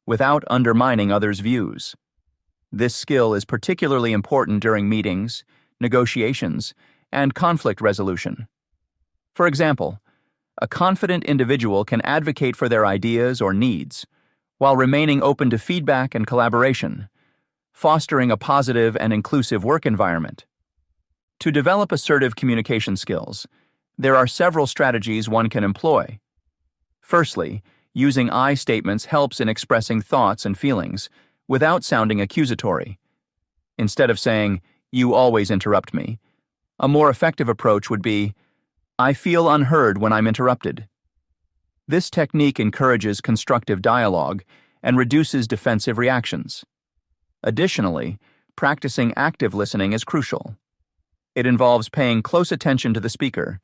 without undermining others' views. This skill is particularly important during meetings, negotiations, and conflict resolution. For example, a confident individual can advocate for their ideas or needs, while remaining open to feedback and collaboration, fostering a positive and inclusive work environment. To develop assertive communication skills, there are several strategies one can employ. Firstly, using I statements helps in expressing thoughts and feelings without sounding accusatory. Instead of saying, "You always interrupt me," a more effective approach would be, "I feel unheard when I'm interrupted." This technique encourages constructive dialogue and reduces defensive reactions. Additionally, practicing active listening is crucial. It involves paying close attention to the speaker,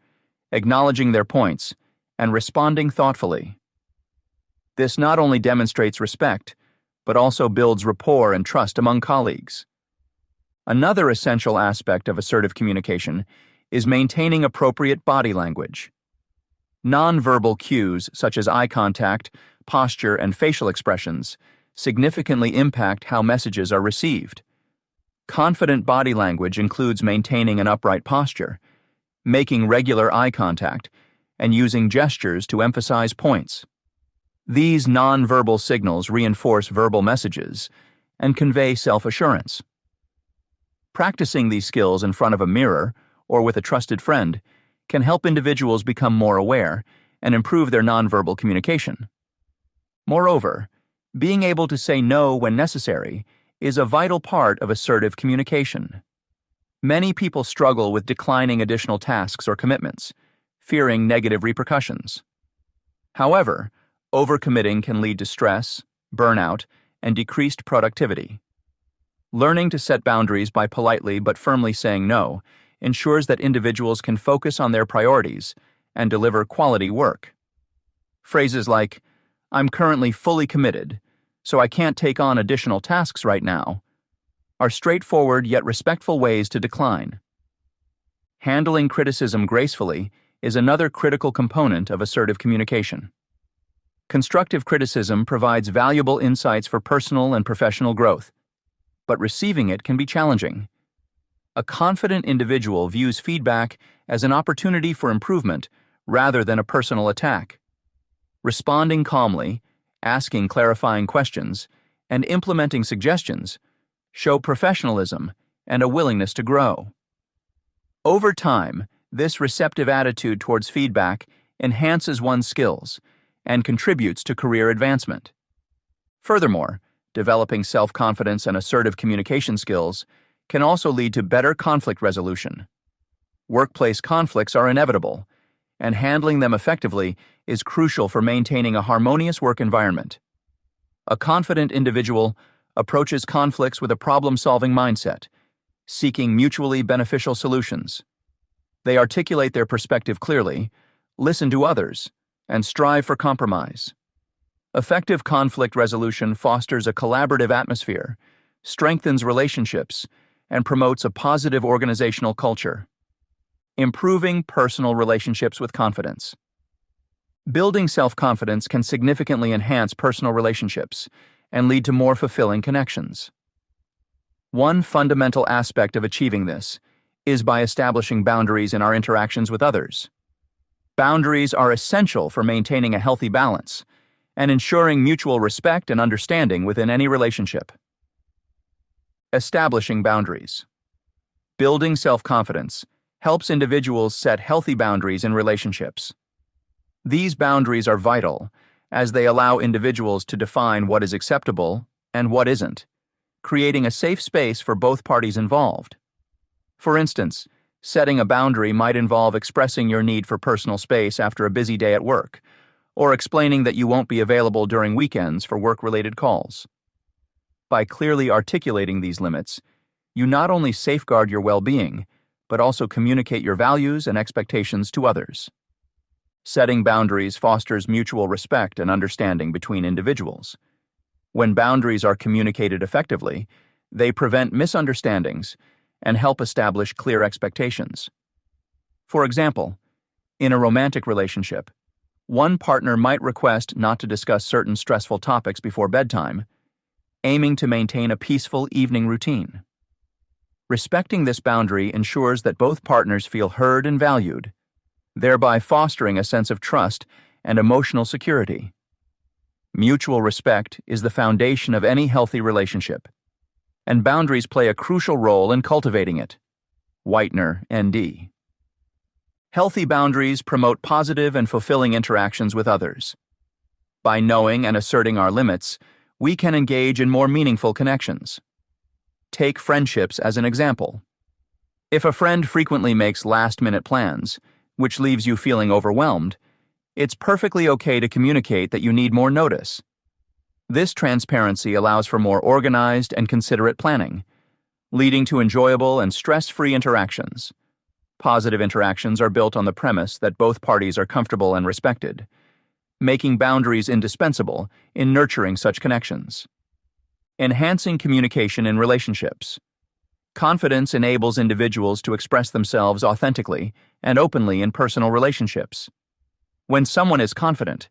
acknowledging their points, and responding thoughtfully. This not only demonstrates respect, but also builds rapport and trust among colleagues. Another essential aspect of assertive communication is maintaining appropriate body language. Nonverbal cues such as eye contact, posture, and facial expressions significantly impact how messages are received. Confident body language includes maintaining an upright posture, making regular eye contact, and using gestures to emphasize points. These nonverbal signals reinforce verbal messages and convey self-assurance. Practicing these skills in front of a mirror or with a trusted friend can help individuals become more aware and improve their nonverbal communication. Moreover, being able to say no when necessary is a vital part of assertive communication. Many people struggle with declining additional tasks or commitments, fearing negative repercussions. However, overcommitting can lead to stress, burnout, and decreased productivity. Learning to set boundaries by politely but firmly saying no ensures that individuals can focus on their priorities and deliver quality work. Phrases like, "I'm currently fully committed, so I can't take on additional tasks right now," are straightforward yet respectful ways to decline. Handling criticism gracefully is another critical component of assertive communication. Constructive criticism provides valuable insights for personal and professional growth, but receiving it can be challenging. A confident individual views feedback as an opportunity for improvement rather than a personal attack. Responding calmly, asking clarifying questions, and implementing suggestions show professionalism and a willingness to grow. Over time, this receptive attitude towards feedback enhances one's skills and contributes to career advancement. Furthermore, developing self-confidence and assertive communication skills can also lead to better conflict resolution. Workplace conflicts are inevitable, and handling them effectively is crucial for maintaining a harmonious work environment. A confident individual approaches conflicts with a problem-solving mindset, seeking mutually beneficial solutions. They articulate their perspective clearly, listen to others, and strive for compromise. Effective conflict resolution fosters a collaborative atmosphere, strengthens relationships, and promotes a positive organizational culture. Improving personal relationships with confidence. Building self-confidence can significantly enhance personal relationships and lead to more fulfilling connections. One fundamental aspect of achieving this is by establishing boundaries in our interactions with others. Boundaries are essential for maintaining a healthy balance and ensuring mutual respect and understanding within any relationship. Establishing boundaries. Building self-confidence helps individuals set healthy boundaries in relationships. These boundaries are vital as they allow individuals to define what is acceptable and what isn't, creating a safe space for both parties involved. For instance, setting a boundary might involve expressing your need for personal space after a busy day at work, or explaining that you won't be available during weekends for work-related calls. By clearly articulating these limits, you not only safeguard your well-being, but also communicate your values and expectations to others. Setting boundaries fosters mutual respect and understanding between individuals. When boundaries are communicated effectively, they prevent misunderstandings and help establish clear expectations. For example, in a romantic relationship, one partner might request not to discuss certain stressful topics before bedtime, aiming to maintain a peaceful evening routine. Respecting this boundary ensures that both partners feel heard and valued, thereby fostering a sense of trust and emotional security. Mutual respect is the foundation of any healthy relationship, and boundaries play a crucial role in cultivating it. Whitener, ND. Healthy boundaries promote positive and fulfilling interactions with others. By knowing and asserting our limits, we can engage in more meaningful connections. Take friendships as an example. If a friend frequently makes last-minute plans, which leaves you feeling overwhelmed, it's perfectly okay to communicate that you need more notice. This transparency allows for more organized and considerate planning, leading to enjoyable and stress-free interactions. Positive interactions are built on the premise that both parties are comfortable and respected, making boundaries indispensable in nurturing such connections. Enhancing communication in relationships. Confidence enables individuals to express themselves authentically and openly in personal relationships. When someone is confident,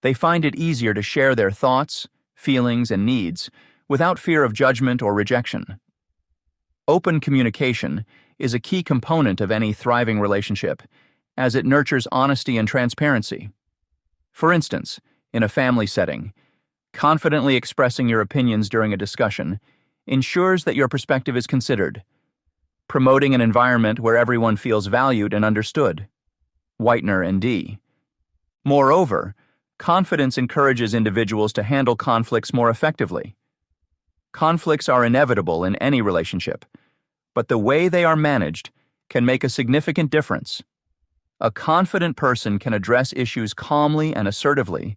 they find it easier to share their thoughts, feelings, and needs without fear of judgment or rejection. Open communication is a key component of any thriving relationship, as it nurtures honesty and transparency. For instance, in a family setting, confidently expressing your opinions during a discussion ensures that your perspective is considered, promoting an environment where everyone feels valued and understood. Whitener, ND. Moreover, confidence encourages individuals to handle conflicts more effectively. Conflicts are inevitable in any relationship, but the way they are managed can make a significant difference. A confident person can address issues calmly and assertively,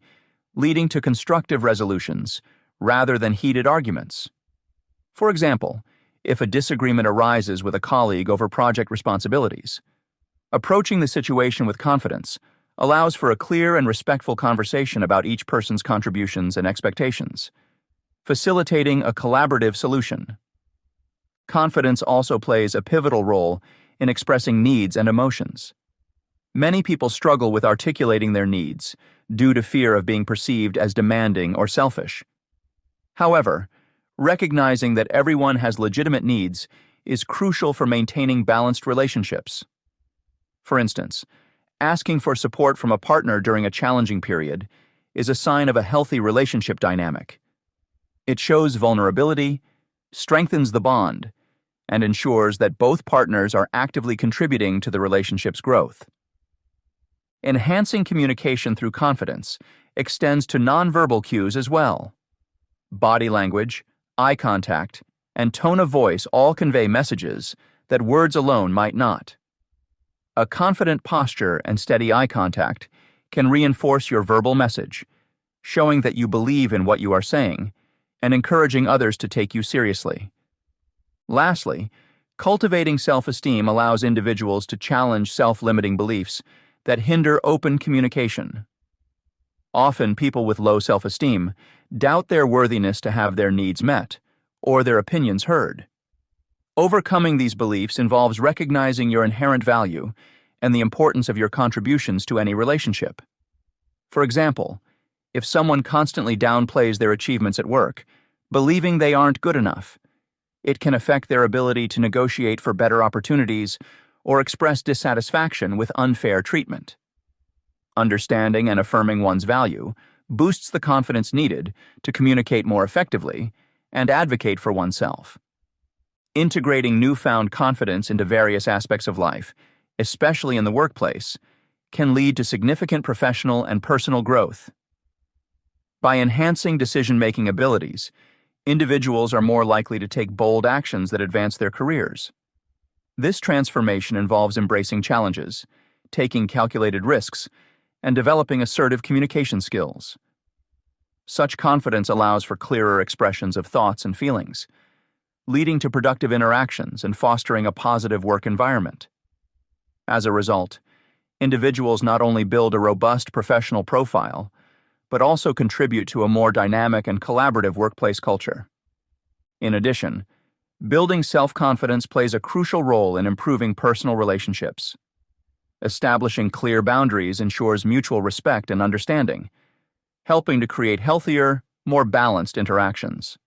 leading to constructive resolutions rather than heated arguments. For example, if a disagreement arises with a colleague over project responsibilities, approaching the situation with confidence allows for a clear and respectful conversation about each person's contributions and expectations, facilitating a collaborative solution. Confidence also plays a pivotal role in expressing needs and emotions. Many people struggle with articulating their needs due to fear of being perceived as demanding or selfish. However, recognizing that everyone has legitimate needs is crucial for maintaining balanced relationships. For instance, asking for support from a partner during a challenging period is a sign of a healthy relationship dynamic. It shows vulnerability, strengthens the bond, and ensures that both partners are actively contributing to the relationship's growth. Enhancing communication through confidence extends to nonverbal cues as well. Body language, eye contact, and tone of voice all convey messages that words alone might not. A confident posture and steady eye contact can reinforce your verbal message, showing that you believe in what you are saying and encouraging others to take you seriously. Lastly, cultivating self-esteem allows individuals to challenge self-limiting beliefs that hinder open communication. Often, people with low self-esteem doubt their worthiness to have their needs met or their opinions heard. Overcoming these beliefs involves recognizing your inherent value and the importance of your contributions to any relationship. For example, if someone constantly downplays their achievements at work, believing they aren't good enough, it can affect their ability to negotiate for better opportunities or express dissatisfaction with unfair treatment. Understanding and affirming one's value boosts the confidence needed to communicate more effectively and advocate for oneself. Integrating newfound confidence into various aspects of life, especially in the workplace, can lead to significant professional and personal growth. By enhancing decision-making abilities, individuals are more likely to take bold actions that advance their careers. This transformation involves embracing challenges, taking calculated risks, and developing assertive communication skills. Such confidence allows for clearer expressions of thoughts and feelings, leading to productive interactions and fostering a positive work environment. As a result, individuals not only build a robust professional profile, but also contribute to a more dynamic and collaborative workplace culture. In addition, building self-confidence plays a crucial role in improving personal relationships. Establishing clear boundaries ensures mutual respect and understanding, helping to create healthier, more balanced interactions.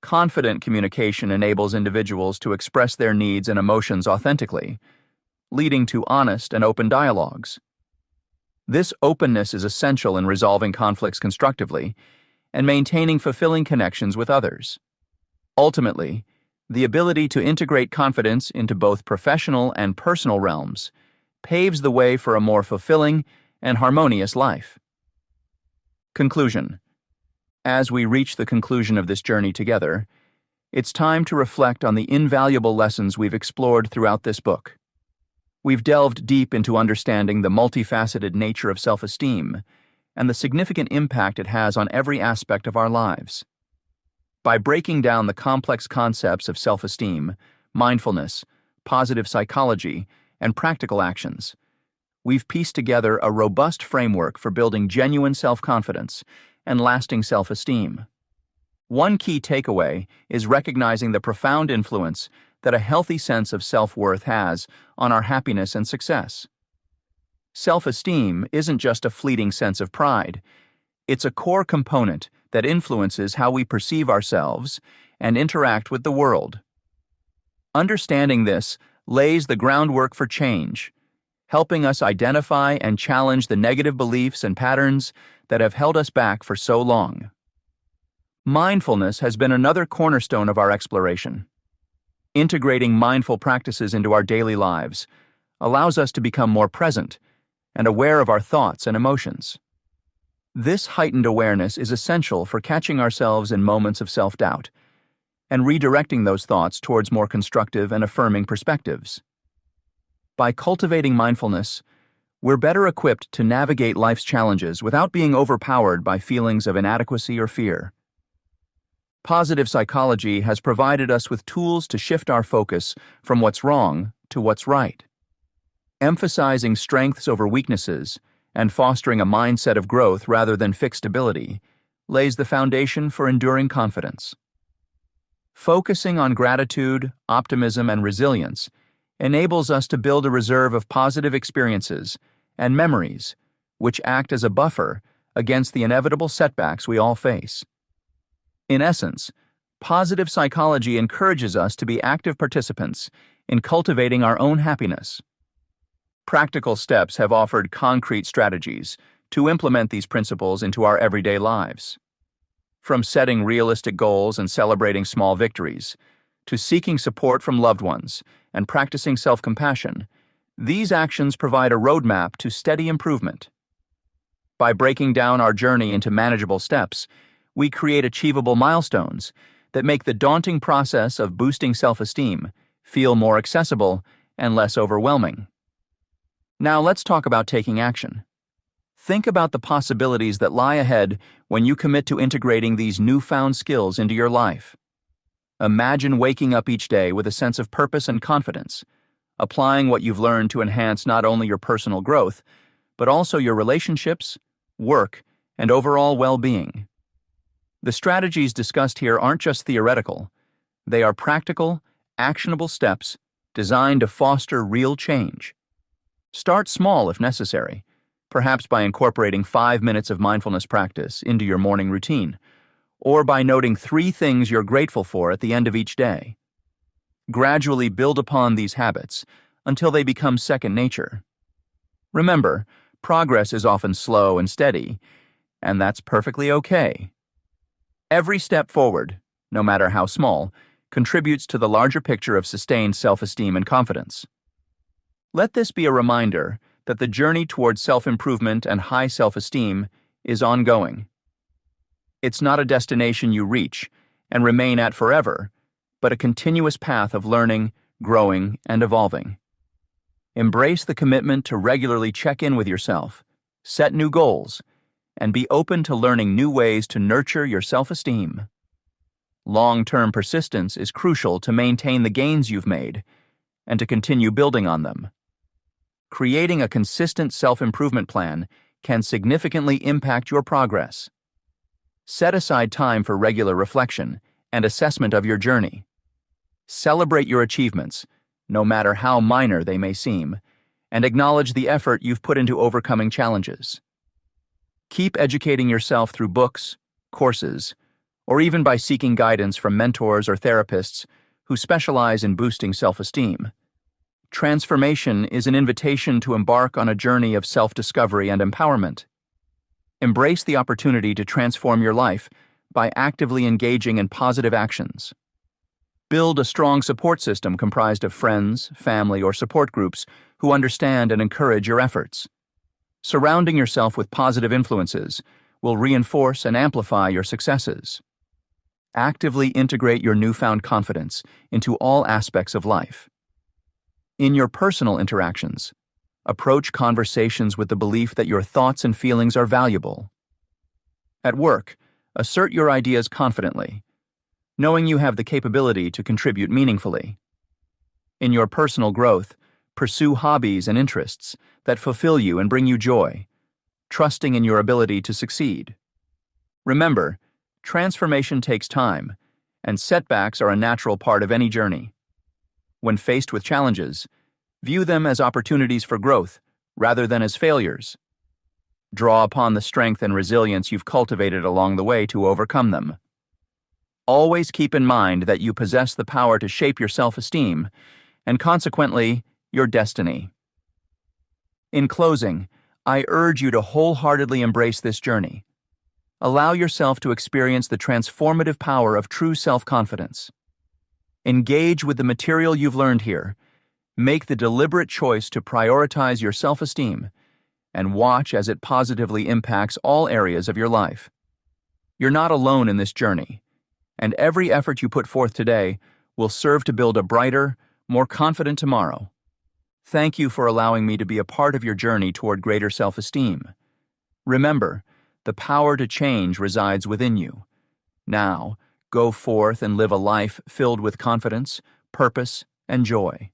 Confident communication enables individuals to express their needs and emotions authentically, leading to honest and open dialogues. This openness is essential in resolving conflicts constructively and maintaining fulfilling connections with others. Ultimately, the ability to integrate confidence into both professional and personal realms paves the way for a more fulfilling and harmonious life. Conclusion. As we reach the conclusion of this journey together, it's time to reflect on the invaluable lessons we've explored throughout this book. We've delved deep into understanding the multifaceted nature of self-esteem and the significant impact it has on every aspect of our lives. By breaking down the complex concepts of self-esteem, mindfulness, positive psychology, and practical actions, we've pieced together a robust framework for building genuine self-confidence and lasting self-esteem. One key takeaway is recognizing the profound influence that a healthy sense of self-worth has on our happiness and success. Self-esteem isn't just a fleeting sense of pride. It's a core component that influences how we perceive ourselves and interact with the world. Understanding this lays the groundwork for change, helping us identify and challenge the negative beliefs and patterns that have held us back for so long. Mindfulness has been another cornerstone of our exploration. Integrating mindful practices into our daily lives allows us to become more present and aware of our thoughts and emotions. This heightened awareness is essential for catching ourselves in moments of self-doubt and redirecting those thoughts towards more constructive and affirming perspectives. By cultivating mindfulness, we're better equipped to navigate life's challenges without being overpowered by feelings of inadequacy or fear. Positive psychology has provided us with tools to shift our focus from what's wrong to what's right. Emphasizing strengths over weaknesses and fostering a mindset of growth rather than fixed ability lays the foundation for enduring confidence. Focusing on gratitude, optimism, and resilience enables us to build a reserve of positive experiences and memories, which act as a buffer against the inevitable setbacks we all face. In essence, positive psychology encourages us to be active participants in cultivating our own happiness. Practical steps have offered concrete strategies to implement these principles into our everyday lives. From setting realistic goals and celebrating small victories, to seeking support from loved ones and practicing self-compassion, these actions provide a roadmap to steady improvement. By breaking down our journey into manageable steps, we create achievable milestones that make the daunting process of boosting self-esteem feel more accessible and less overwhelming. Now let's talk about taking action. Think about the possibilities that lie ahead when you commit to integrating these newfound skills into your life. Imagine waking up each day with a sense of purpose and confidence, applying what you've learned to enhance not only your personal growth, but also your relationships, work, and overall well-being. The strategies discussed here aren't just theoretical. They are practical, actionable steps designed to foster real change. Start small if necessary, perhaps by incorporating 5 minutes of mindfulness practice into your morning routine, or by noting 3 things you're grateful for at the end of each day. Gradually build upon these habits until they become second nature. Remember, progress is often slow and steady, and that's perfectly okay. Every step forward, no matter how small, contributes to the larger picture of sustained self-esteem and confidence. Let this be a reminder that the journey towards self-improvement and high self-esteem is ongoing. It's not a destination you reach and remain at forever, but a continuous path of learning, growing, and evolving. Embrace the commitment to regularly check in with yourself, set new goals, and be open to learning new ways to nurture your self-esteem. Long-term persistence is crucial to maintain the gains you've made and to continue building on them. Creating a consistent self-improvement plan can significantly impact your progress. Set aside time for regular reflection and assessment of your journey. Celebrate your achievements, no matter how minor they may seem, and acknowledge the effort you've put into overcoming challenges. Keep educating yourself through books, courses, or even by seeking guidance from mentors or therapists who specialize in boosting self-esteem. Transformation is an invitation to embark on a journey of self-discovery and empowerment. Embrace the opportunity to transform your life by actively engaging in positive actions. Build a strong support system comprised of friends, family, or support groups who understand and encourage your efforts. Surrounding yourself with positive influences will reinforce and amplify your successes. Actively integrate your newfound confidence into all aspects of life. In your personal interactions, approach conversations with the belief that your thoughts and feelings are valuable. At work, assert your ideas confidently, knowing you have the capability to contribute meaningfully. In your personal growth, pursue hobbies and interests that fulfill you and bring you joy, trusting in your ability to succeed. Remember, transformation takes time, and setbacks are a natural part of any journey. When faced with challenges, view them as opportunities for growth rather than as failures. Draw upon the strength and resilience you've cultivated along the way to overcome them. Always keep in mind that you possess the power to shape your self-esteem and, consequently, your destiny. In closing, I urge you to wholeheartedly embrace this journey. Allow yourself to experience the transformative power of true self-confidence. Engage with the material you've learned here. Make the deliberate choice to prioritize your self-esteem and watch as it positively impacts all areas of your life. You're not alone in this journey, and every effort you put forth today will serve to build a brighter, more confident tomorrow. Thank you for allowing me to be a part of your journey toward greater self-esteem. Remember, the power to change resides within you. Now, Go forth and live a life filled with confidence, purpose, and joy.